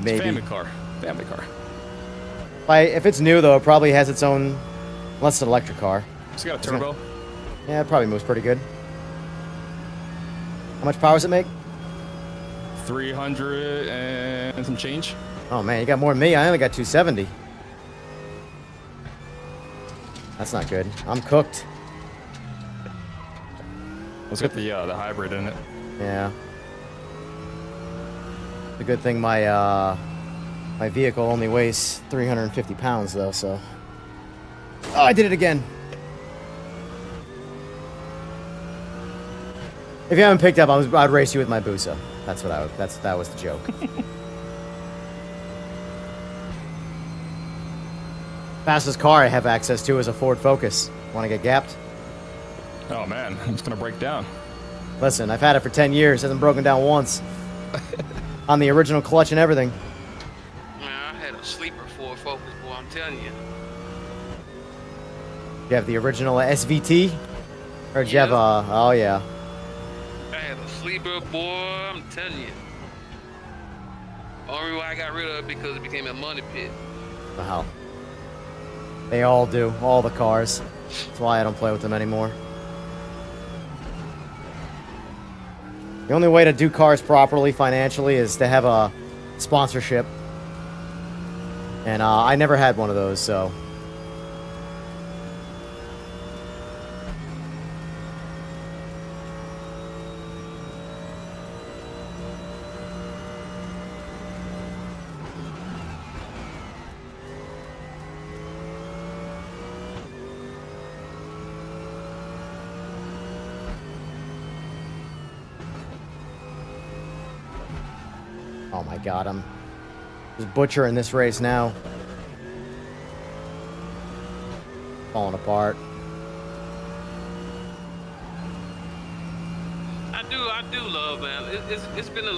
Maybe. Family car. Family car. If it's new though, it probably has its own. Unless it's an electric car. It's got a turbo. Yeah, it probably moves pretty good. How much power does it make? 300 and some change. Oh man, you got more than me. I only got 270. That's not good. I'm cooked. Let's get the hybrid in it. Yeah. The good thing my my vehicle only weighs 350 pounds though, so. Oh, I did it again. If you haven't picked up, I'd race you with my Busa. That's what that was the joke. Fastest car I have access to is a Ford Focus. Want to get gapped? Oh man, I'm just gonna break down. Listen, I've had it for 10 years. Hasn't broken down once. On the original clutch and everything. Man, I had a sleeper Ford Focus, boy. I'm telling you. You have the original SVT? Or did you have Yeah. oh yeah. I had a sleeper, boy. I'm telling you. Only reason why I got rid of it because it became a money pit. Wow. They all do. All the cars. That's why I don't play with them anymore. The only way to do cars properly financially is to have a sponsorship. And I never had one of those, so. Oh my god, I'm just butchering this race now. Falling apart. I do love, man.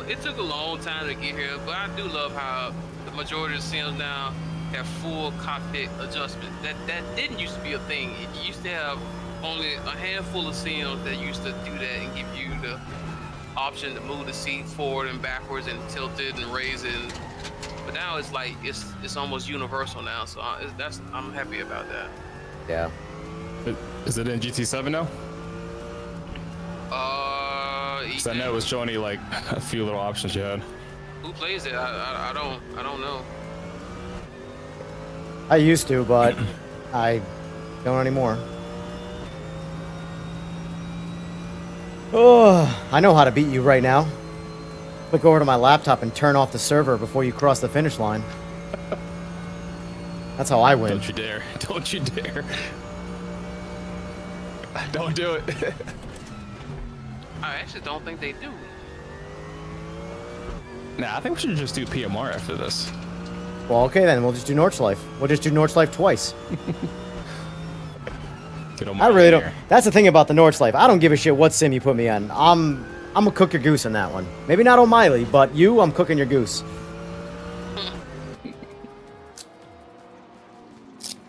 It took a long time to get here, but I do love how the majority of the sims now have full cockpit adjustment. That didn't used to be a thing. It used to have only a handful of sims that used to do that and give you the option to move the seat forward and backwards and tilt it and raise it. But now it's like it's almost universal now. So I'm happy about that. Yeah. Is it in GT7 now? Because I know it was showing you like a few little options you had. Who plays it? I don't know. I used to, but I don't anymore. Oh, I know how to beat you right now. Click over to my laptop and turn off the server before you cross the finish line. That's how I win. Don't you dare. Don't you dare. Don't do it. I actually don't think they do. Nah, I think we should just do PMR after this. Well, okay then. We'll just do Nordschleife. We'll just do Nordschleife twice. I really don't. That's the thing about the Nordschleife. I don't give a shit what sim you put me on. I'm gonna cook your goose on that one. Maybe not O'Malley, but you, I'm cooking your goose.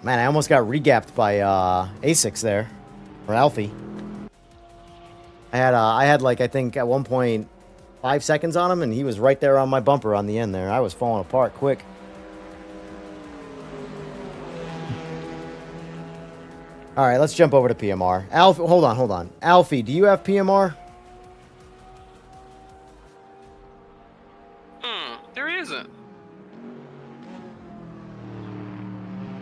Man, I almost got regapped by Asics there, or Alfie. I had like I think at one point 5 seconds on him, and he was right there on my bumper on the end there. I was falling apart quick. All right, let's jump over to PMR. Alfie, hold on. Alfie, do you have PMR? There isn't.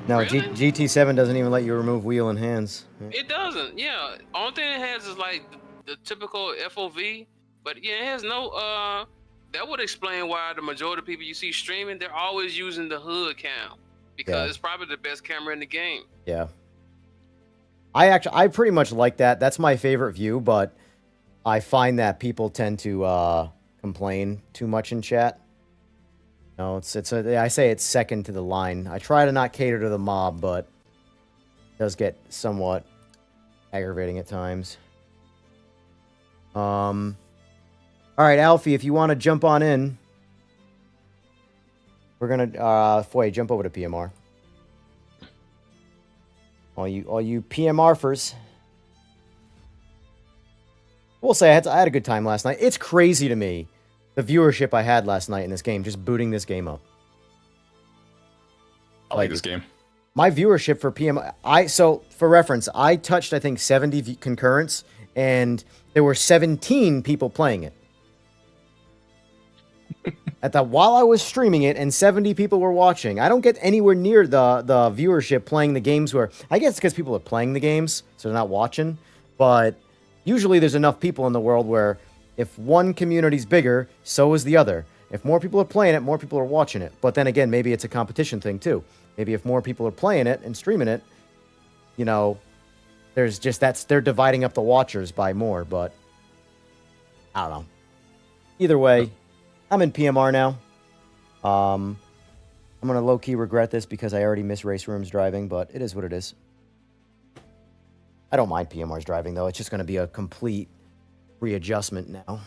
No, Really? GT7 doesn't even let you remove wheel and hands. It doesn't. Yeah. Only thing it has is like the typical FOV, but yeah, it has no. That would explain why the majority of people you see streaming, they're always using the hood cam because Yeah. it's probably the best camera in the game. Yeah. I pretty much like that. That's my favorite view, but I find that people tend to complain too much in chat. No, I say it's second to the line. I try to not cater to the mob, but it does get somewhat aggravating at times. All right, Alfie, if you want to jump on in, we're gonna Foy, jump over to PMR. All you PMRfers. We'll say I had a good time last night. It's crazy to me, the viewership I had last night in this game, just booting this game up. I like this game. My viewership for PMR, so for reference, I touched, I think, 70 concurrents, and there were 17 people playing it. While I was streaming it, and 70 people were watching. I don't get anywhere near the viewership playing the games where, I guess it's because people are playing the games, so they're not watching, but usually there's enough people in the world where if one community's bigger, so is the other. If more people are playing it, more people are watching it. But then again, maybe it's a competition thing too. Maybe if more people are playing it and streaming it, you know, there's just they're dividing up the watchers by more, but I don't know. Either way, I'm in PMR now. I'm going to low-key regret this because I already miss RaceRoom's driving, but it is what it is. I don't mind PMR's driving, though. It's just going to be a complete readjustment now.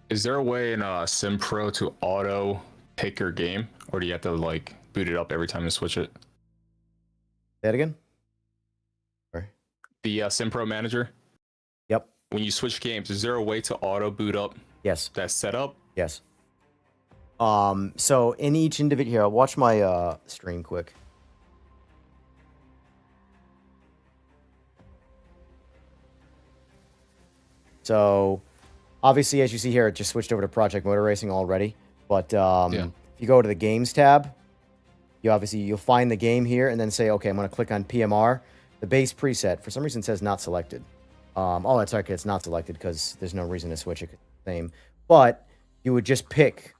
Is there a way in Sim Pro to auto pick your game, or do you have to like boot it up every time you switch it? Say that again? Sorry. The Sim Pro manager. Yep. When you switch games, is there a way to auto boot up? Yes. That setup? Yes. So in each individual, here, I'll watch my stream quick. So obviously, as you see here, it just switched over to Project Motor Racing already. But if you go to the Games tab, you'll find the game here and then say, okay, I'm going to click on PMR. The base preset, for some reason, says not selected. Oh, that's okay. It's not selected because there's no reason to switch it. Same. But you would just pick.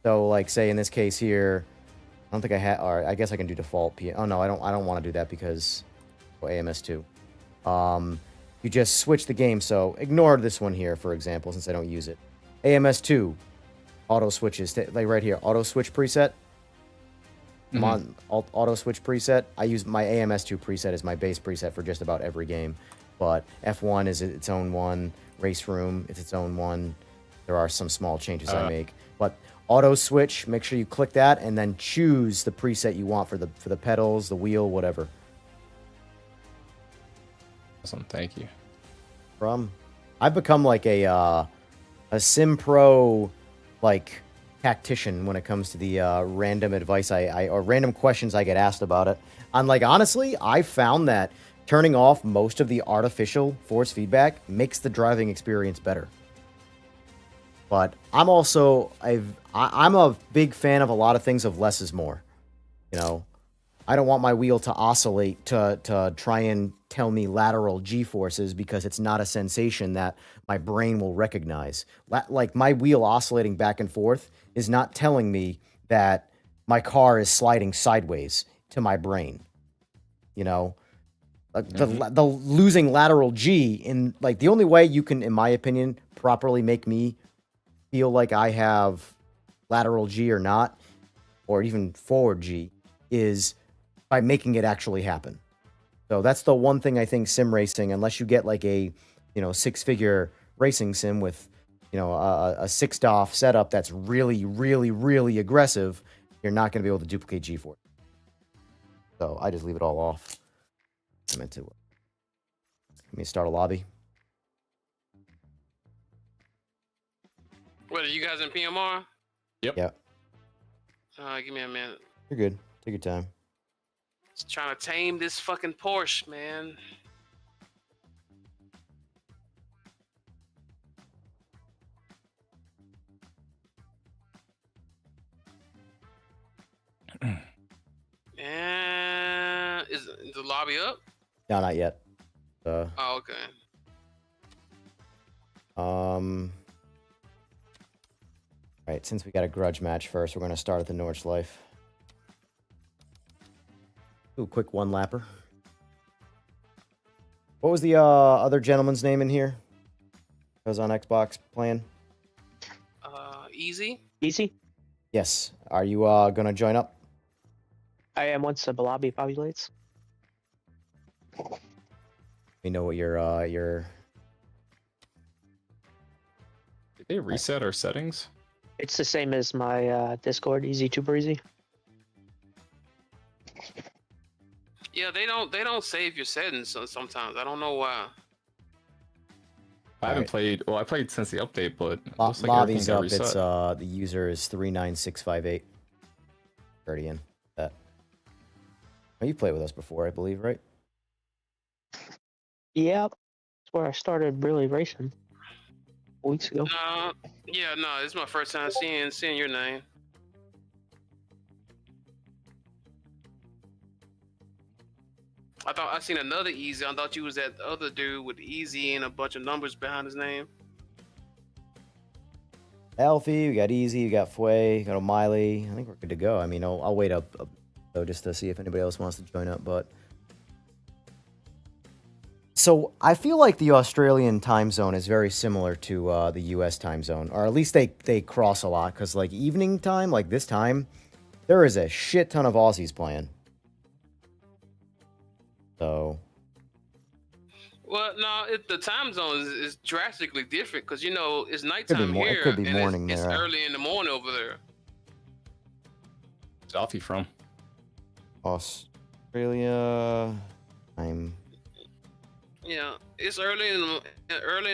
So, like, say in this case here, I don't think I had, or I guess I can do default P. Oh no, I don't want to do that because AMS2. You just switch the game. So ignore this one here, for example, since I don't use it. AMS2 auto switches, like right here, auto switch preset. I'm on auto switch preset. I use my AMS2 preset as my base preset for just about every game. But F1 is its own one. RaceRoom is its own one. There are some small changes I make, but auto switch. Make sure you click that and then choose the preset you want for the pedals, the wheel, whatever. Awesome, thank you. I've become like a Sim Pro like tactician when it comes to the random advice or random questions I get asked about it. And like honestly, I found that turning off most of the artificial force feedback makes the driving experience better. But I'm also I'm a big fan of a lot of things of less is more. You know, I don't want my wheel to oscillate to try and tell me lateral G-forces because it's not a sensation that my brain will recognize. Like my wheel oscillating back and forth is not telling me that my car is sliding sideways to my brain. You know, the losing lateral G in like the only way you can, in my opinion, properly make me feel like I have lateral G or not, or even forward G, is by making it actually happen. So that's the one thing I think sim racing, unless you get like a, you know, 6-figure racing sim with, you know, a 6-DOF setup that's really, really, really aggressive, you're not going to be able to duplicate G-force. So I just leave it all off. I meant to. Let me start a lobby. What, are you guys in PMR? Yep. Yeah. Give me a minute. You're good. Take your time. Just trying to tame this fucking Porsche, man. And is the lobby up? No, not yet. Oh, okay. All right, since we got a grudge match first, we're going to start at the Nordschleife. Ooh, quick one-lapper. What was the other gentleman's name in here? That was on Xbox playing? Easy. Easy. Yes. Are you going to join up? I am once the lobby populates. We know what your... Did they reset our settings? It's the same as my Discord, easy to breezy. Yeah, they don't save your settings sometimes. I don't know why. I haven't played. Well, I played since the update, but it looks like Lobby's everything got up. reset. It's the user is 39658. Already in that. Oh, you played with us before, I believe, right? Yep. That's where I started really racing. Weeks ago. Yeah, no, it's my first time seeing your name. I thought I seen another Easy. I thought you was that other dude with Easy and a bunch of numbers behind his name. Alfie, we got Easy, we got Fway, we got O'Malley. I think we're good to go. I mean, I'll wait up though just to see if anybody else wants to join up. But so I feel like the Australian time zone is very similar to the U.S. time zone, or at least they cross a lot. Because like evening time, like this time, there is a shit ton of Aussies playing. So. Well, no, the time zone is drastically different because it's nighttime It here. could be and morning it's there. early in the morning over there. Where's Alfie from? Australia. Yeah, it's early in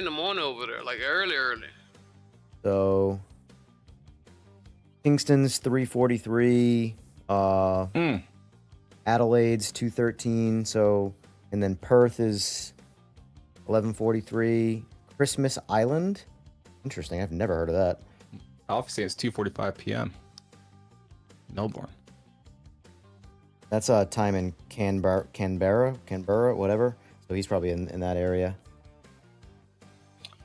the morning over there, like early. So Kingston's 343. Adelaide's 213. So, and then Perth is 1143. Christmas Island. Interesting. I've never heard of that. Alfie says 2:45 p.m. Melbourne. That's a time in Canberra, whatever. So he's probably in that area.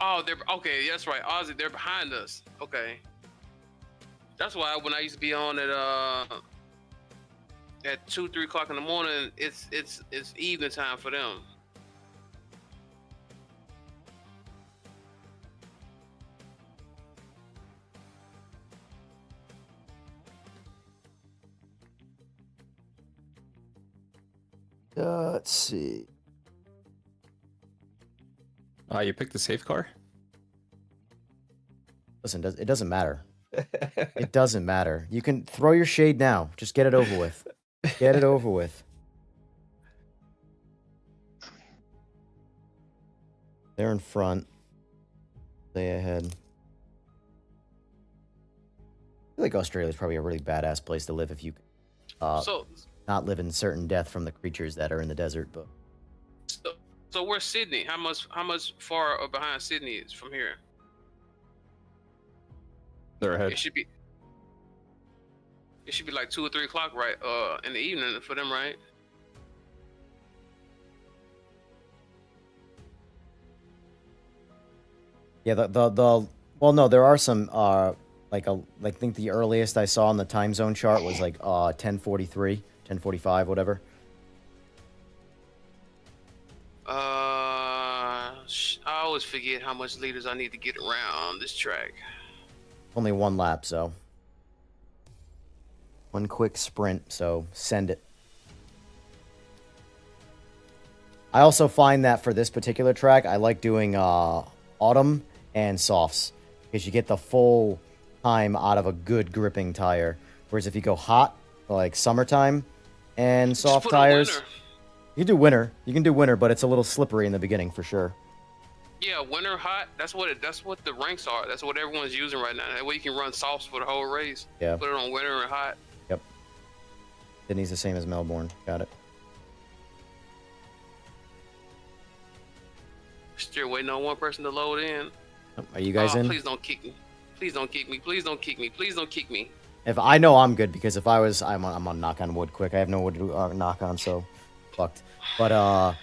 Oh, they're okay. That's right, Aussie. They're behind us. Okay, that's why when I used to be on at 2-3 o'clock in the morning, it's evening time for them. Let's see. You picked the safe car? Listen, it doesn't matter. It doesn't matter. You can throw your shade now. Just get it over with. Get it over with. They're in front. Stay ahead. I feel like Australia is probably a really badass place to live if you not live in certain death from the creatures that are in the desert. But so where's Sydney? How much far behind Sydney is from here? They're ahead. It should be like 2 or 3 o'clock, right? In the evening for them, right? yeah, well, no, there are some I think the earliest I saw on the time zone chart was like 10:43, 10:45, whatever. I always forget how much liters I need to get around this track. Only one lap, so one quick sprint, so send it. I also find that for this particular track, I like doing autumn and softs because you get the full time out of a good gripping tire. Whereas if you go hot, like summertime and soft tires, you can do winter, but it's a little slippery in the beginning for sure. Yeah, winter hot. That's what the ranks are. That's what everyone's using right now. That way you can run softs for the whole race. Yeah. Put it on winter and hot. Sydney's the same as Melbourne. Got it. Still waiting on one person to load in. Are you guys in? Please don't kick me. Please don't kick me. Please don't kick me. Please don't kick me. If I know I'm good, because if I was, I'm on knock on wood quick. I have no wood to knock on, so fucked. But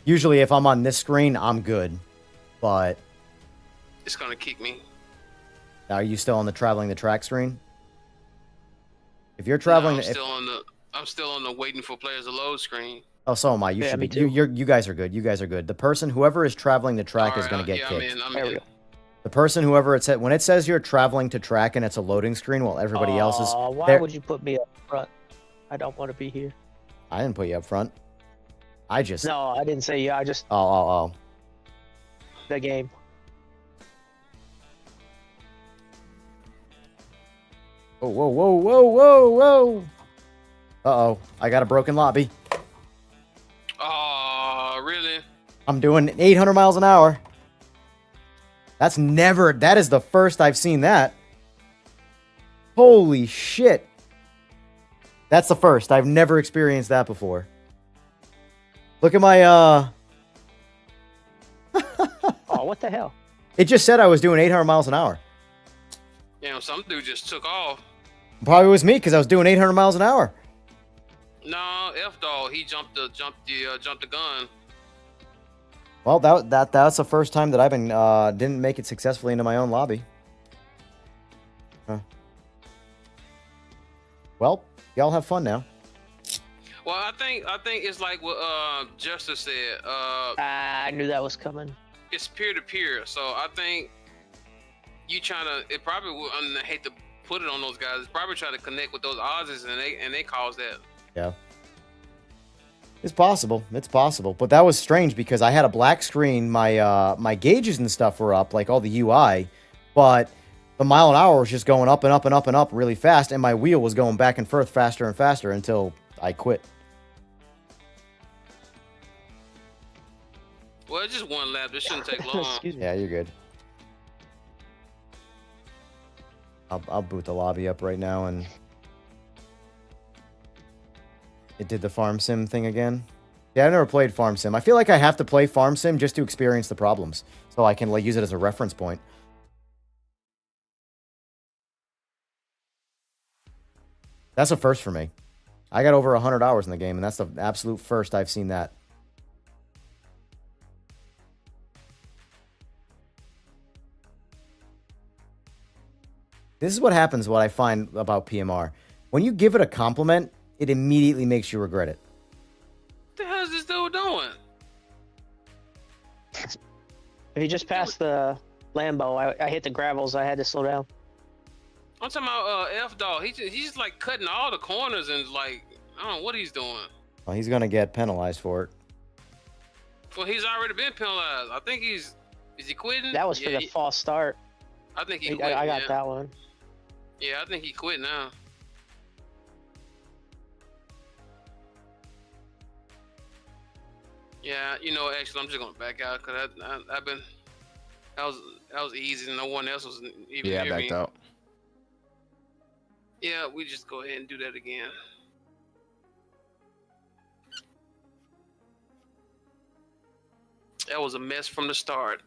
usually if I'm on this screen, I'm good. But It's gonna kick me. are you still on the traveling the track screen? If you're traveling, No, I'm still on the waiting for players to load screen. oh, so am I. You Yeah, should me be. too. You guys are good. You guys are good. The person, whoever is traveling the track, is going to get yeah, kicked. I'm There we in. go. The person, whoever it said, when it says you're traveling to track and it's a loading screen while everybody else is Why there. would you put me up front? I don't want to be here. I didn't put you up front. I just. No, I didn't say you. I just Oh. the game. Oh, whoa. Uh-oh. I got a broken lobby. Oh, really? I'm doing 800 miles an hour. That is the first I've seen that. Holy shit. That's the first. I've never experienced that before. Look at my, Oh, what the hell? it just said I was doing 800 miles an hour. Damn, some dude just took off. Probably was me because I was doing 800 miles an hour. No, F dog. He jumped the gun. Well, that's the first time that I've been didn't make it successfully into my own lobby. Huh. Well, y'all have fun now. Well, I think it's like what Justice said. I knew that was coming. It's peer to peer. So I think you trying to. It probably. I hate to put it on those guys. It's probably trying to connect with those Aussies, and they cause that. Yeah. It's possible. It's possible. But that was strange because I had a black screen. My gauges and stuff were up, like all the UI, but the mile an hour was just going up and up and up and up really fast, and my wheel was going back and forth faster and faster until I quit. Well, it's just one lap. This shouldn't take long. Excuse me. Yeah, you're good. I'll boot the lobby up right now, and it did the farm sim thing again. Yeah, I never played farm sim. I feel like I have to play farm sim just to experience the problems, so I can like use it as a reference point. That's a first for me. I got over 100 hours in the game, and that's the absolute first I've seen that. This is what happens, what I find about PMR. When you give it a compliment, it immediately makes you regret it. What the hell is this dude doing? If you just passed the Lambo, I hit the gravels. I had to slow down. I'm talking about F dog. He's just like cutting all the corners and like I don't know what he's doing. Well, he's going to get penalized for it. Well, he's already been penalized. I think is he quitting? That was for the false start. I think he I quit. got yeah. that one. Yeah, I think he quit now. Yeah, you know, actually, I'm just gonna back out because I've been that was easy. No one else was even Yeah, I near backed me. out. Yeah, we just go ahead and do that again. That was a mess from the start.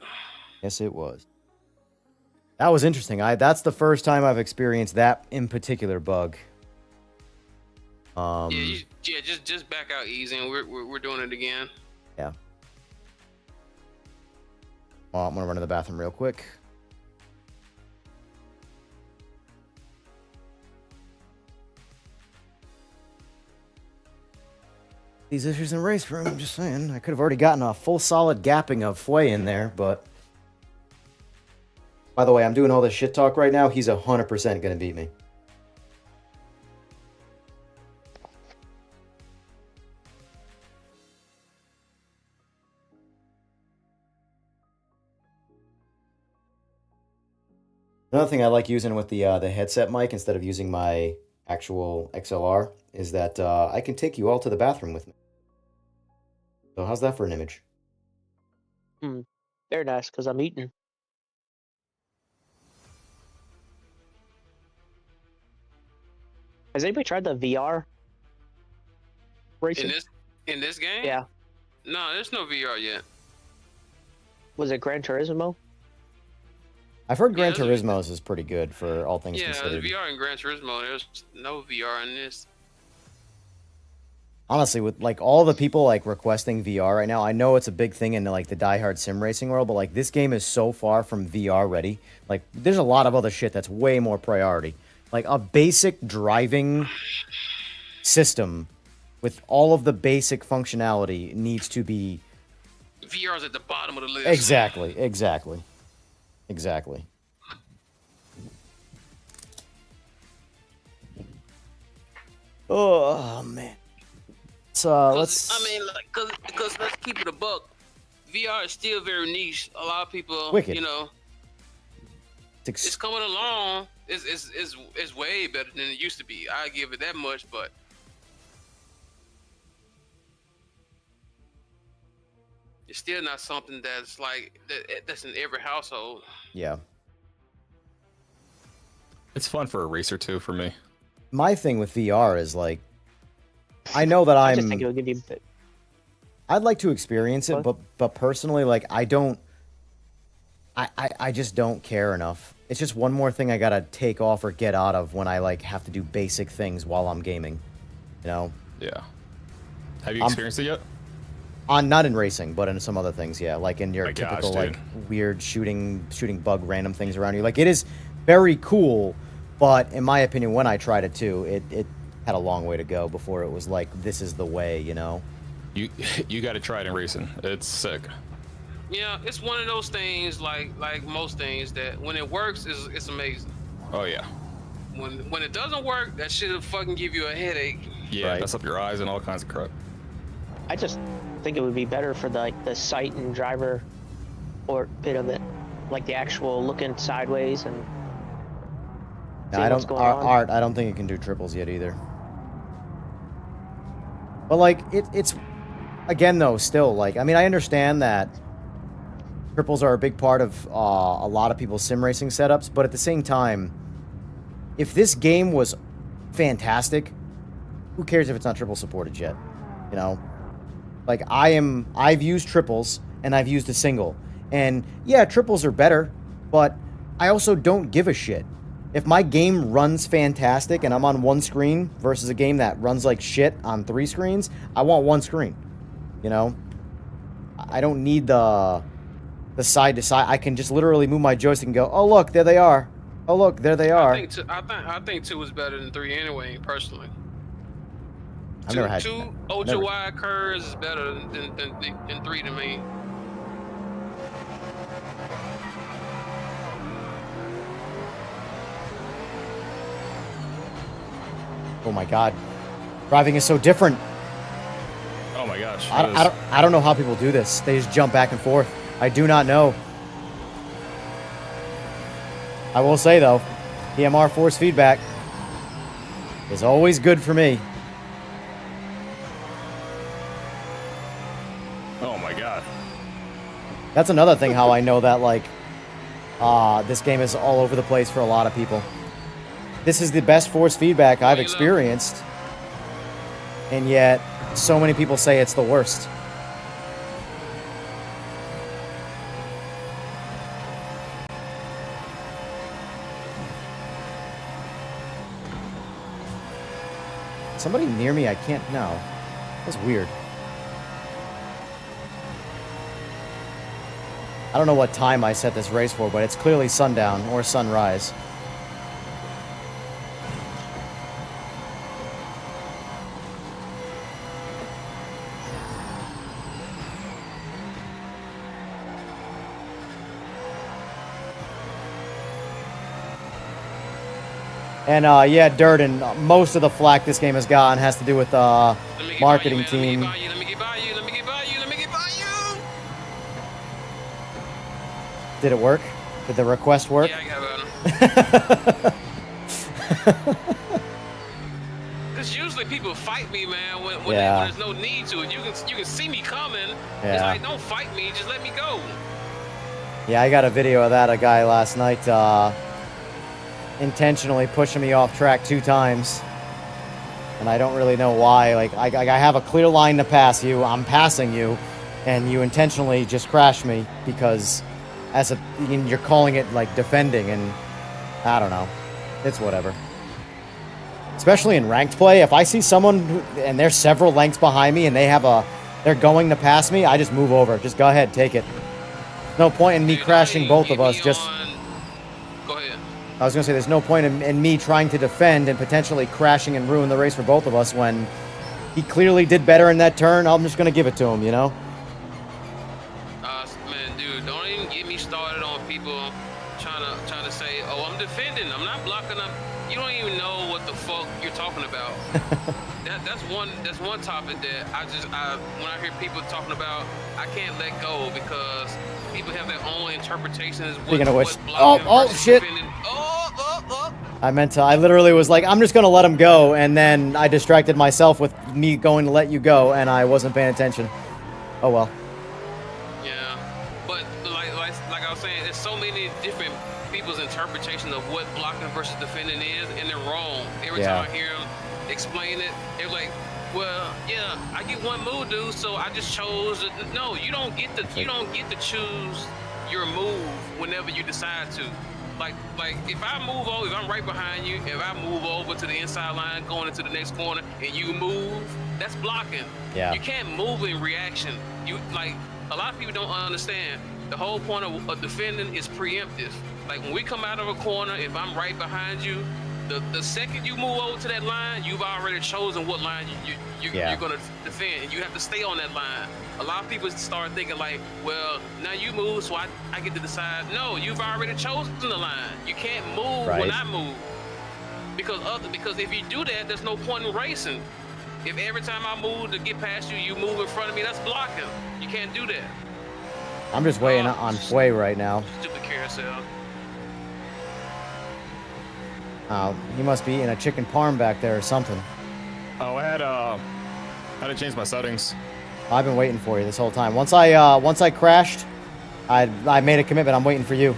Yes, it was. That was interesting. That's the first time I've experienced that in particular bug. Yeah, just back out easy, and we're doing it again. Yeah. Well, I'm going to run to the bathroom real quick. These issues in RaceRoom, I'm just saying. I could have already gotten a full solid gapping of Fway in there, but... By the way, I'm doing all this shit talk right now. He's 100% going to beat me. Another thing I like using with the headset mic instead of using my actual XLR is that I can take you all to the bathroom with me. So how's that for an image? Very nice because I'm eating. Has anybody tried the VR? racing? In this game? Yeah. No, there's no VR yet. Was it Gran Turismo? I've heard Gran Yeah, there's a- Turismo's is pretty good for all things Yeah, considered. there's VR in Gran Turismo. There's no VR in this. Honestly, with like all the people like requesting VR right now, I know it's a big thing in like the diehard sim racing world, but like this game is so far from VR ready. Like there's a lot of other shit that's way more priority. Like a basic driving system with all of the basic functionality needs to be VR's at the bottom of the list. exactly. Oh man. So let's. I mean, like, cause let's keep it a buck. VR is still very niche. A lot of people, Wicked. you know, It's it's coming along. It's way better than it used to be. I give it that much, but it's still not something that's like that's in every household. yeah. It's fun for a racer too for me. My thing with VR is like, I know that I just think it'll I'm. give you a bit. I'd like to experience it, but personally, like I don't. I just don't care enough. It's just one more thing I gotta take off or get out of when I like have to do basic things while I'm gaming. You know, Yeah. Have you experienced it yet? not in racing, but in some other things. Yeah, like in your My gosh, typical dude. like weird shooting bug random things around you. Like it is very cool, but in my opinion, when I tried it too, it had a long way to go before it was like this is the way. You know. You got to try it in racing. It's sick. Yeah, it's one of those things like most things that when it works, it's amazing. Oh yeah. When it doesn't work, that shit'll fucking give you a headache. Yeah, Right. mess up your eyes and all kinds of crap. I just think it would be better for the sight and driver or bit of it, like the actual looking sideways and. No, seeing I what's don't. going on. Art. I don't think it can do triples yet either. But like it's again though, still like I mean I understand that triples are a big part of a lot of people's sim racing setups, but at the same time, if this game was fantastic, who cares if it's not triple supported yet? You know, like I've used triples and I've used a single, and yeah, triples are better, but I also don't give a shit. If my game runs fantastic and I'm on one screen versus a game that runs like shit on 3 screens, I want one screen. You know? I don't need the side to side. I can just literally move my joystick and go, oh look, there they are. Oh look, there they are. I think 2 is better than 3 anyway, personally. I've never had two ultra wide curves is better than 3 to me. Oh my god. Driving is so different. Oh my gosh. I don't know how people do this. They just jump back and forth. I do not know. I will say though, PMR force feedback is always good for me. Oh my god. That's another thing how I know that like this game is all over the place for a lot of people. This is the best force feedback I've experienced, and yet so many people say it's the worst. Somebody near me, I can't know. That's weird. I don't know what time I set this race for, but it's clearly sundown or sunrise. And yeah, Dirt, and most of the flack this game has gotten has to do with marketing team. Let me get by you. Did it work? Did the request work? Yeah, I got Because usually people fight me, man, when there's no need to. And you can see me coming. Yeah. It's like, don't fight me, just let me go. Yeah, I got a video of that. A guy last night intentionally pushing me off track 2 times. And I don't really know why. Like, I have a clear line to pass you. I'm passing you. And you intentionally just crash me because you're calling it, like, defending. And I don't know. It's whatever. Especially in ranked play, if I see someone and they're several lengths behind me and they're going to pass me, I just move over. Just go ahead, take it. No point in me crashing both of us. Just Go ahead. I was gonna say there's no point in me trying to defend and potentially crashing and ruin the race for both of us when he clearly did better in that turn. I'm just gonna give it to him, you know. Man, dude, don't even get me started on people trying to say, "Oh, I'm defending. I'm not blocking up." You don't even know what the fuck you're talking about. That's one topic that when I hear people talking about, I can't let go because people have their own interpretations. Speaking of which, oh shit! I literally was like, I'm just gonna let him go, and then I distracted myself with me going to let you go, and I wasn't paying attention. Oh well. Yeah, but like I was saying, there's so many different people's interpretation of what blocking versus defending is, and they're wrong. Every time I hear them explain it, they're like, "Well, yeah, I get one move, dude, so I just chose." No, you don't get to choose your move whenever you decide to. Like if I move over, if I'm right behind you, if I move over to the inside line, going into the next corner, and you move, that's blocking. Yeah. You can't move in reaction. A lot of people don't understand. The whole point of defending is preemptive. Like when we come out of a corner, if I'm right behind you, the second you move over to that line, you've already chosen what line you're going to defend, and you have to stay on that line. A lot of people start thinking like, well, now you move, so I get to decide. No, you've already chosen the line. You can't move when I move. Because if you do that, there's no point in racing. If every time I move to get past you, you move in front of me, that's blocking. You can't do that. I'm just waiting on Fway right now. Stupid carousel. He must be in a chicken parm back there or something. Oh, I had to change my settings. I've been waiting for you this whole time. Once I crashed, I made a commitment. I'm waiting for you.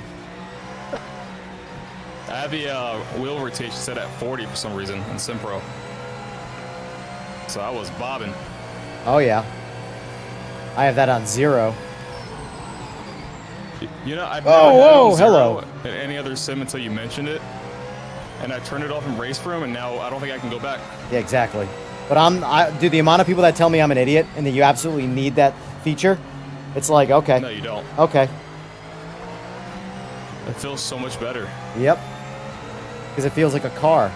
I have the wheel rotation set at 40 for some reason in Simpro. So I was bobbing. Oh yeah. I have that on 0. You know, I've never had whoa, 0 hello. in any other sim until you mentioned it. And I turned it off in RaceRoom, and now I don't think I can go back. Yeah, exactly. But dude, the amount of people that tell me I'm an idiot and that you absolutely need that feature, it's like, okay. No, you don't. Okay. It feels so much better. Yep. Because it feels like a car.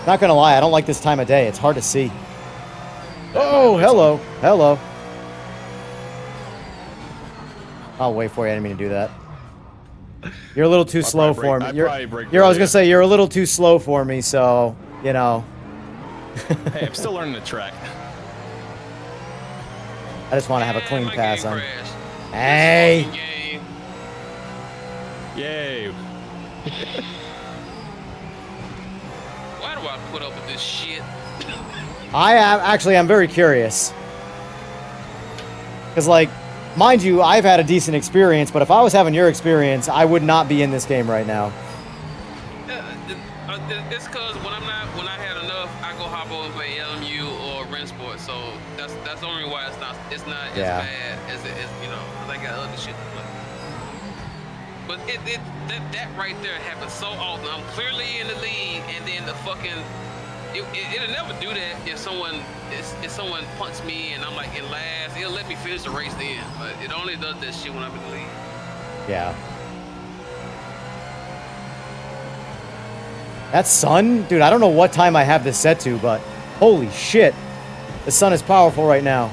Not gonna lie, I don't like this time of day. It's hard to see. Oh, hello. Hello. I'll wait for you. I didn't mean to do that. You're a little too slow for me. I was gonna say you're a little too slow for me, so you know. Hey, I'm still learning the track. I just want to have a clean pass on. Hey. Yay. Why do I put up with this shit? I'm very curious. Because, like, mind you, I've had a decent experience, but if I was having your experience, I would not be in this game right now. It's because when I had enough, I go hop over to LMU or Rensport. So that's the only why it's not as bad as you know. I got other shit to play. But that right there happens so often. I'm clearly in the lead, and then the fucking it'll never do that if someone punts me and I'm like in last. It'll let me finish the race then, but it only does that shit when I'm in the lead. Yeah. That sun? Dude, I don't know what time I have this set to, but holy shit. The sun is powerful right now.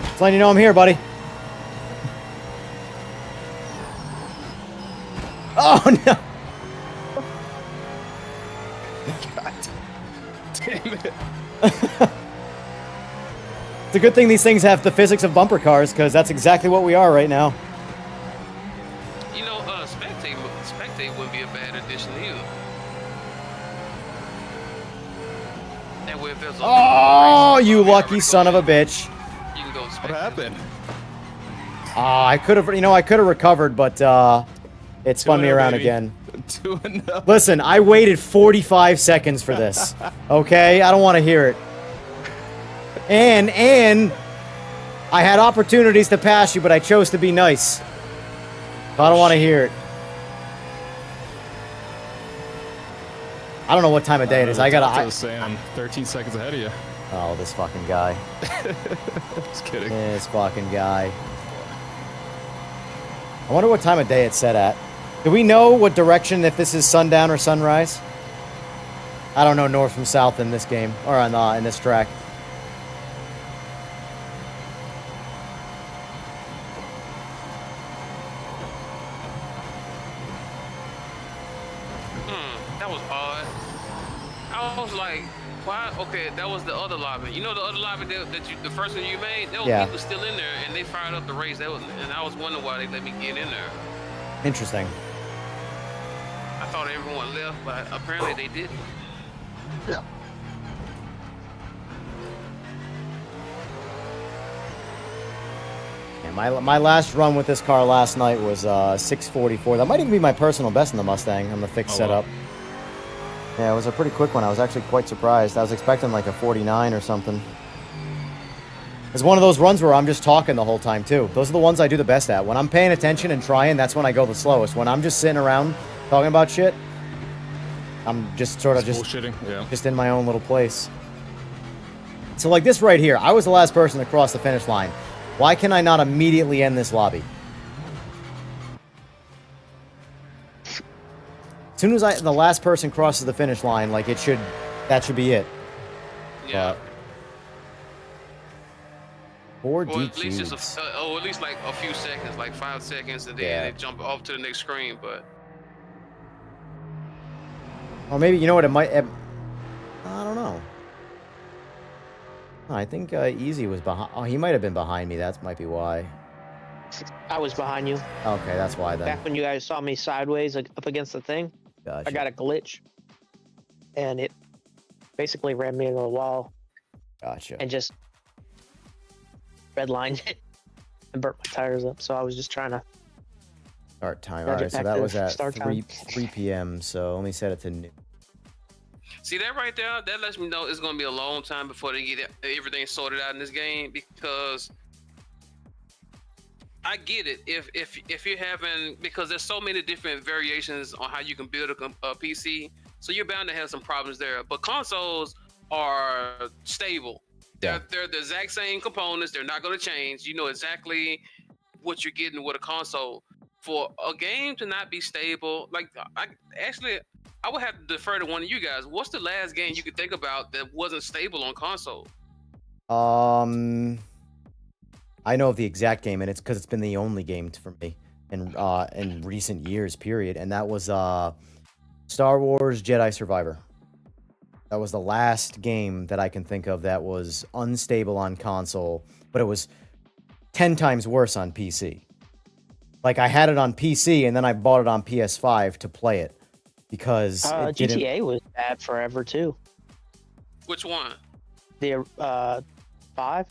Just letting you know I'm here, buddy. Oh, no. God damn it. It's a good thing these things have the physics of bumper cars, because that's exactly what we are right now. You know, Spectate wouldn't be a bad addition either. That way if there's Oh, you lucky son of a bitch. You can go Spectate. What happened? I could have, I could have recovered, but it spun me 2-0, around baby. again. 2-0. Listen, I waited 45 seconds for this. Okay? I don't want to hear it. And I had opportunities to pass you, but I chose to be nice. I don't want to hear it. I don't know what time of day it is. I I was saying I'm 13 seconds ahead of you. Oh, this fucking guy. Just kidding. This fucking guy. I wonder what time of day it's set at. Do we know what direction, if this is sundown or sunrise? I don't know north from south in this game, or on in this track. That was odd. I was like, why? Okay, that was the other lobby. You know the other lobby that you, the first one you made? There were people still in there, and they fired up the race. And I was wondering why they let me get in there. Interesting. I thought everyone left, but apparently they didn't. Yeah. Yeah, my last run with this car last night was 6:44. That might even be my personal best in the Mustang on the fixed setup. Yeah, it was a pretty quick one. I was actually quite surprised. I was expecting like a 49 or something. It's one of those runs where I'm just talking the whole time, too. Those are the ones I do the best at. When I'm paying attention and trying, that's when I go the slowest. When I'm just sitting around talking about shit, I'm just sort of bullshitting. Yeah. just in my own little place. So like this right here, I was the last person to cross the finish line. Why can I not immediately end this lobby? As soon as the last person crosses the finish line, like that should be it. Yeah. Or at least just at least like a few seconds, like 5 seconds, and then they jump off to the next screen. But or maybe, you know what, it might... I don't know. I think Easy was behind... Oh, he might have been behind me. That might be why. I was behind you. Okay, that's why then. Back when you guys saw me sideways up against the thing, Gotcha. I got a glitch. And it basically ran me into the wall. Gotcha. And just redlined it and burnt my tires up. So I was just trying to... Start time. Gotta All get right, so back that to was at start 3 time. p.m. So let me set it to noon. see that right there, that lets me know it's gonna be a long time before they get everything sorted out in this game, because I get it if you're having, because there's so many different variations on how you can build a PC, so you're bound to have some problems there. But consoles are stable. They're the exact same components. They're not going to change. You know exactly what you're getting with a console. For a game to not be stable, like I would have to defer to one of you guys. What's the last game you could think about that wasn't stable on console? I know of the exact game, and it's because it's been the only game for me in recent years, period. And that was Star Wars Jedi Survivor. That was the last game that I can think of that was unstable on console, but it was 10 times worse on PC. Like, I had it on PC, and then I bought it on PS5 to play it, because it GTA was bad forever, too. Which one? The 5?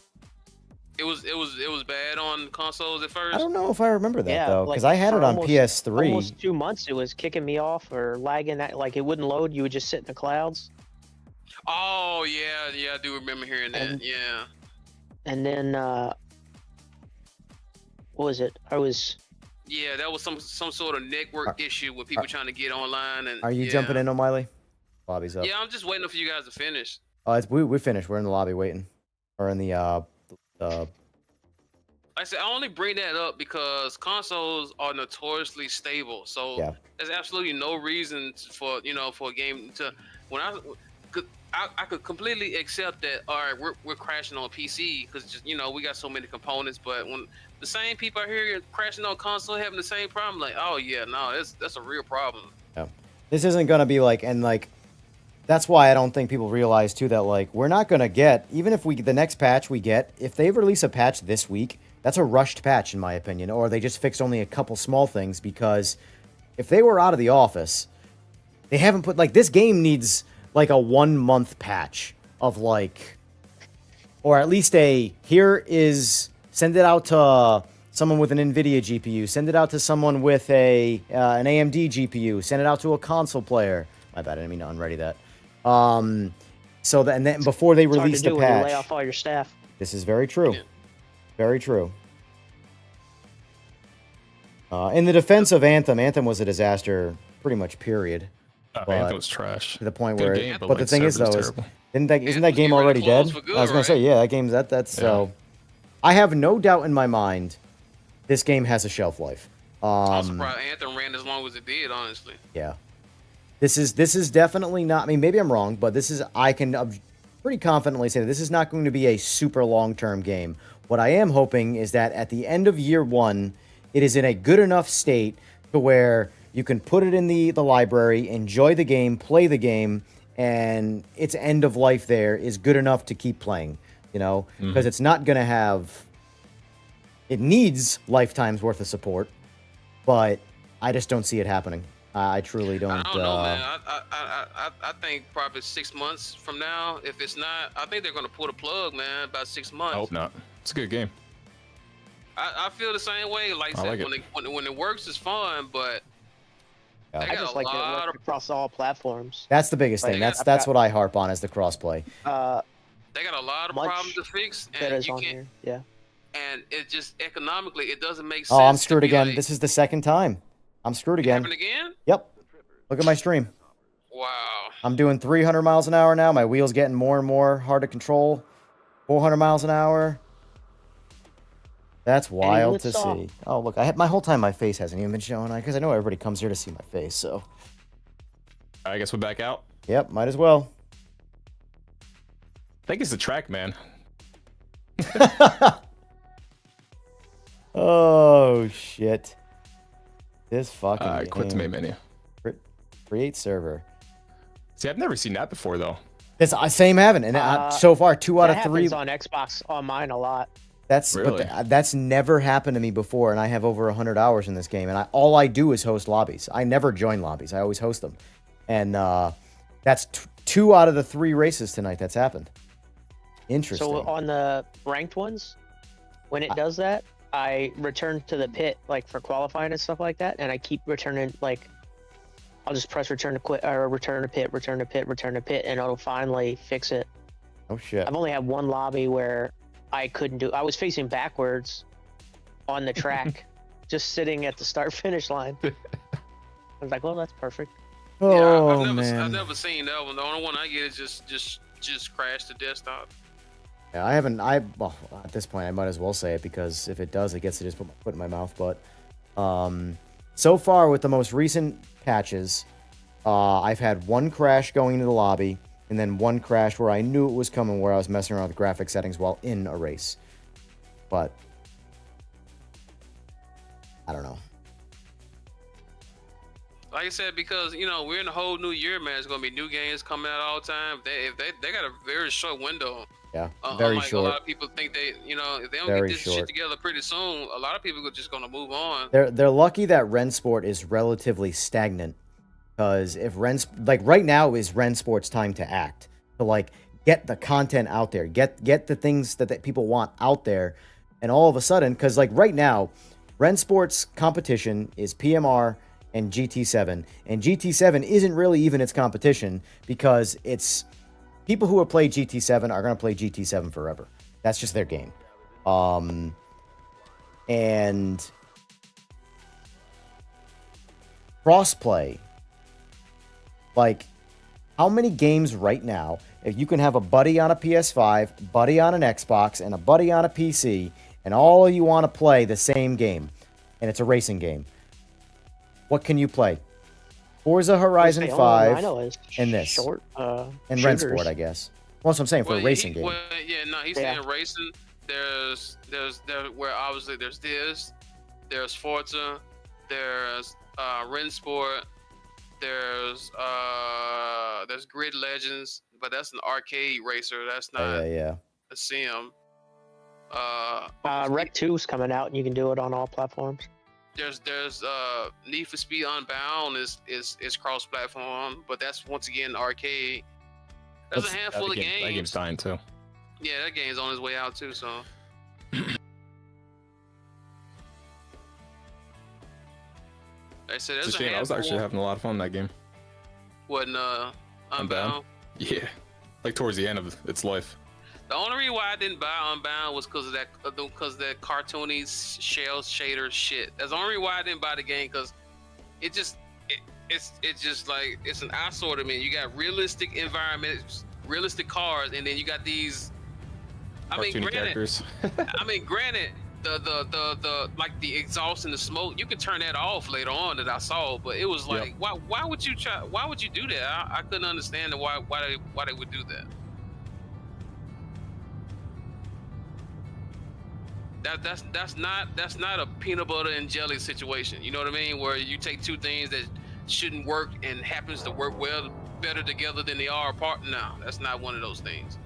It was bad on consoles at first. I don't know if I remember that, though, because like, I had it on PS3. Almost 2 months, it was kicking me off or lagging. Like, it wouldn't load. You would just sit in the clouds. Oh yeah, I do remember hearing that. Yeah. And then what was it? Yeah, that was some sort of network issue with people trying to get online. And Are you jumping in, O'Malley? Lobby's up. Yeah, I'm just waiting for you guys to finish. Oh, we finished. We're in the lobby waiting, or in the Like I said, I only bring that up because consoles are notoriously stable. So there's absolutely no reason for a game to I could completely accept that. All right, we're crashing on PC because we got so many components. But when the same people are here crashing on console, having the same problem, like, oh yeah, no, that's a real problem. Yeah, this isn't gonna be like, and like, that's why I don't think people realize too that like we're not gonna get, even if the next patch we get, if they release a patch this week, that's a rushed patch in my opinion, or they just fixed only a couple small things, because if they were out of the office, they haven't put, like, this game needs like a 1 month patch of like, or at least send it out to someone with an NVIDIA GPU. Send it out to someone with an AMD GPU. Send it out to a console player. My bad, I didn't mean to unready that. So that, and then before they It's hard to release the do when you lay patch, off all your staff. this is very true. Yeah. Very true. In the defense of Anthem, Anthem was a disaster, pretty much. Period. But Anthem was trash. to the point Good where, game, but but the like, thing is server though, was is terrible. isn't that Anthem's game getting ready already to dead? close for good, I was gonna say, right? yeah, that game's that's Yeah. so. I have no doubt in my mind, this game has a shelf life. I'm surprised Anthem ran as long as it did, honestly. Yeah. This is definitely not. I mean, maybe I'm wrong, but I can pretty confidently say that this is not going to be a super long-term game. What I am hoping is that at the end of year one, it is in a good enough state to where you can put it in the library, enjoy the game, play the game, and its end of life there is good enough to keep playing. You know, because it's not going to have. It needs lifetime's worth of support, but I just don't see it happening. I truly don't. I don't know, man. I think probably 6 months from now, if it's not, I think they're gonna pull the plug, man. About 6 months. I hope not. It's a good game. I feel the same way. Like I I said, like when it works, it's fun, but Yeah. they I got just a like that it lot works of across all platforms. That's the biggest Like, thing. I've That's got- what I harp on is the crossplay. they got a lot of Much problems to fix, That and is you on can't. here. Yeah. And it just economically, it doesn't make sense. Oh, I'm to screwed be again. like, This is the second time. I'm screwed it again. happened again? Yep. Look at my stream. Wow. I'm doing 300 miles an hour now. My wheel's getting more and more hard to control. 400 miles an hour. That's wild with to saw. see. Oh, look, my whole time my face hasn't even been showing, because I know everybody comes here to see my face. So, I guess we're back out. yep, might as well. I think it's the track, man. Oh shit! This fucking Quit the main game. menu. Create server. See, I've never seen that before, though. This same haven't, and so far 2 out That of 3. happens on Xbox on mine a lot. That's Really? but that's never happened to me before, and I have over 100 hours in this game, and all I do is host lobbies. I never join lobbies. I always host them, and that's 2 out of the 3 races tonight. That's happened. Interesting. So on the ranked ones, when it does that, I return to the pit like for qualifying and stuff like that, and I keep returning like I'll just press return to quit or return to pit, return to pit, return to pit, and it'll finally fix it. Oh shit. I've only had one lobby where I couldn't do. I was facing backwards on the track, just sitting at the start finish line. I was like, well, that's perfect. Oh I've man. never seen that one. The only one I get is just crash the desktop. Yeah, well, at this point I might as well say it, because if it does, it gets to just put my foot in my mouth. But so far with the most recent patches, I've had 1 crash going into the lobby, and then 1 crash where I knew it was coming, where I was messing around with graphic settings while in a race. But I don't know. Like I said, because we're in a whole new year, man. There's gonna be new games coming out all the time. They got a very short window. Yeah, very Unlike short. a lot of people think if they don't Very get this short. shit together pretty soon, a lot of people are just gonna move on. They're lucky that Rensport is relatively stagnant, because if right now is Rensport's time to act, to get the content out there, get the things that people want out there, and all of a sudden, because right now, Rensport's competition is PMR and GT7, and GT7 isn't really even its competition, because it's people who have played GT7 are going to play GT7 forever. That's just their game. And crossplay, how many games right now, if you can have a buddy on a PS5, buddy on an Xbox, and a buddy on a PC, and all of you want to play the same game, and it's a racing game, what can you play? Forza Horizon The only one 5 I know is and this. short, and shooters. Rensport, I guess. Well, that's what I'm saying, for a racing game. He's Yeah. saying racing. There's where obviously there's Forza, there's Rensport, there's Grid Legends, but that's an arcade racer. That's not Yeah. a sim. Rec 2's coming out, and you can do it on all platforms. There's Need for Speed Unbound is cross platform, but that's once again arcade. There's a handful of That game's games. dying, too. Yeah, that game's on his way out too. So I said It's there's a shame. I was actually having a lot of fun in that game. Wasn't Unbound. Yeah, like towards the end of its life. The only reason why I didn't buy Unbound was because of that cartoony shell shader shit. That's the only reason why I didn't buy the game, because it's just like it's an eyesore to me. You got realistic environments, realistic cars, and then you got these. Cartoony characters. Granted, the like the exhaust and the smoke, you can turn that off later on that I saw, but it was like, why would you do that? I couldn't understand why they would do that. That's not a peanut butter and jelly situation. You know what I mean? Where you take two things that shouldn't work and happens to work better together than they are apart. No, that's not one of those things.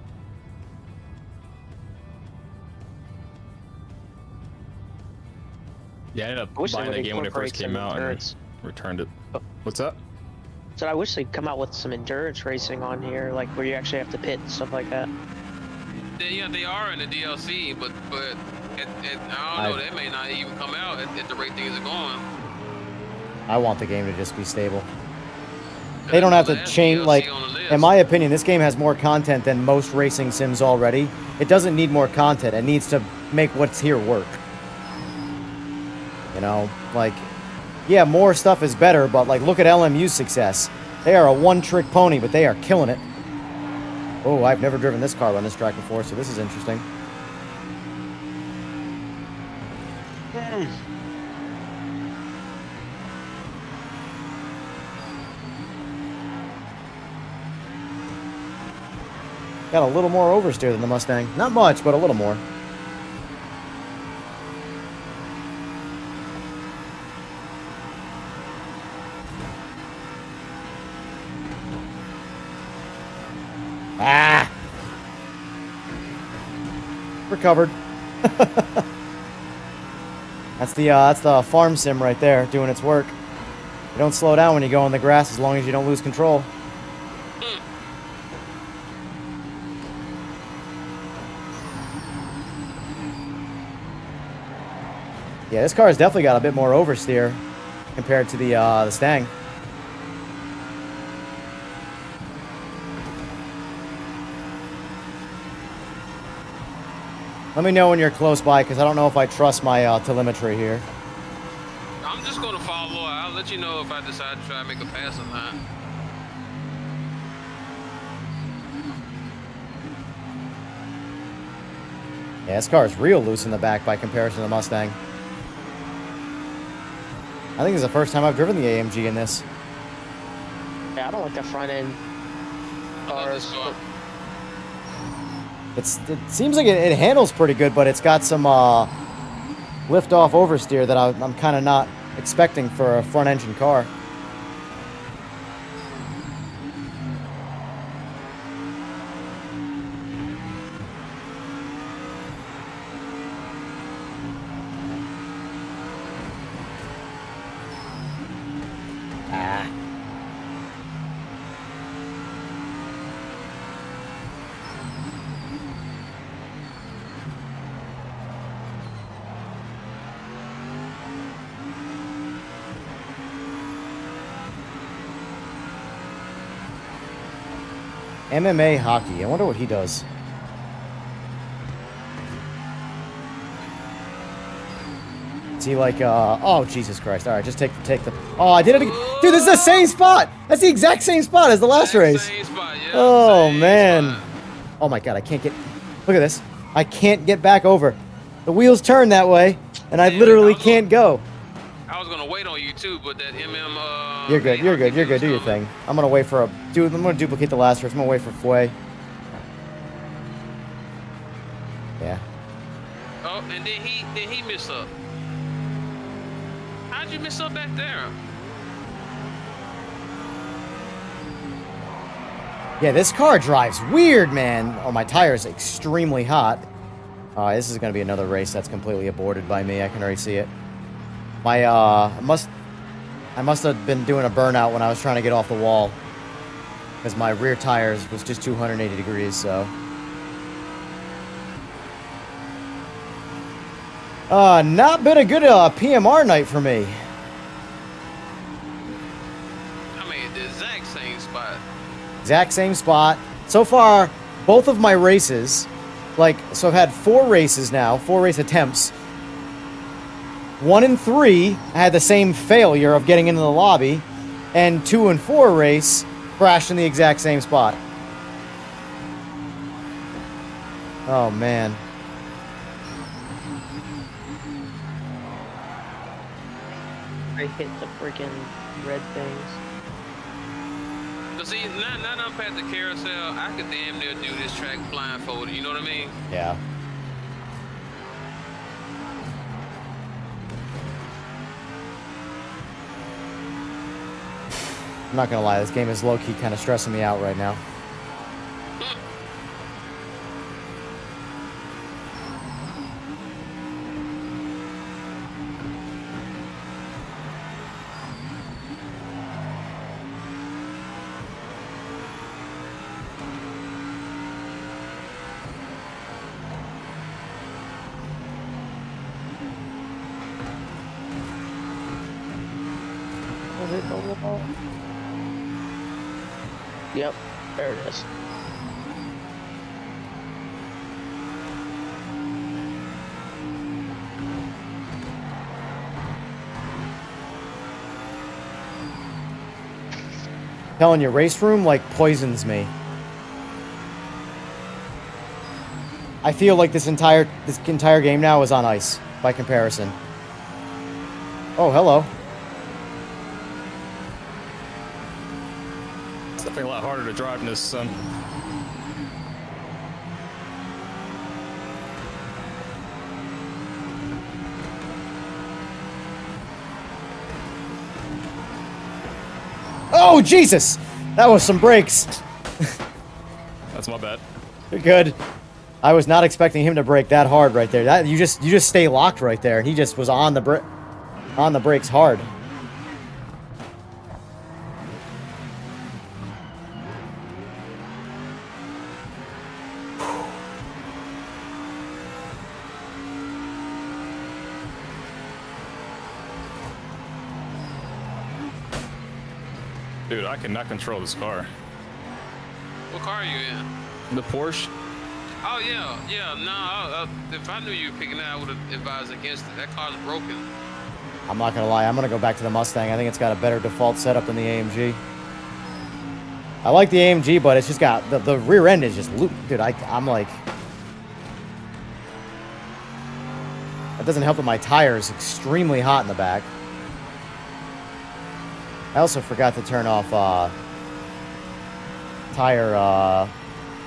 Yeah, I ended up buying that game when it first came out and returned it. What's up? So I wish they'd come out with some endurance racing on here, like where you actually have to pit and stuff like that. Yeah, they are in the DLC, but I don't know. That may not even come out at the rate things are going. I want the game to just be stable. They don't have to change, like, in my opinion, this game has more content than most racing sims already. It doesn't need more content. It needs to make what's here work. You know, like, yeah, more stuff is better, but, like, look at LMU's success. They are a one-trick pony, but they are killing it. Oh, I've never driven this car on this track before, so this is interesting. Got a little more oversteer than the Mustang. Not much, but a little more. Ah! Recovered. That's the farm sim right there, doing its work. You don't slow down when you go in the grass as long as you don't lose control. Yeah, this car has definitely got a bit more oversteer compared to the Stang. Let me know when you're close by, because I don't know if I trust my telemetry here. I'm just going to follow. I'll let you know if I decide to try to make a pass or not. Yeah, this car is real loose in the back by comparison to the Mustang. I think it's the first time I've driven the AMG in this. Yeah, I don't like the front end cars. It seems like it handles pretty good, but it's got some lift-off oversteer that I'm kind of not expecting for a front-engine car. MMA hockey. I wonder what he does. Is he like, oh, Jesus Christ. All right, just take the... Oh, I did it again. Dude, this is the same spot. That's the exact same spot as the last race. Same spot, yeah, oh, same man. spot. Oh, my God, I can't get... Look at this. I can't get back over. The wheels turn that way, and I literally can't go. I was going to wait on you, too, but that MM... You're good, you're good, you're good. Do your thing. I'm going to wait for a... Dude, I'm going to duplicate the last race. I'm going to wait for Fway. Yeah. Oh, and then he missed up. How'd you miss up back there? Yeah, this car drives weird, man. Oh, my tire's extremely hot. This is going to be another race that's completely aborted by me. I can already see it. My, I must have been doing a burnout when I was trying to get off the wall. Because my rear tires was just 280 degrees, so... not been a good PMR night for me. spot. Exact same spot. So far, both of my races, so I've had 4 races now, 4 race attempts. 1 and 3, I had the same failure of getting into the lobby, and 2 and 4 race crashed in the exact same spot. Oh, man. I hit the freaking red things. But see, now that I'm past the carousel, I could damn near do this track blindfolded, you know what I mean? Yeah. I'm not gonna lie, this game is low-key kind of stressing me out right now. Was it the wall? Yep, there it is. Telling you, RaceRoom poisons me. I feel like this entire game now is on ice by comparison. Oh, hello. It's definitely a lot harder to drive in this sun. Oh, Jesus! That was some brakes. That's my bad. You're good. I was not expecting him to brake that hard right there. You just stay locked right there. He just was on the brakes hard. Dude, I cannot control this car. What car are you in? The Porsche? Oh, yeah. No, if I knew you were picking that, I would have advised against it. That car's broken. I'm not gonna lie, I'm gonna go back to the Mustang. I think it's got a better default setup than the AMG. I like the AMG, but it's just got the rear end is just looped. Dude, I'm like, that doesn't help that my tire is extremely hot in the back. I also forgot to turn off tire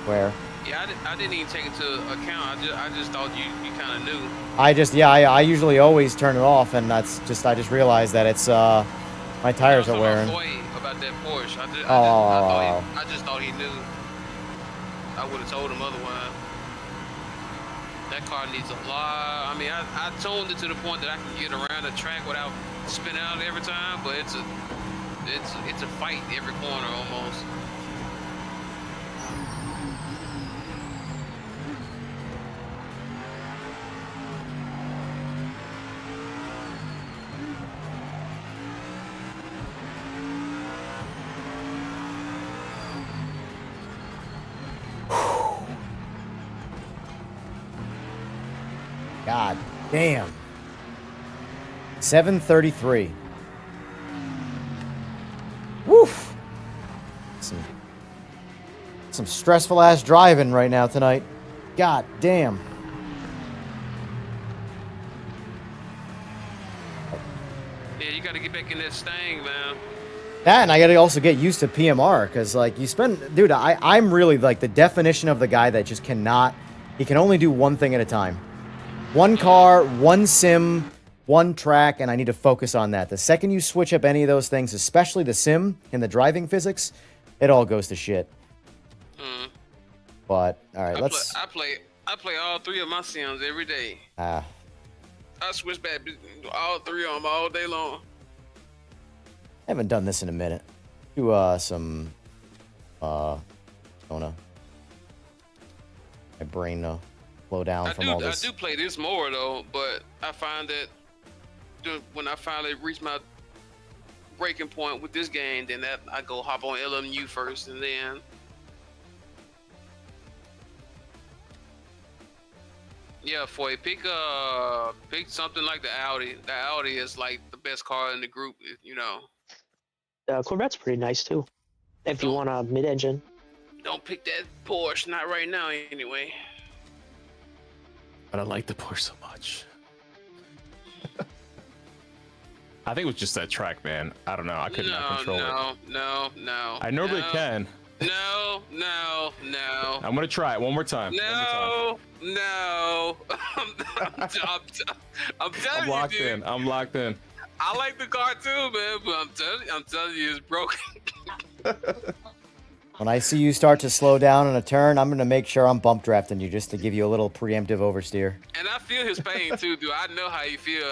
wear. Yeah, I didn't even take it into account. I just thought you kind of knew. I usually always turn it off, and I just realized that it's my tires are wearing. About that Porsche. I just thought he knew. I would have told him otherwise. That car needs a lot. I mean, I toned it to the point that I can get around the track without spinning out every time, but it's a fight every corner almost. God damn. 7:33. Woof. Some stressful ass driving right now tonight. God damn. Yeah, you got to get back in that Stang, man. That, and I gotta also get used to PMR, because, you spend... Dude, I'm really, the definition of the guy that just cannot... He can only do one thing at a time. One car, one sim, one track, and I need to focus on that. The second you switch up any of those things, especially the sim and the driving physics, it all goes to shit. But, alright, let's... I play all 3 of my sims every day. I switch back all 3 of them all day long. I haven't done this in a minute. Do some my brain slow down from all this. I do play this more though, but I find that when I finally reach my breaking point with this game, then that I go hop on LMU first, and then yeah, for a pick something like the Audi. The Audi is like the best car in the group, you know. The Corvette's pretty nice too. If you want a mid-engine. Don't pick that Porsche, not right now anyway. But I like the Porsche so much. I think it was just that track, man. I don't know. I could not control it. No. I normally can. No. I'm gonna try it one more time. No. I'm telling I'm you, dude. I'm locked in. I like the car too, man, but I'm telling you, it's broken. When I see you start to slow down in a turn, I'm going to make sure I'm bump drafting you just to give you a little preemptive oversteer. And I feel his pain too, dude. I know how you feel.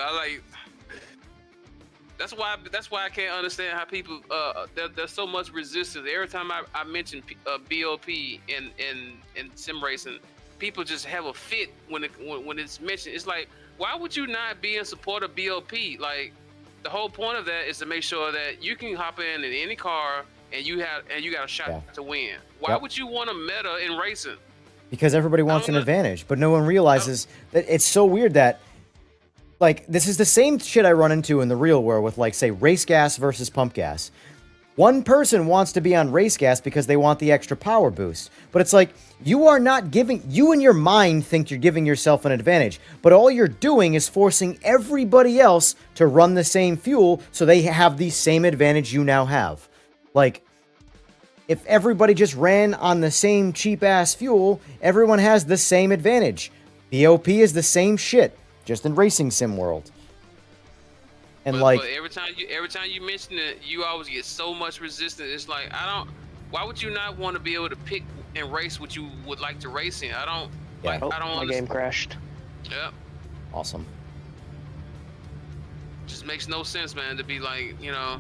That's why I can't understand how people there's so much resistance. Every time I mention BOP in sim racing, people just have a fit when it's mentioned. It's like, why would you not be in support of BOP? Like, the whole point of that is to make sure that you can hop in any car and you got a shot to win. Why would you want a meta in racing? Because everybody wants an advantage, but no one realizes that it's so weird that, like, this is the same shit I run into in the real world with, like, say, race gas versus pump gas. One person wants to be on race gas because they want the extra power boost. But it's like, you are not giving, you in your mind think you're giving yourself an advantage. But all you're doing is forcing everybody else to run the same fuel so they have the same advantage you now have. Like, if everybody just ran on the same cheap-ass fuel, everyone has the same advantage. BOP is the same shit, just in racing sim world. And but every time you mention it, you always get so much resistance. It's like, why would you not want to be able to pick and race what you would like to race in? I don't My game crashed. Yeah. Awesome. Just makes no sense, man, to be like, you know.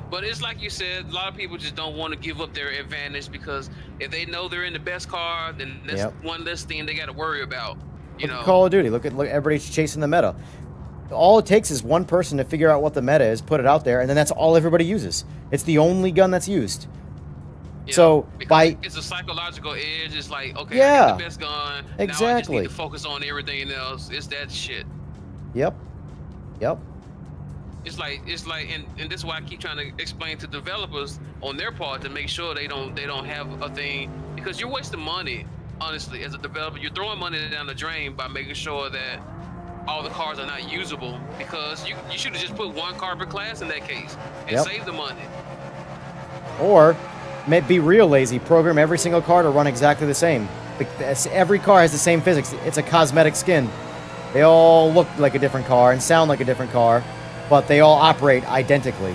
But it's like you said, a lot of people just don't want to give up their advantage because if they know they're in the best car, then that's one less thing they got to worry about. You know, Call of Duty. Look, everybody's chasing the meta. All it takes is one person to figure out what the meta is, put it out there, and then that's all everybody uses. It's the only gun that's used. Yeah, so it's a psychological edge. It's like, okay, I got the best gun. Exactly. Now I just need to focus on everything else. It's that shit. Yep. It's like, and this is why I keep trying to explain to developers on their part to make sure they don't have a thing, because you're wasting money. Honestly, as a developer, you're throwing money down the drain by making sure that all the cars are not usable, because you should have just put one car per class in that case and save the money. Or be real lazy, program every single car to run exactly the same. Every car has the same physics. It's a cosmetic skin. They all look like a different car and sound like a different car, but they all operate identically.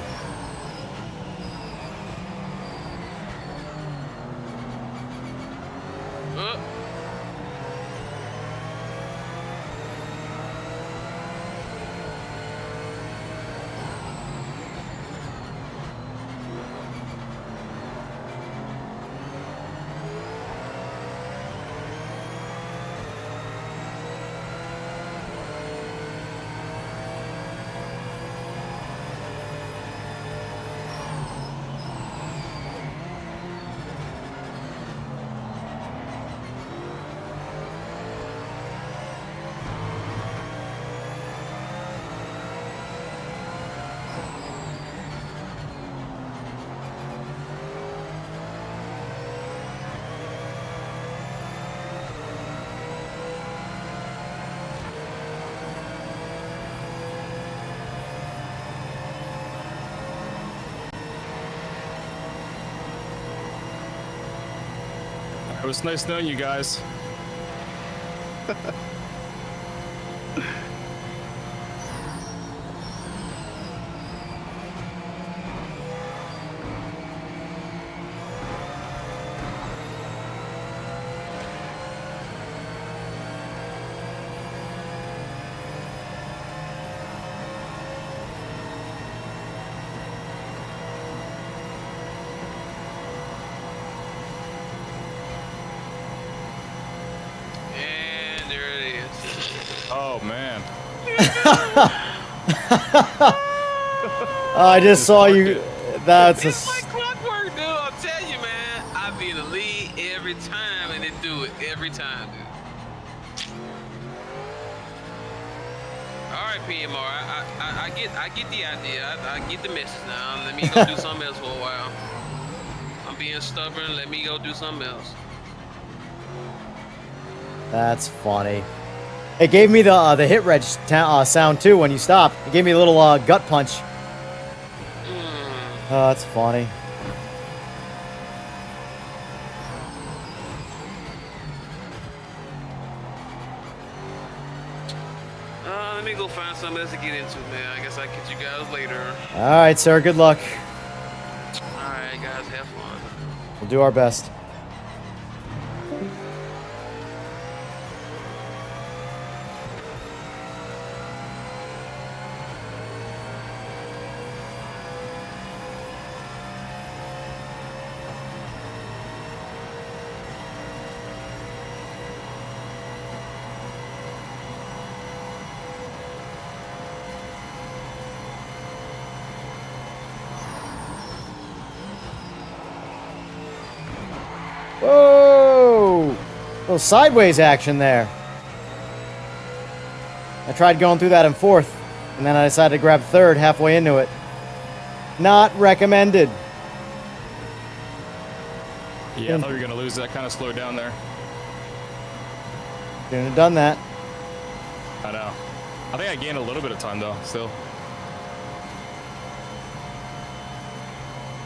It was nice knowing you guys. Oh man. I just saw you. That's a. It's like clockwork, dude. I'll tell you, man. I be in the lead every time, and they do it every time, dude. All right, PMR. I get the idea. I get the message now. Let me go do something else for a while. I'm being stubborn. Let me go do something else. That's funny. It gave me the hit reg sound too when you stopped. It gave me a little gut punch. Oh, that's funny. Let me go find something else to get into, man. I guess I'll catch you guys later. All right, sir. Good luck. All right, guys. Have fun. We'll do our best. Whoa! Little sideways action there. I tried going through that in fourth, and then I decided to grab third halfway into it. Not recommended. Yeah, I thought you were gonna lose that. Kind of slowed down there. Shouldn't have done that. I know. I think I gained a little bit of time though. Still.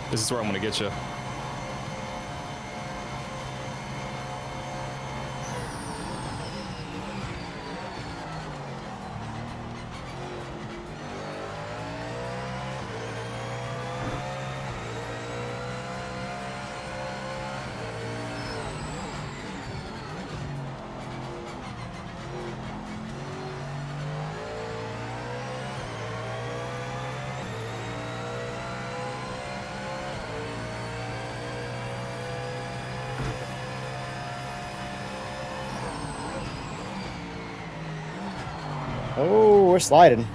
This is where I'm gonna get you. Oh, we're sliding.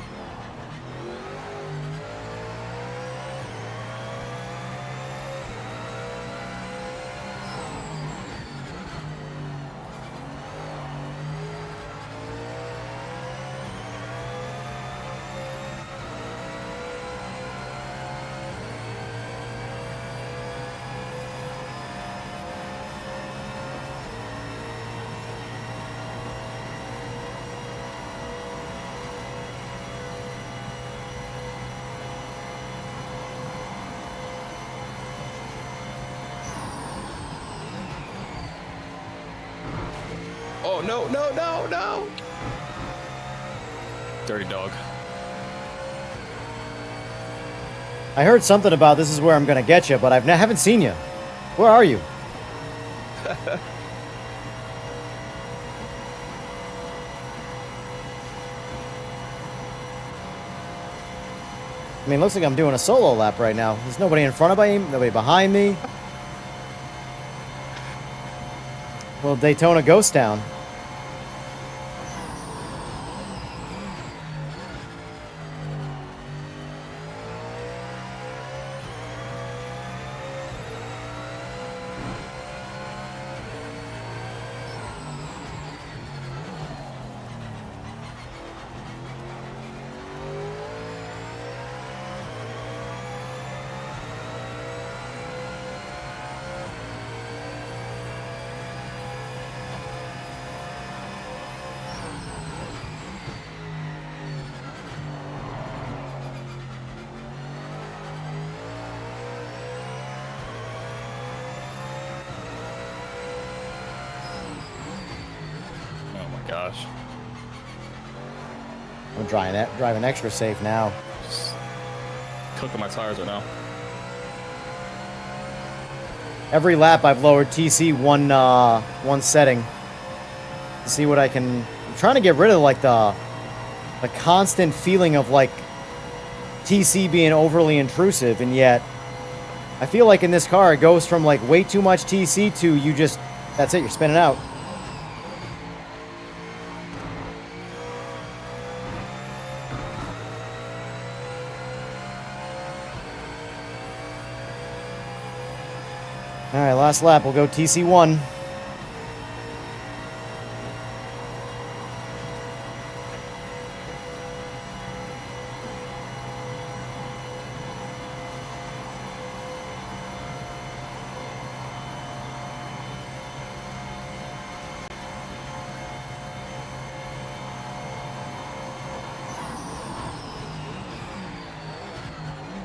Oh no, no, no, no! Dirty dog. I heard something about this is where I'm gonna get you, but I haven't seen you. Where are you? I mean, it looks like I'm doing a solo lap right now. There's nobody in front of me, nobody behind me. Little Daytona ghost town. Gosh. I'm driving extra safe now. Just cooking my tires right now. Every lap I've lowered TC one setting to see what I can. I'm trying to get rid of like the constant feeling of like TC being overly intrusive, and yet I feel like in this car it goes from like way too much TC to that's it, you're spinning out. All right, last lap. We'll go TC1.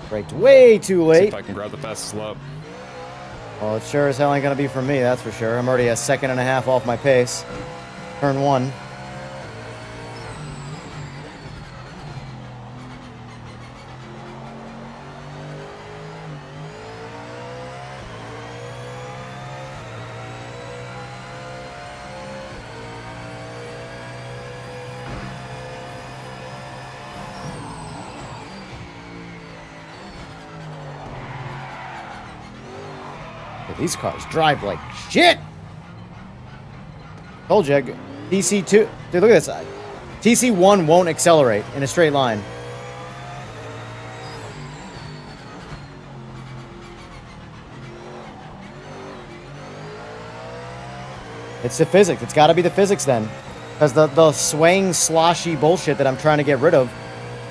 Braked way too See late. if I can grab the fastest lap. Well, it sure as hell ain't gonna be for me, that's for sure. I'm already a second and a half off my pace. Turn 1. These cars drive like shit. Told you. TC2. Dude, look at this. TC1 won't accelerate in a straight line. It's the physics. It's got to be the physics then. Because the swaying, sloshy bullshit that I'm trying to get rid of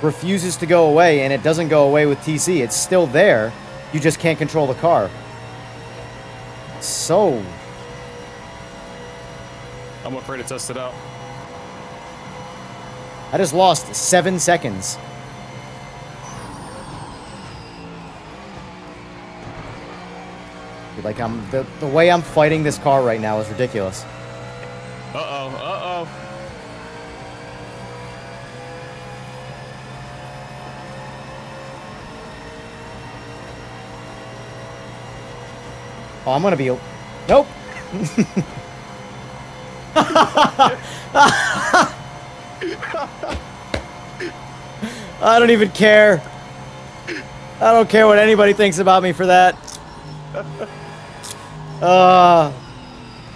refuses to go away, and it doesn't go away with TC. It's still there. You just can't control the car. So, I'm afraid to test it out. I just lost 7 seconds. Like the way I'm fighting this car right now is ridiculous. Uh-oh. Oh, I'm gonna be. Nope. I don't even care. I don't care what anybody thinks about me for that. That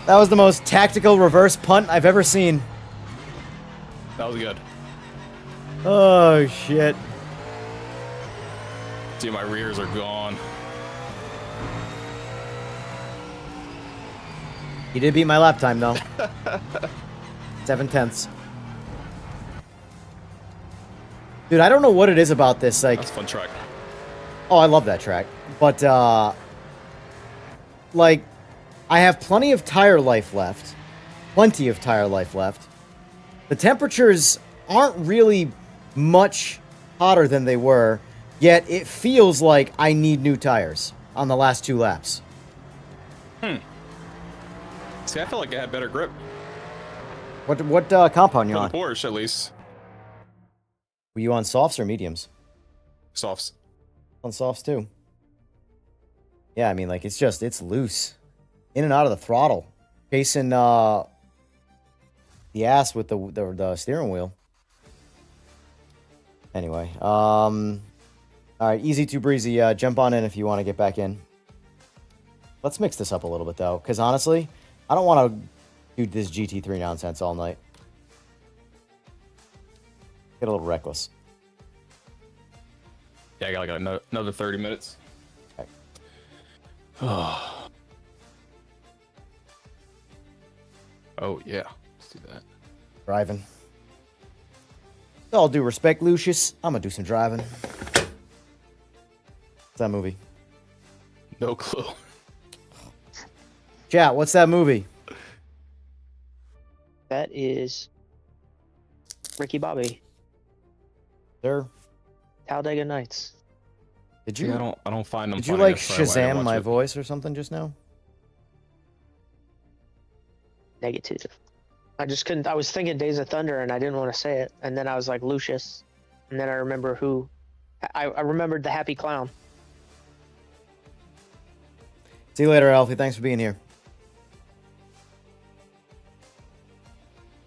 was the most tactical reverse punt I've ever seen. That was good. Oh, shit. See, my rears are gone. You did beat my lap time, though. 7/10. Dude, I don't know what it is about this, like... That's a fun track. Oh, I love that track. But, like, I have plenty of tire life left. Plenty of tire life left. The temperatures aren't really much hotter than they were, yet it feels like I need new tires on the last 2 laps. See, I felt like I had better grip. What compound you For on? the Porsche, at least. Were you on softs or mediums? Softs. On softs, too. Yeah, I mean, like, it's loose. In and out of the throttle. Chasing, the ass with the steering wheel. Anyway, alright, easy too breezy. Jump on in if you want to get back in. Let's mix this up a little bit, though, because honestly, I don't want to do this GT3 nonsense all night. Get a little reckless. Yeah, I got like another 30 minutes. Okay. Oh, yeah. Let's do that. Driving. With all due respect, Lucius, I'm going to do some driving. What's that movie? No clue. Chat, what's that movie? That is Ricky Bobby, Sir? Talladega Nights. Did Yeah, you, I don't find them did you funny, like that's probably why I didn't Shazam watch my it. voice or something just now? Negative. I just couldn't. I was thinking Days of Thunder and I didn't want to say it. And then I was like Lucius. And then I remember who. I remembered the Happy Clown. See you later, Alfie. Thanks for being here.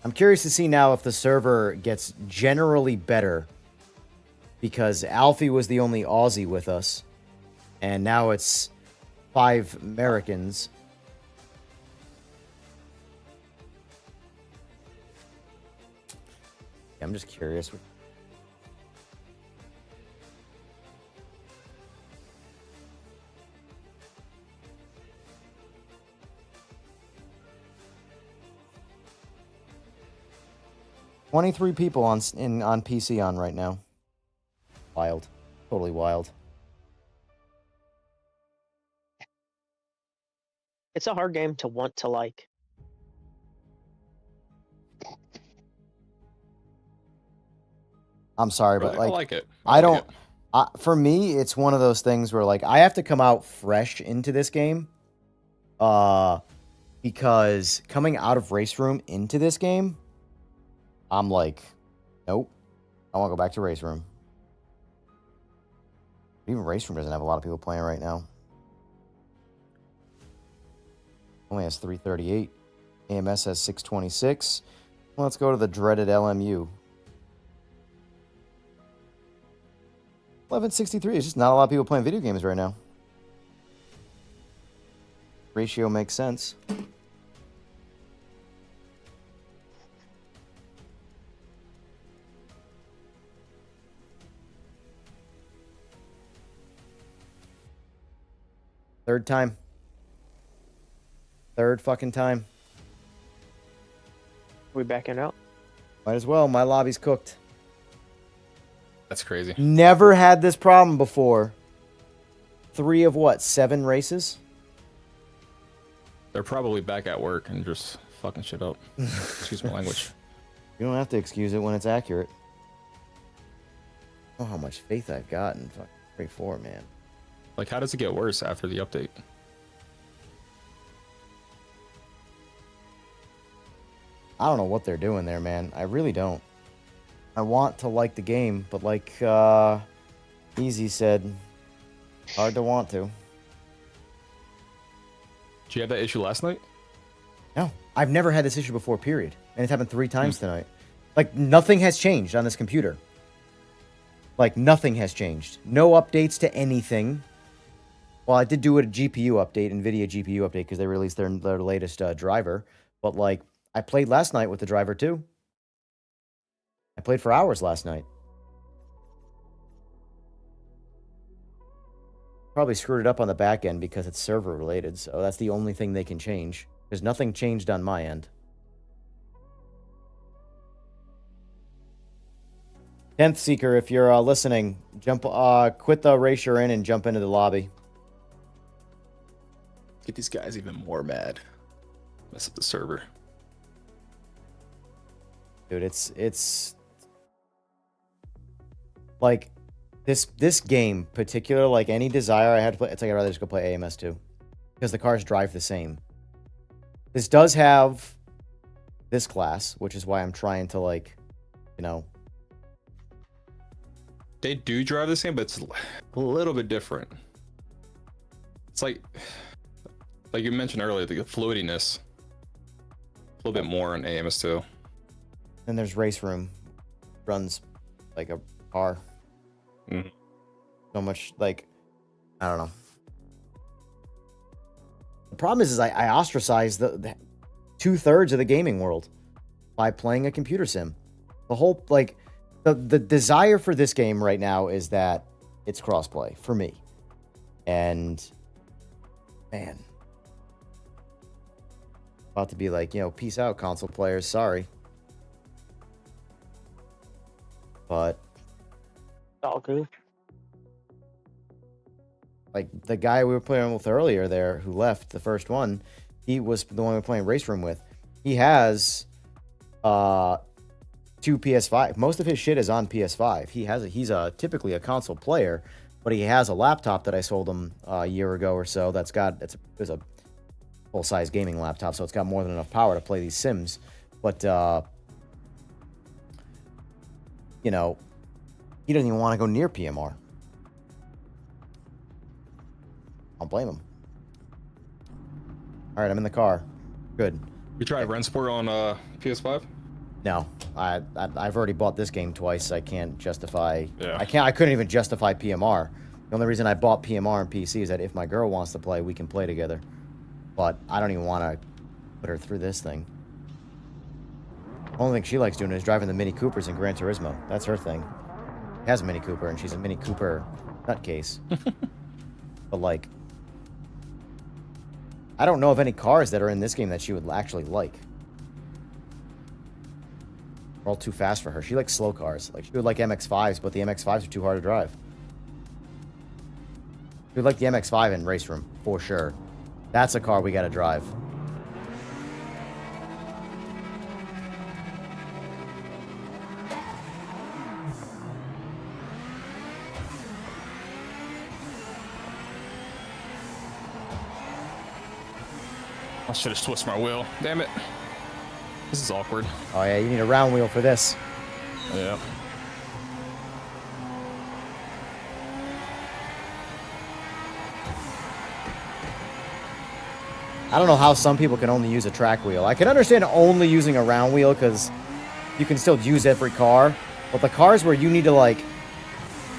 I'm curious to see now if the server gets generally better, because Alfie was the only Aussie with us, and now it's 5 Americans. I'm just curious. 23 people on PC on right now. Wild. Totally wild. It's a hard game to want to like. I'm sorry, but Really? like, I like it. I like don't. it. For me, it's one of those things where like I have to come out fresh into this game, because coming out of RaceRoom into this game, I'm like, nope, I want to go back to RaceRoom. Even RaceRoom doesn't have a lot of people playing right now. Only has 338. AMS has 626. Well, let's go to the dreaded LMU. 1163 is just not a lot of people playing video games right now. Ratio makes sense. Third time. Third fucking time. We backing out? Might as well. My lobby's cooked. That's crazy. Never had this problem before. 3 of what? 7 races? They're probably back at work and just fucking shit up. Excuse my language. You don't have to excuse it when it's accurate. Oh, how much faith I've got in fucking 34, man. Like, how does it get worse after the update? I don't know what they're doing there, man. I really don't. I want to like the game, but like Easy said, hard to want to. Did you have that issue last night? No, I've never had this issue before, period. And it's happened 3 times tonight. Like, nothing has changed on this computer. Like, nothing has changed. No updates to anything. Well, I did do a GPU update, NVIDIA GPU update, because they released their latest driver. But, like, I played last night with the driver, too. I played for hours last night. Probably screwed it up on the back end because it's server related, so that's the only thing they can change. There's nothing changed on my end. 10th Seeker, if you're listening, quit the race you're in and jump into the lobby. Get these guys even more mad. Mess up the server. Dude, it's like this game particular, like any desire I had to play, it's like I'd rather just go play AMS2 because the cars drive the same. This does have this class, which is why I'm trying to, like, you know. They do drive the same, but it's a little bit different. It's like you mentioned earlier, the fluidiness. A little bit more in AMS2. Then there's RaceRoom. Runs like a car. Mm-hmm. So much, like, I don't know. The problem is I ostracized the 2/3 of the gaming world by playing a computer sim. The whole, like, the desire for this game right now is that it's crossplay for me. And, man. About to be like, you know, peace out, console players. Sorry. But All good. like the guy we were playing with earlier there who left the first one, he was the one we were playing RaceRoom with. He has 2 PS5. Most of his shit is on PS5. He's typically a console player, but he has a laptop that I sold him a year ago or so it's a full-size gaming laptop, so it's got more than enough power to play these sims. But you know, he doesn't even want to go near PMR. I'll blame him. All right, I'm in the car. Good. You tried Rensport on PS5? No, I've already bought this game twice. I can't justify. Yeah. I couldn't even justify PMR. The only reason I bought PMR and PC is that if my girl wants to play, we can play together. But I don't even want to put her through this thing. The only thing she likes doing is driving the Mini Coopers in Gran Turismo. That's her thing. She has a Mini Cooper, and she's a Mini Cooper nutcase. But, like, I don't know of any cars that are in this game that she would actually like. are all too fast for her. She likes slow cars. Like, she would like MX-5s, but the MX-5s are too hard to drive. She would like the MX-5 in RaceRoom, for sure. That's a car we gotta drive. I should have twisted my wheel. Damn it. This is awkward. Oh yeah, you need a round wheel for this. Yeah. I don't know how some people can only use a track wheel. I can understand only using a round wheel because you can still use every car. But the cars where you need to, like,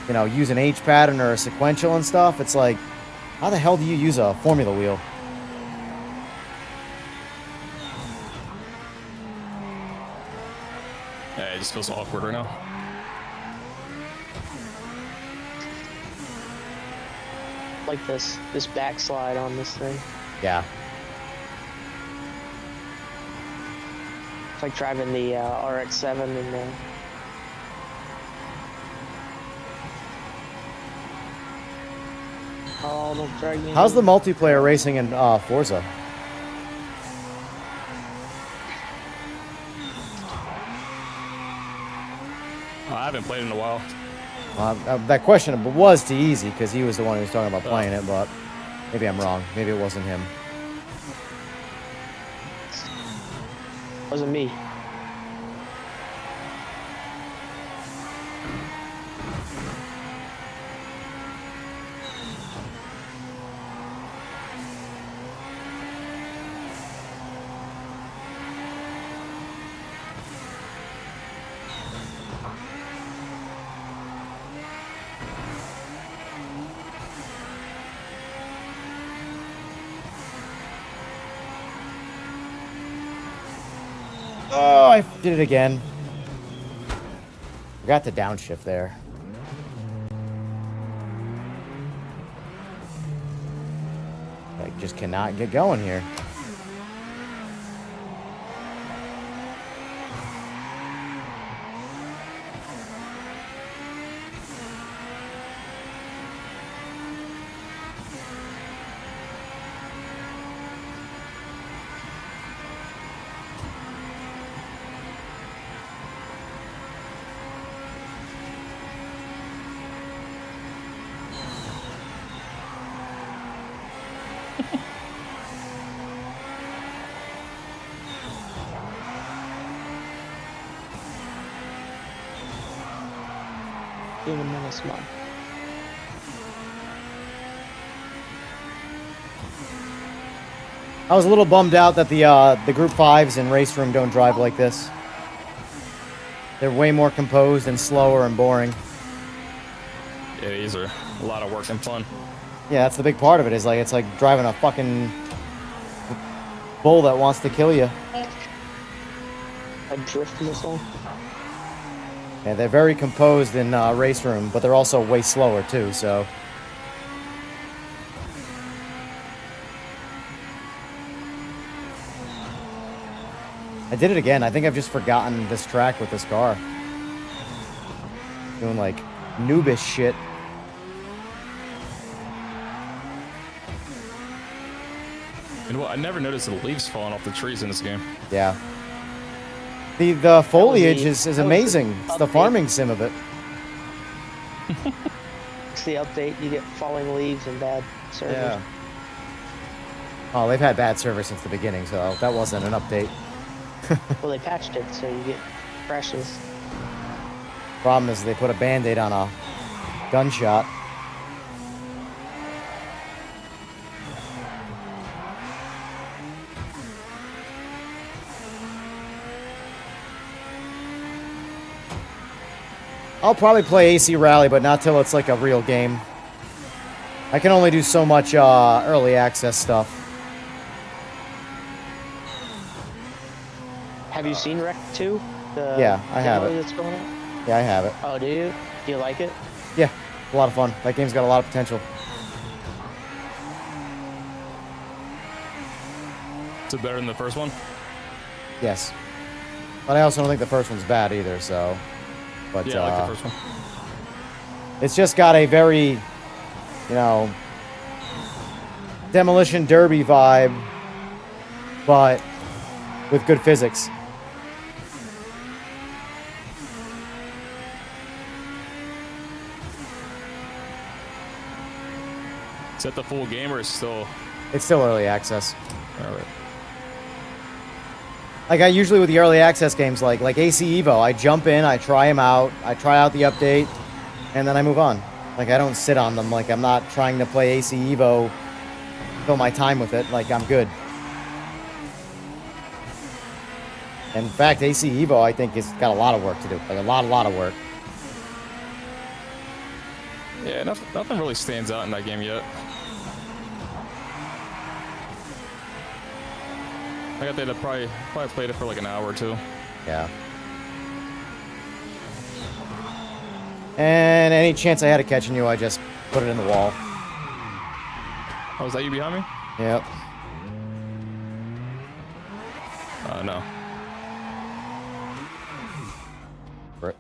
you know, use an H pattern or a sequential and stuff, it's like, how the hell do you use a formula wheel? Yeah, it just feels awkward right now. Like this backslide on this thing. Yeah. It's like driving the RX-7 in the. Oh, don't drag me. How's the multiplayer racing in Forza? Oh, I haven't played in a while. That question was too easy because he was the one who was talking about playing it, but maybe I'm wrong. Maybe it wasn't him. Wasn't me. Oh, I did it again. Forgot to downshift there. I just cannot get going here. Human menace mod. I was a little bummed out that the Group 5s in RaceRoom don't drive like this. They're way more composed and slower and boring. Yeah, these are a lot of work and fun. Yeah, that's the big part of it. Is like it's like driving a fucking bull that wants to kill you. A drift missile. Yeah, they're very composed in RaceRoom, but they're also way slower too. So. I did it again. I think I've just forgotten this track with this car. Doing like noobish shit. And well, I never noticed the leaves falling off the trees in this game. Yeah. The foliage is the amazing. It's the update. farming sim of it. It's the update. You get falling leaves and bad service. Yeah. Oh, they've had bad service since the beginning, so that wasn't an update. Well, they patched it, so you get crashes. Problem is they put a band-aid on a gunshot. I'll probably play AC Rally, but not till it's like a real game. I can only do so much early access stuff. Have you seen Rec 2? Yeah, I have it. That's going on? Yeah, I have it. Oh, do you? Do you like it? Yeah, a lot of fun. That game's got a lot of potential. Is it better than the first one? Yes. But I also don't think the first one's bad either, so. But, Yeah, I like the first one. it's just got a very, you know, Demolition Derby vibe, but with good physics. Is that the full game or is it still? It's still early access. All right. Like I usually with the early access games, like AC Evo, I jump in, I try them out, I try out the update, and then I move on. Like I don't sit on them. Like I'm not trying to play AC Evo, fill my time with it. Like I'm good. In fact, AC Evo, I think, has got a lot of work to do. Like a lot of work. Yeah, nothing really stands out in that game yet. I got there to probably played it for like an hour or two. Yeah. And any chance I had of catching you, I just put it in the wall. Oh, is that you behind me? Yep. No. Rip.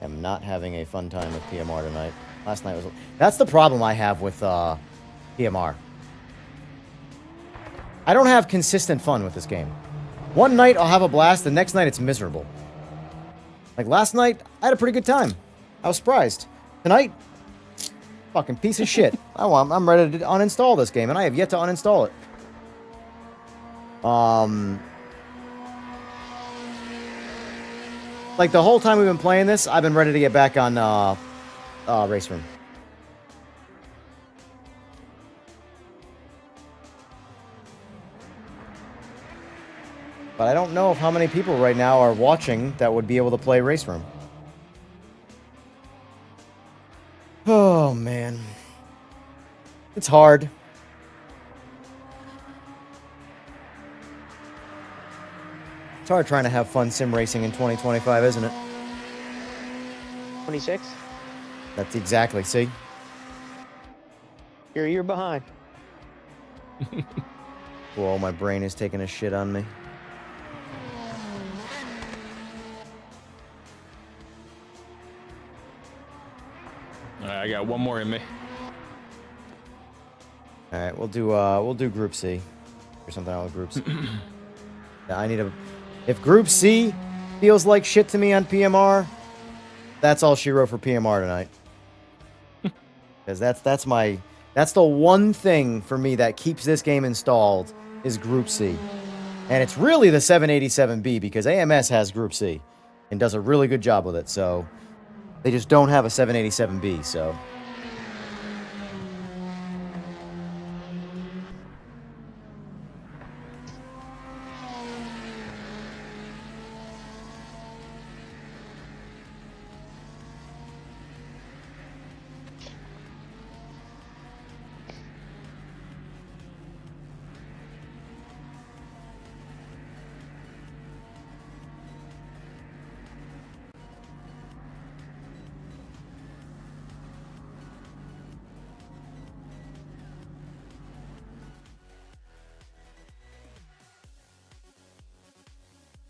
I'm not having a fun time with PMR tonight. Last night was... That's the problem I have with PMR. I don't have consistent fun with this game. One night I'll have a blast, the next night it's miserable. Like last night, I had a pretty good time. I was surprised. Tonight, fucking piece of shit. I'm ready to uninstall this game, and I have yet to uninstall it. Like the whole time we've been playing this, I've been ready to get back on RaceRoom. But I don't know if how many people right now are watching that would be able to play RaceRoom. Oh, man. It's hard. It's hard trying to have fun sim racing in 2025, isn't it? 26? That's exactly, see? You're a year behind. Whoa, my brain is taking a shit on me. I got one more in me. All right, we'll do Group C or something out with Group C. Yeah, I need a. If Group C feels like shit to me on PMR, that's all she wrote for PMR tonight. Because that's the one thing for me that keeps this game installed is Group C, and it's really the 787B because AMS has Group C and does a really good job with it. So they just don't have a 787B. So.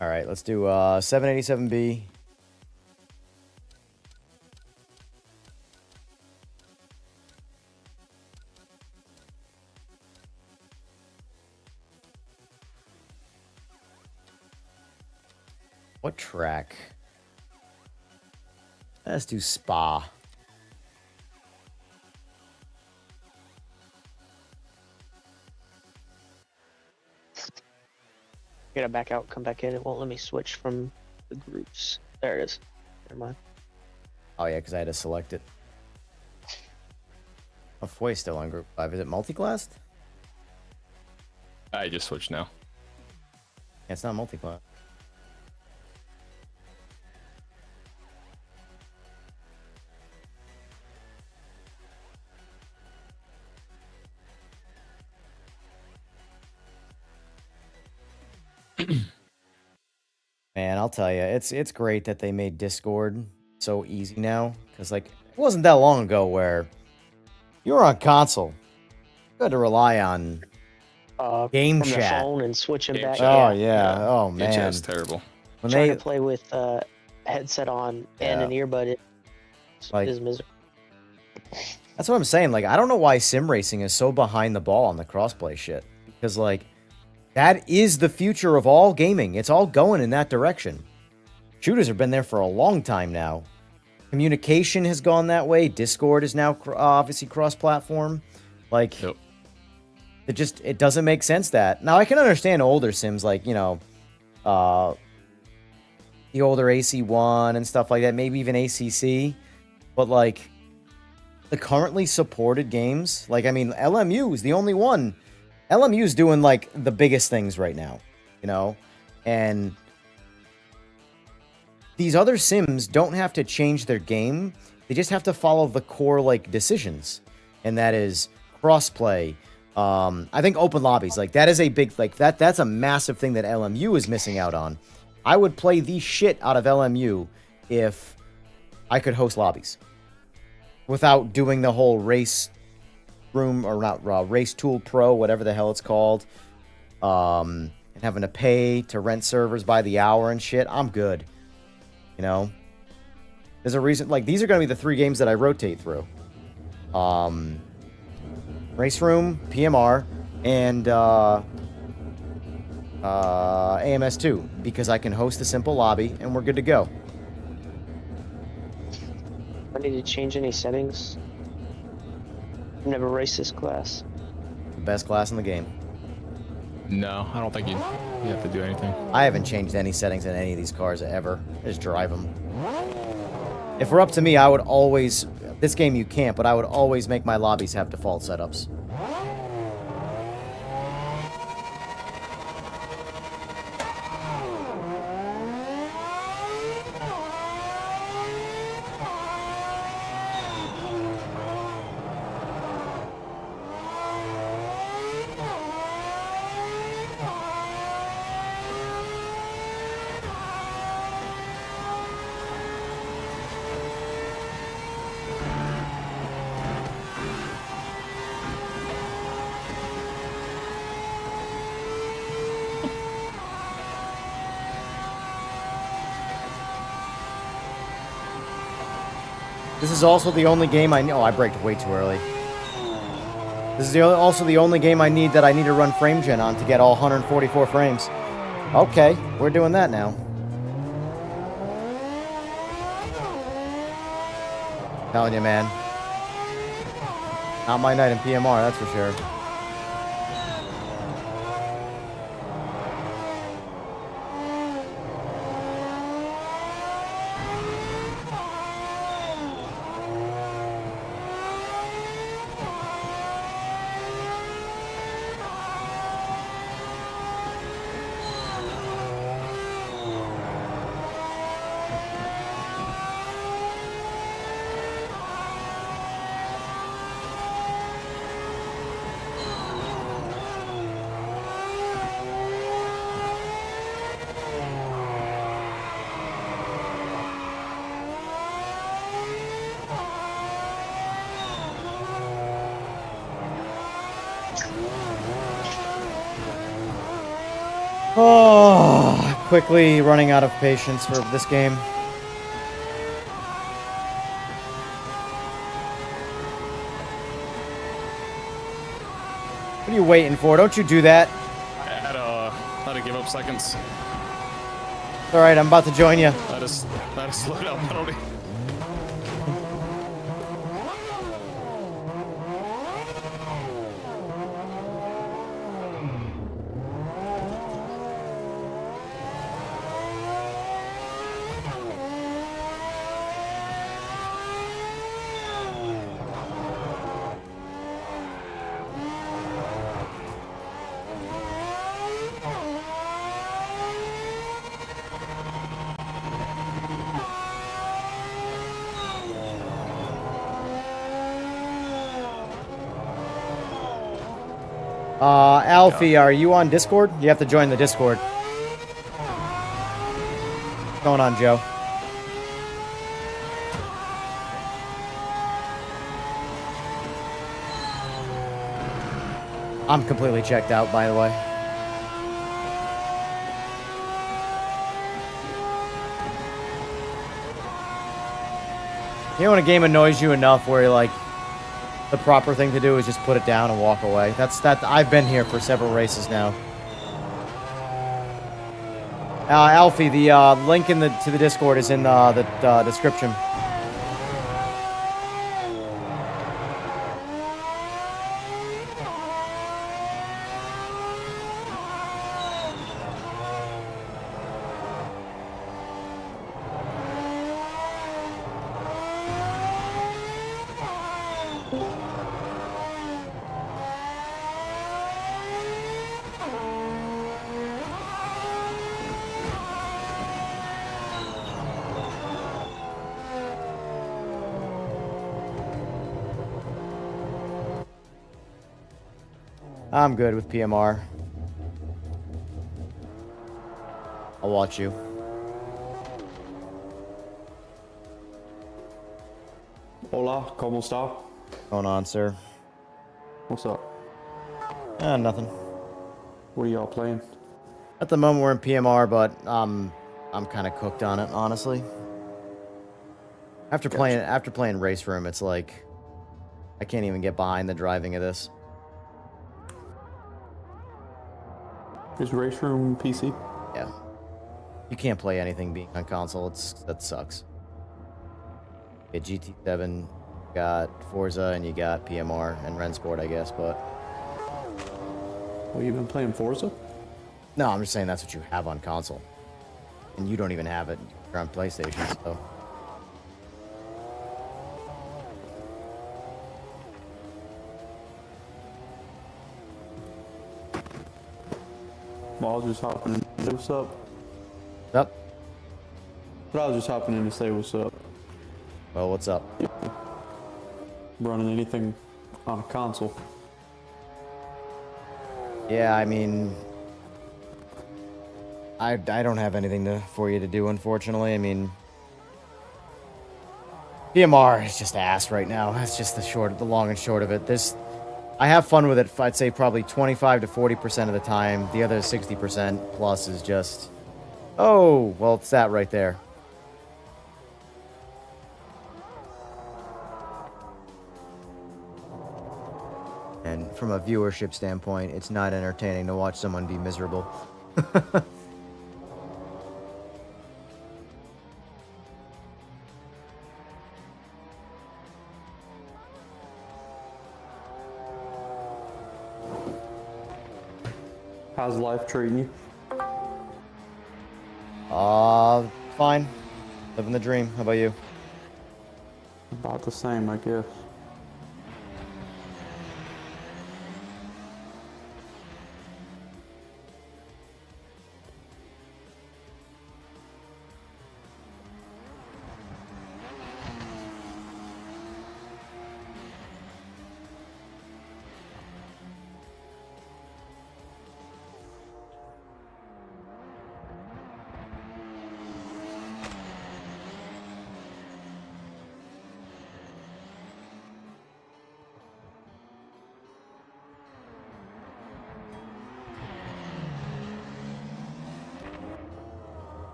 All right, let's do 787B. What track? Let's do Spa. Gotta back out, come back in. It won't let me switch from the groups. There it is. Never mind. Oh yeah, because I had to select it. Oh, Foy's still on Group 5. Is it multi-classed? I just switched now. Yeah, it's not multi-class. Man, I'll tell you, it's great that they made Discord so easy now. Because, like, it wasn't that long ago where you were on console. You had to rely on Game from the chat. phone and switching Game back. chat. Oh Yeah. yeah. Oh Game man. chat's terrible. When Trying they to play with headset on and Yeah. an earbud Like- is miserable. That's what I'm saying. Like, I don't know why sim racing is so behind the ball on the crossplay shit. Because, like, that is the future of all gaming. It's all going in that direction. Shooters have been there for a long time now. Communication has gone that way. Discord is now obviously cross-platform. Like, Yep. it doesn't make sense that. Now, I can understand older sims like, you know, the older AC1 and stuff like that. Maybe even ACC. But, like, the currently supported games, like, I mean, LMU is the only one. LMU is doing, like, the biggest things right now, you know? And these other sims don't have to change their game. They just have to follow the core, like, decisions. And that is crossplay. I think open lobbies, like, that is a big, like, that's a massive thing that LMU is missing out on. I would play the shit out of LMU if I could host lobbies without doing the whole race room, or not, Race Tool Pro, whatever the hell it's called, and having to pay to rent servers by the hour and shit. I'm good. You know, there's a reason. Like, these are going to be the 3 games that I rotate through. RaceRoom, PMR, and AMS2, because I can host a simple lobby and we're good to go. I need to change any settings. I've never raced this class. The best class in the game. No, I don't think you have to do anything. I haven't changed any settings in any of these cars ever. I just drive them. If we're up to me, I would always... This game you can't, but I would always make my lobbies have default setups. This is also the only game I know. Oh, I braked way too early. This is also the only game I need that I need to run frame gen on to get all 144 frames. Okay, we're doing that now. Telling you, man. Not my night in PMR, that's for sure. Oh, quickly running out of patience for this game. What are you waiting for? Don't you do that. I had to give up seconds. All right, I'm about to join you. That is slow down penalty. Alfie, are you on Discord? You have to join the Discord. What's going on, Joe? I'm completely checked out, by the way. You know when a game annoys you enough where you're like, the proper thing to do is just put it down and walk away. I've been here for several races now. Alfie, the link to the Discord is in the description. I'm good with PMR. I'll watch you. Hola, ¿cómo está? What's going on, sir? What's up? Nothing. What are y'all playing? At the moment, we're in PMR, but I'm kind of cooked on it, honestly. After playing RaceRoom, it's like I can't even get behind the driving of this. Is RaceRoom PC? Yeah. You can't play anything being on console. That sucks. You got GT7, you got Forza, and you got PMR and Rensport, I guess, but... Well, you've been playing Forza? No, I'm just saying that's what you have on console. And you don't even have it. You're on PlayStation, so... Well, I was just hopping in to say what's up. Up? But I was just hopping in to say what's up. Well, what's up? Running anything on a console. Yeah, I mean... I don't have anything for you to do, unfortunately. I mean... PMR is just ass right now. That's just the long and short of it. I have fun with it, I'd say probably 25 to 40% of the time. The other 60% plus is just... Oh, well, it's that right there. And from a viewership standpoint, it's not entertaining to watch someone be miserable. How's life treating you? Fine. Living the dream. How about you? About the same, I guess.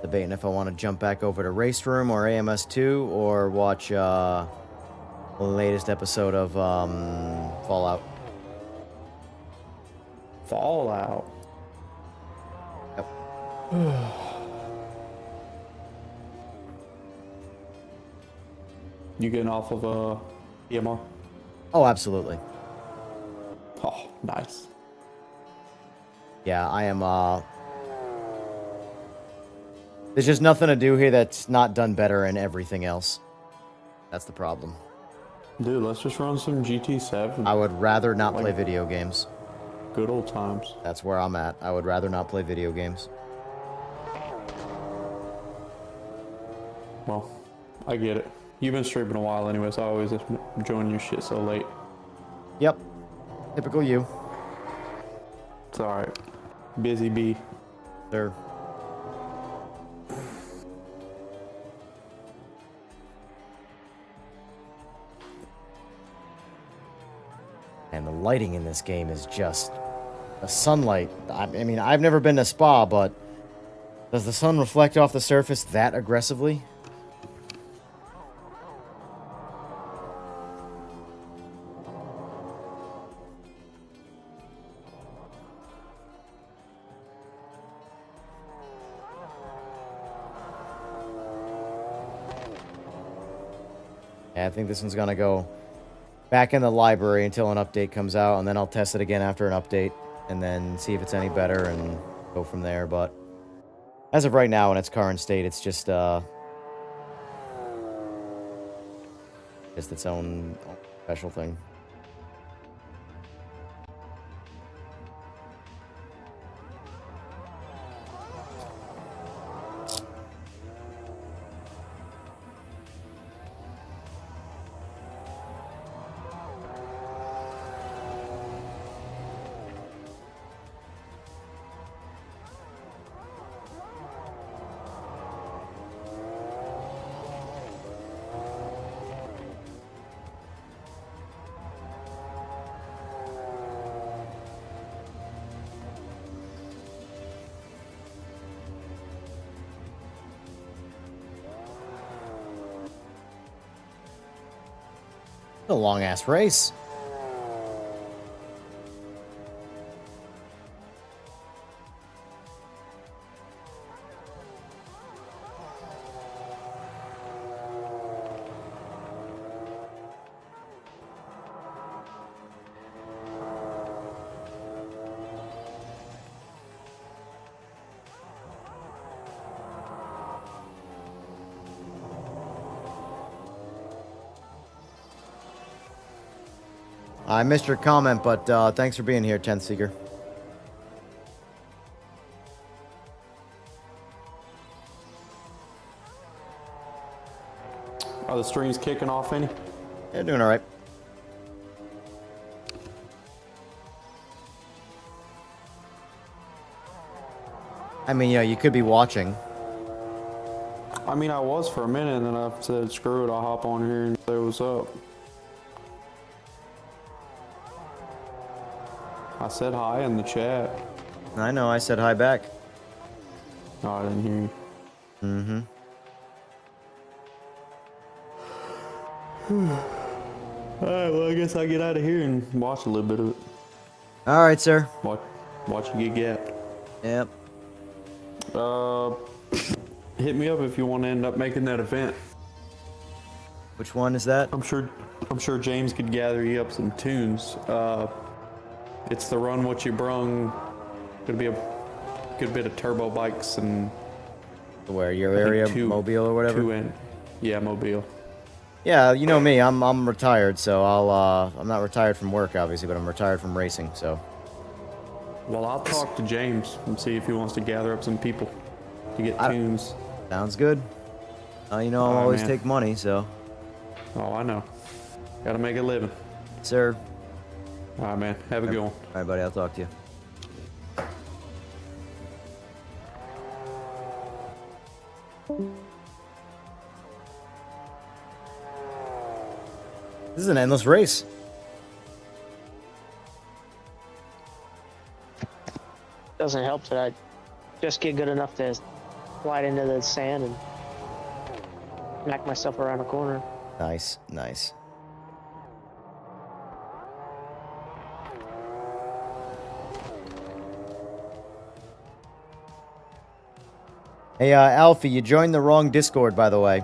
Debating if I want to jump back over to RaceRoom or AMS2 or watch the latest episode of Fallout. Fallout. Yep. You getting off of EMR? Oh, absolutely. Oh, nice. Yeah, I am. There's just nothing to do here that's not done better in everything else. That's the problem. Dude, let's just run some GT7. I would rather not play video games. Good old times. That's where I'm at. I would rather not play video games. Well, I get it. You've been streaming a while anyway, so I always just join your shit so late. Yep. Typical you. It's alright. Busy bee. Sir. And the lighting in this game is just the sunlight. I mean, I've never been to Spa, but does the sun reflect off the surface that aggressively? Yeah, I think this one's gonna go back in the library until an update comes out, and then I'll test it again after an update, and then see if it's any better, and go from there. But as of right now, in its current state, it's just its own special thing. A long-ass race. I missed your comment, but thanks for being here, 10th Seeker. Are the streams kicking off any? Yeah, doing all right. I mean, yeah, you could be watching. I mean, I was for a minute, and then I said, screw it, I'll hop on here and say what's up. I said hi in the chat. I know, I said hi back. No, I didn't hear you. Mm-hmm. Alright, well, I guess I'll get out of here and watch a little bit of it. All right, sir. Watch you get gapped. Yep. Hit me up if you want to end up making that event. Which one is that? I'm sure James could gather you up some tunes. It's the Run What You Brung. Could be a good bit of turbo bikes and Where, your area, Mobile or whatever? Yeah, Mobile. Yeah, you know me. I'm retired, so I'm not retired from work, obviously, but I'm retired from racing. So. Well, I'll talk to James and see if he wants to gather up some people to get tunes. Sounds good. You know, I always man. take money, so. Oh, I know. Gotta make a living. Sir. All right, man. Have a good one. All right, buddy. I'll talk to you. This is an endless race. Doesn't help that I just get good enough to slide into the sand and knock myself around a corner. Nice, nice. Hey, Alfie, you joined the wrong Discord, by the way.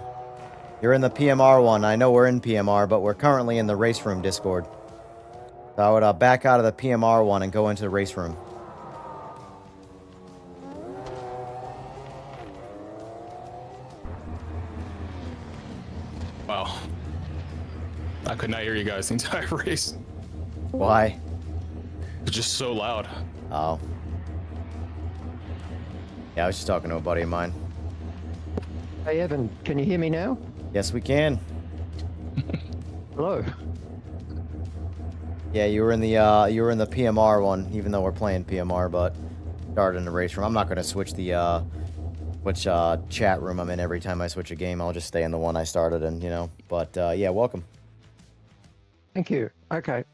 You're in the PMR one. I know we're in PMR, but we're currently in the RaceRoom Discord. So I would back out of the PMR one and go into the RaceRoom. Wow. I could not hear you guys the entire race. Why? It's just so loud. Oh. Yeah, I was just talking to a buddy of mine. Hey Evan, can you hear me now? Yes, we can. Hello. Yeah, you were in the PMR one, even though we're playing PMR, but started in the race room. I'm not gonna switch the which chat room I'm in every time I switch a game. I'll just stay in the one I started in, you know. But yeah, welcome. Thank you. Okay.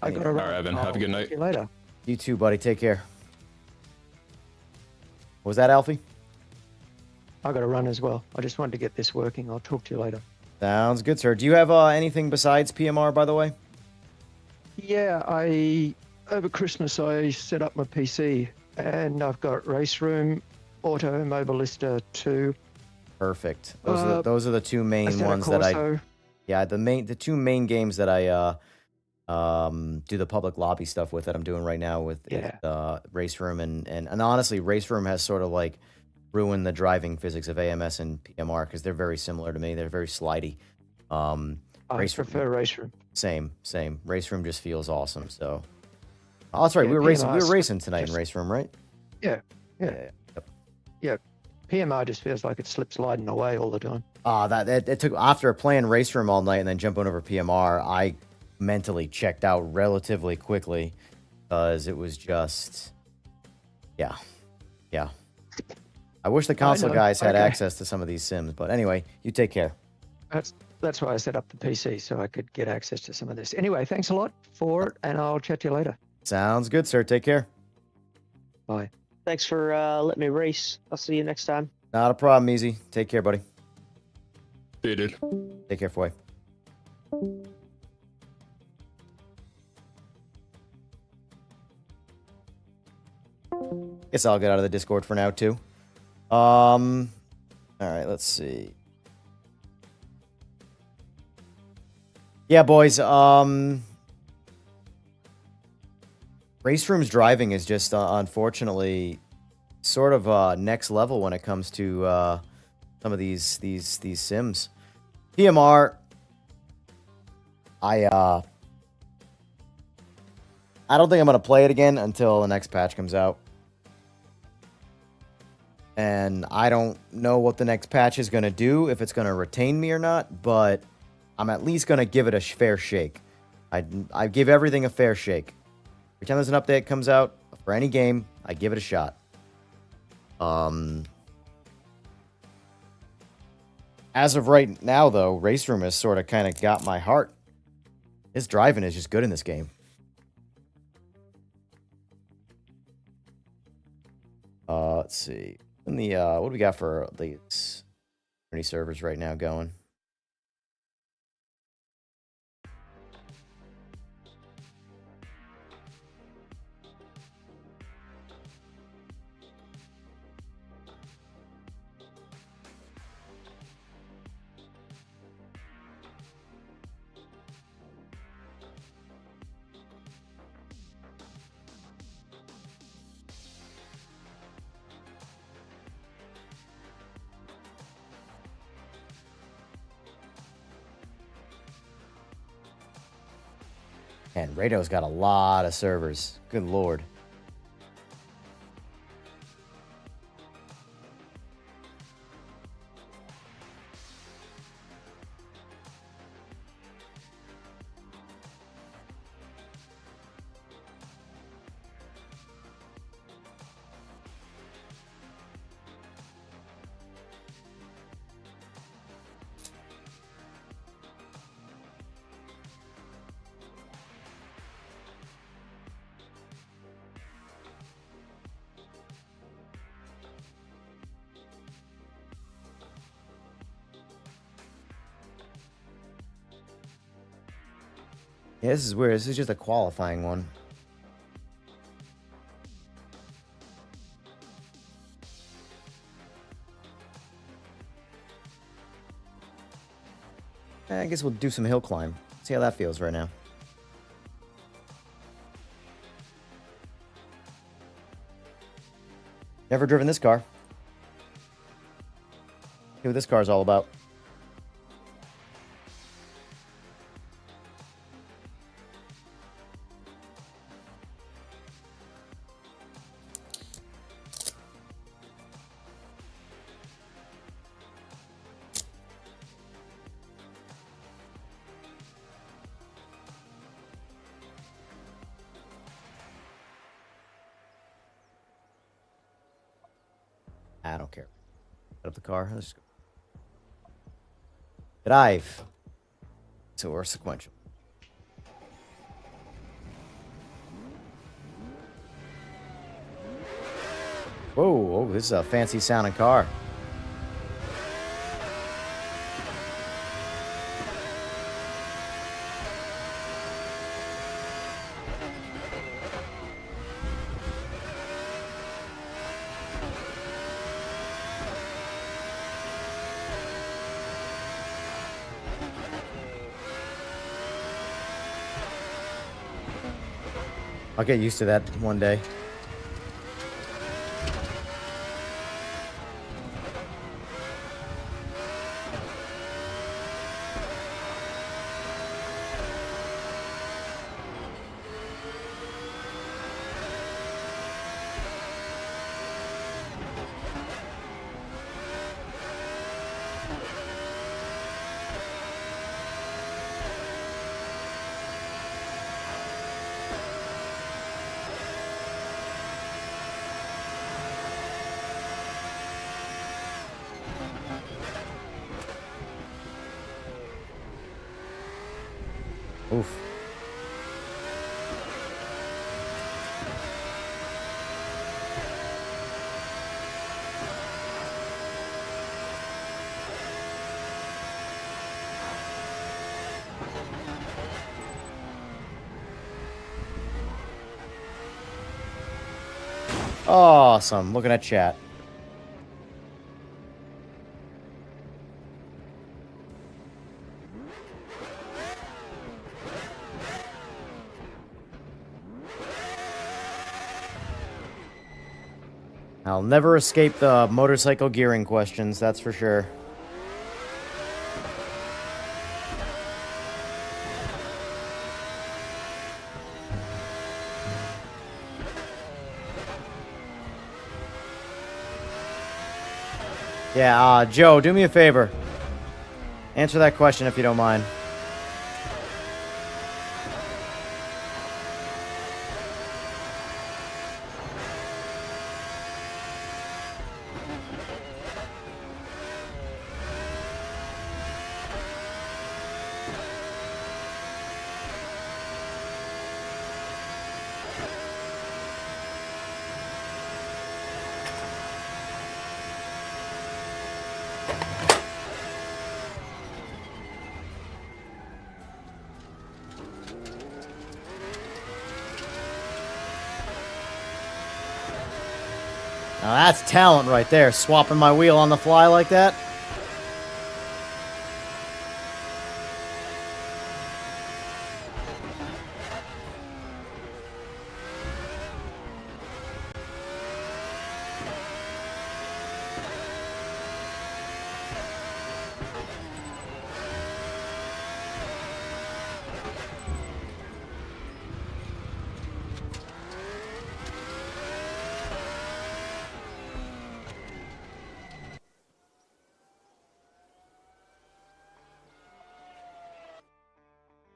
I got to All run. right, Evan. Have a I'll good talk night. to you later. You too, buddy. Take care. What was that, Alfie? I got to run as well. I just wanted to get this working. I'll talk to you later. Sounds good, sir. Do you have anything besides PMR, by the way? Yeah, over Christmas I set up my PC and I've got RaceRoom, Automobilista 2. Perfect. Those are the two I main set a ones that I. Corso. Yeah, the two main games that I do the public lobby stuff with that I'm doing right now with Yeah. RaceRoom and honestly, RaceRoom has sort of like ruined the driving physics of AMS and PMR because they're very similar to me. They're very slidey. I RaceRoom, prefer RaceRoom. same. RaceRoom just feels awesome. So, oh, that's right. Yeah, We were racing. We PMR 's were racing tonight in just- RaceRoom, right? Yeah. Yep. Yeah. PMR just feels like it slips sliding away all the time. It took after playing RaceRoom all night and then jumping over PMR. I mentally checked out relatively quickly because it was just, yeah. I wish the console know. guys had Okay. access to some of these sims, but anyway, you take care. That's why I set up the PC so I could get access to some of this. Anyway, thanks a lot for it, and I'll chat to you later. Sounds good, sir. Take care. Bye. Thanks for letting me race. I'll see you next time. Not a problem, Easy. Take care, buddy. See you, dude. Take care, Foy. Guess I'll get out of the Discord for now too. All right, let's see. Yeah, boys. RaceRoom's driving is just unfortunately sort of next level when it comes to some of these sims. PMR. I don't think I'm gonna play it again until the next patch comes out. And I don't know what the next patch is going to do, if it's going to retain me or not, but I'm at least going to give it a fair shake. I give everything a fair shake. Every time there's an update comes out for any game, I give it a shot. As of right now, though, RaceRoom has sort of kind of got my heart. His driving is just good in this game. Let's see. In the what do we got for these community servers right now going? And Rado's got a lot of servers. Good lord. Yeah, this is weird. This is just a qualifying one. I guess we'll do some hill climb. See how that feels right now. Never driven this car. See what this car's all about. I don't care. Set up the car. Let's go. Drive. So we're sequential. Whoa, whoa, this is a fancy sounding car. I'll get used to that one day. Oof. Awesome. Looking at chat. I'll never escape the motorcycle gearing questions, that's for sure. Yeah, Joe, do me a favor. Answer that question if you don't mind. Now that's talent right there, swapping my wheel on the fly like that.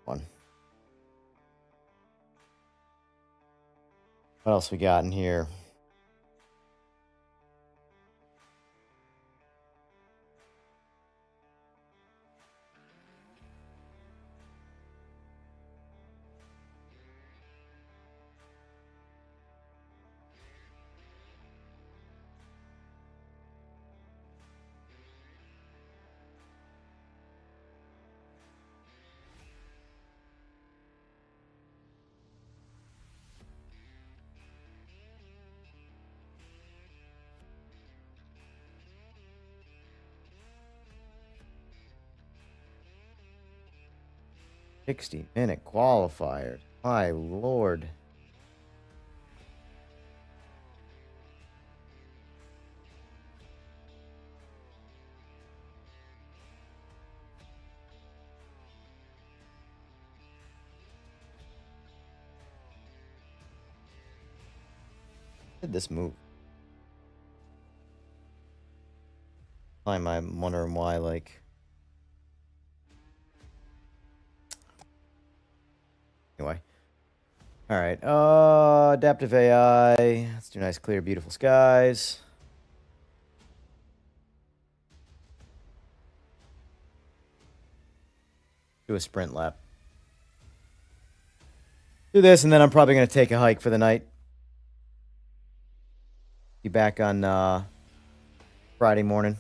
One. What else we got in here? $60-minute qualifiers. My lord. Did this move? I'm wondering why, like. Anyway. All right. Adaptive AI. Let's do nice, clear, beautiful skies. Do a sprint lap. Do this, and then I'm probably going to take a hike for the night. Be back on Friday morning.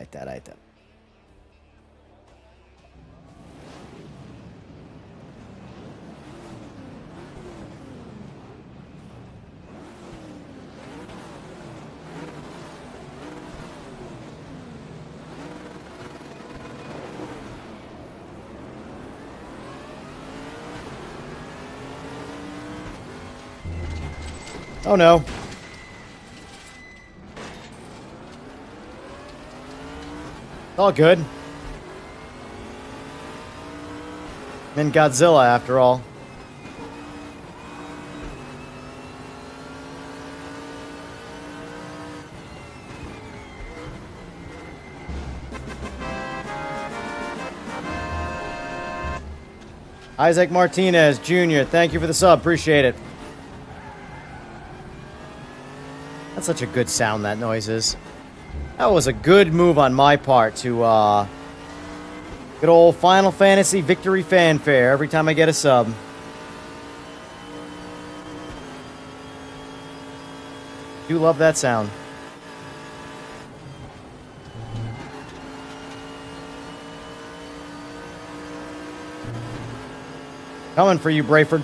Alright. Oh no. It's all good. I'm in Godzilla after all. Isaac Martinez Jr., thank you for the sub. Appreciate it. That's such a good sound, that noise is. That was a good move on my part to, good old Final Fantasy victory fanfare every time I get a sub. Do love that sound. Coming for you, Brayford.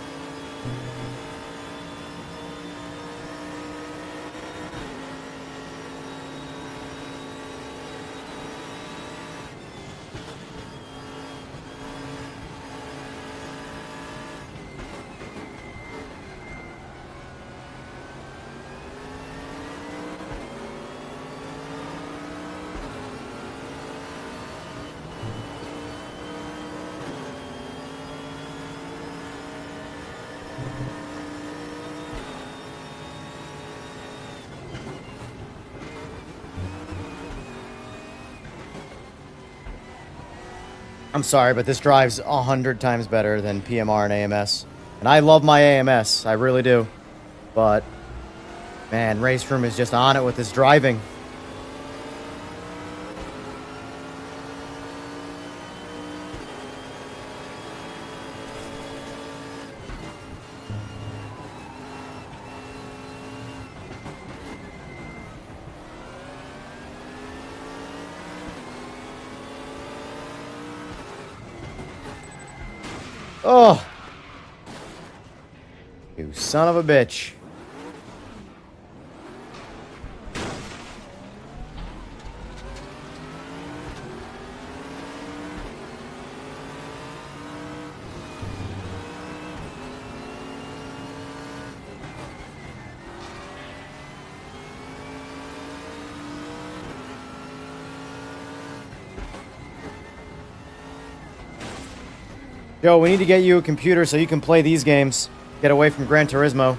I'm sorry, but this drives 100 times better than PMR and AMS. And I love my AMS, I really do. But, man, RaceRoom is just on it with this driving. Oh! You son of a bitch. Joe, we need to get you a computer so you can play these games. Get away from Gran Turismo.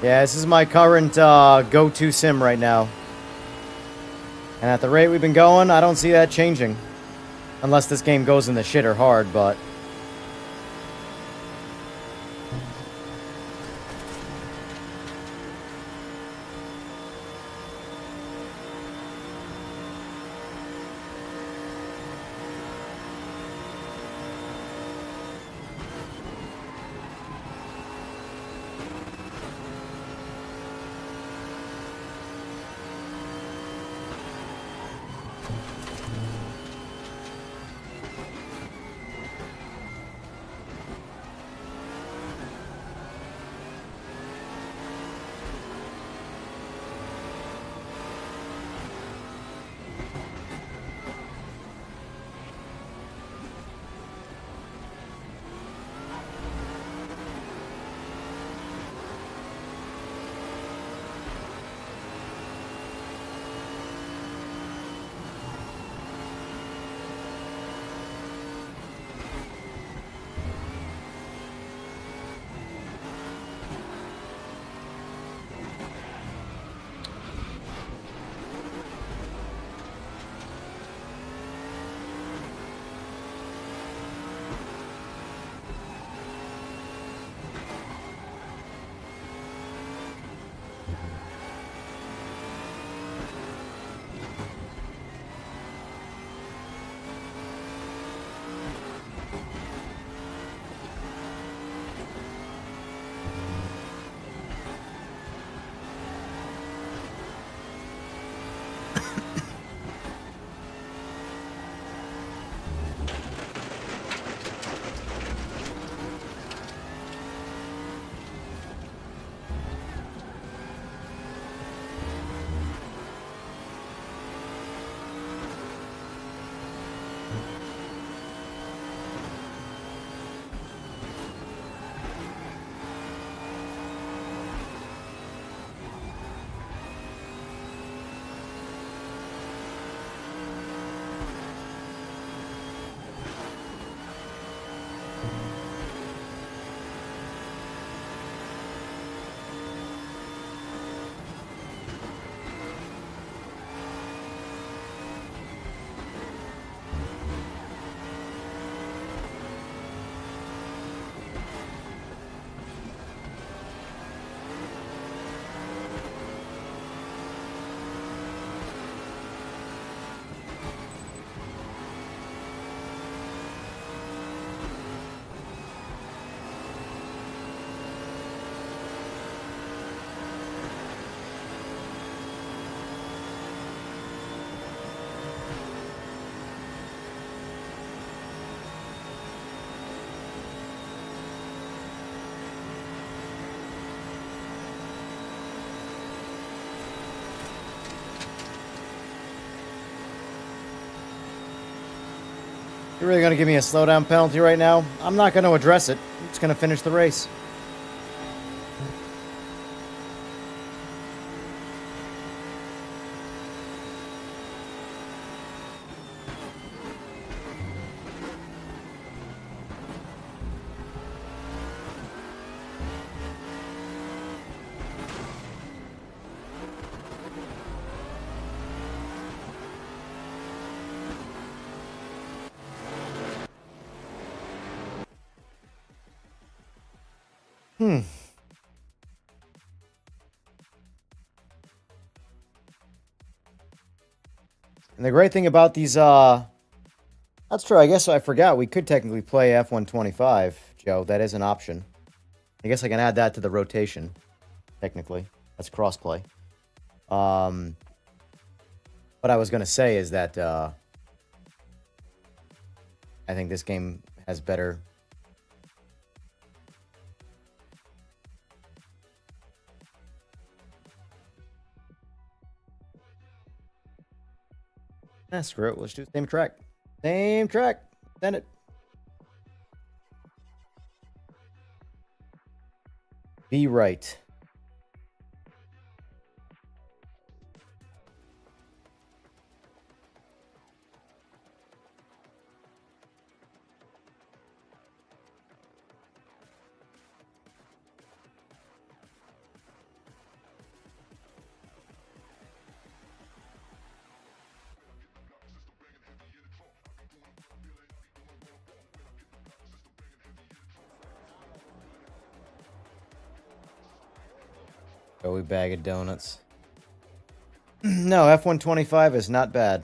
Yeah, this is my current go-to sim right now. And at the rate we've been going, I don't see that changing. Unless this game goes in the shitter hard, but... You're really going to give me a slowdown penalty right now? I'm not going to address it. I'm just going to finish the race. And the great thing about these, that's true. I guess I forgot. We could technically play F125, Joe. That is an option. I guess I can add that to the rotation, technically. That's crossplay. What I was going to say is that I think this game has better... screw it. Let's do the same track. Same track. Send it. Be right. Joey bag of donuts. No, F125 is not bad.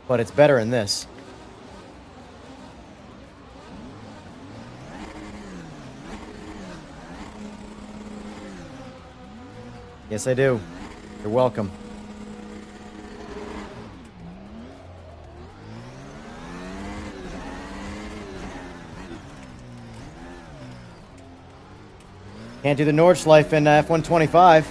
But it's better in this. Yes, I do. You're welcome. Can't do the Nordschleife in F125.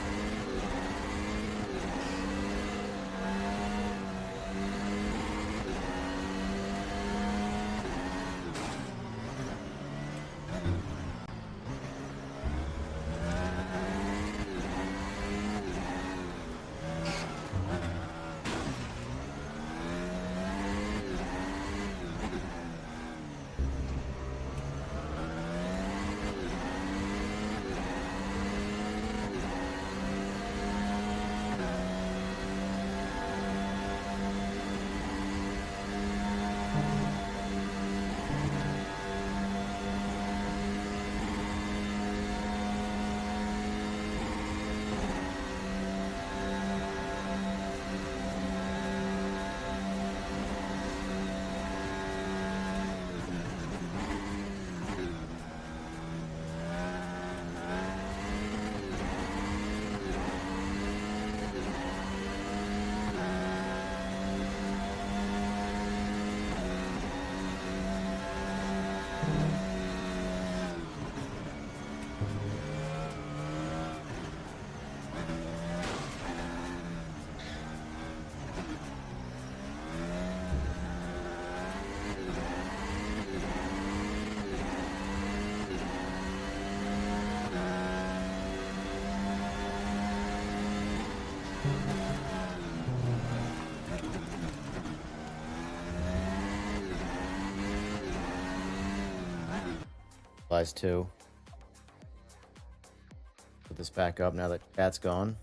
Applies too. Put this back up now that cat's gone.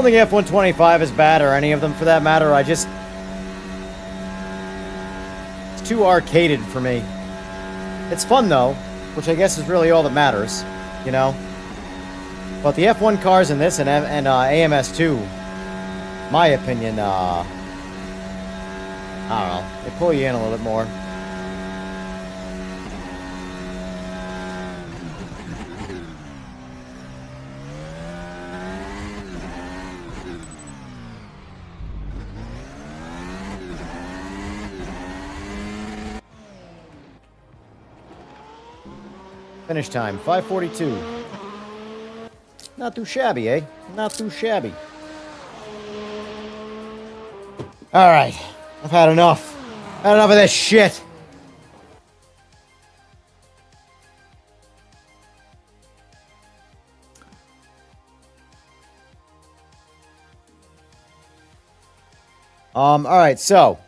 don't think F125 is bad, or any of them for that matter. It's too arcaded for me. It's fun though, which I guess is really all that matters, you know? But the F1 cars in this and AMS2, my opinion, I don't know, they pull you in a little bit more. Finish time, 5:42. Not too shabby, eh? Not too shabby. All right, I've had enough. Had enough of this shit. All right, so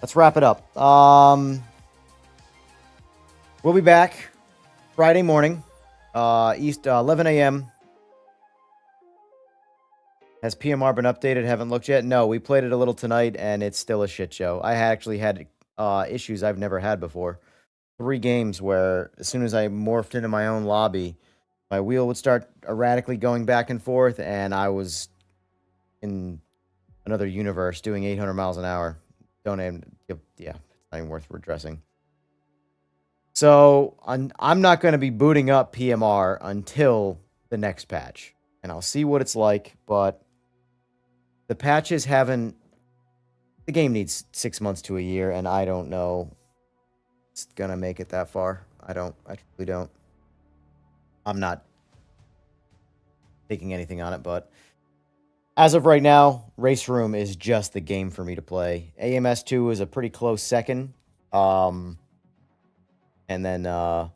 let's wrap it up. We'll be back Friday morning, 11 a.m. Has PMR been updated? Haven't looked yet. No, we played it a little tonight, and it's still a shit show. I actually had issues I've never had before. 3 games where as soon as I morphed into my own lobby, my wheel would start erratically going back and forth, and I was in another universe doing 800 miles an hour. Yeah, it's not even worth redressing. So I'm not going to be booting up PMR until the next patch, and I'll see what it's like. But the patches haven't. The game needs 6 months to a year, and I don't know it's gonna make it that far. I truly don't. I'm not taking anything on it, but as of right now, RaceRoom is just the game for me to play. AMS2 is a pretty close second. And then for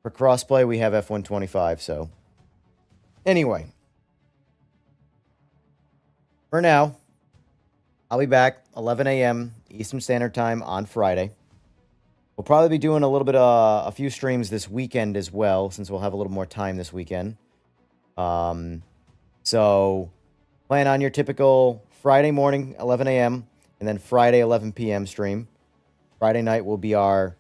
crossplay, we have F125. So anyway, for now, I'll be back 11 a.m. Eastern Standard Time on Friday. We'll probably be doing a few streams this weekend as well, since we'll have a little more time this weekend. So plan on your typical Friday morning, 11 a.m., and then Friday, 11 p.m. stream. Friday night will be our,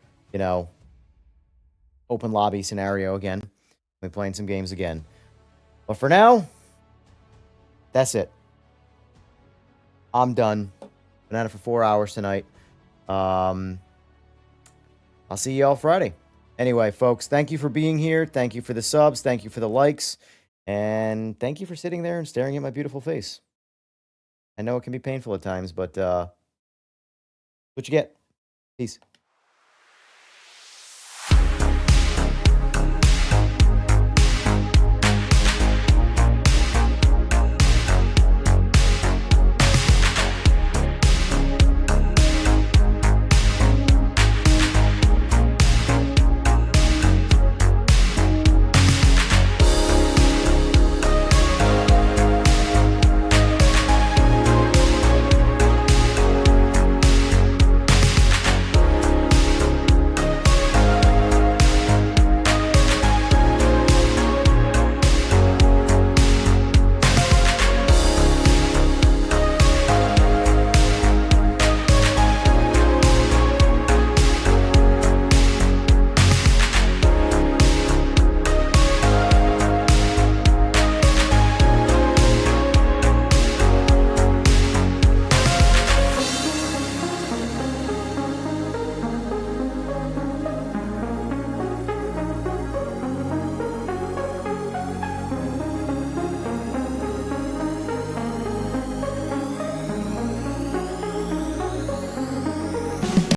open lobby scenario again. We'll be playing some games again. But for now, that's it. I'm done. Been at it for 4 hours tonight. I'll see you all Friday. Anyway, folks, thank you for being here. Thank you for the subs. Thank you for the likes. And thank you for sitting there and staring at my beautiful face. I know it can be painful at times, but what you get. Peace.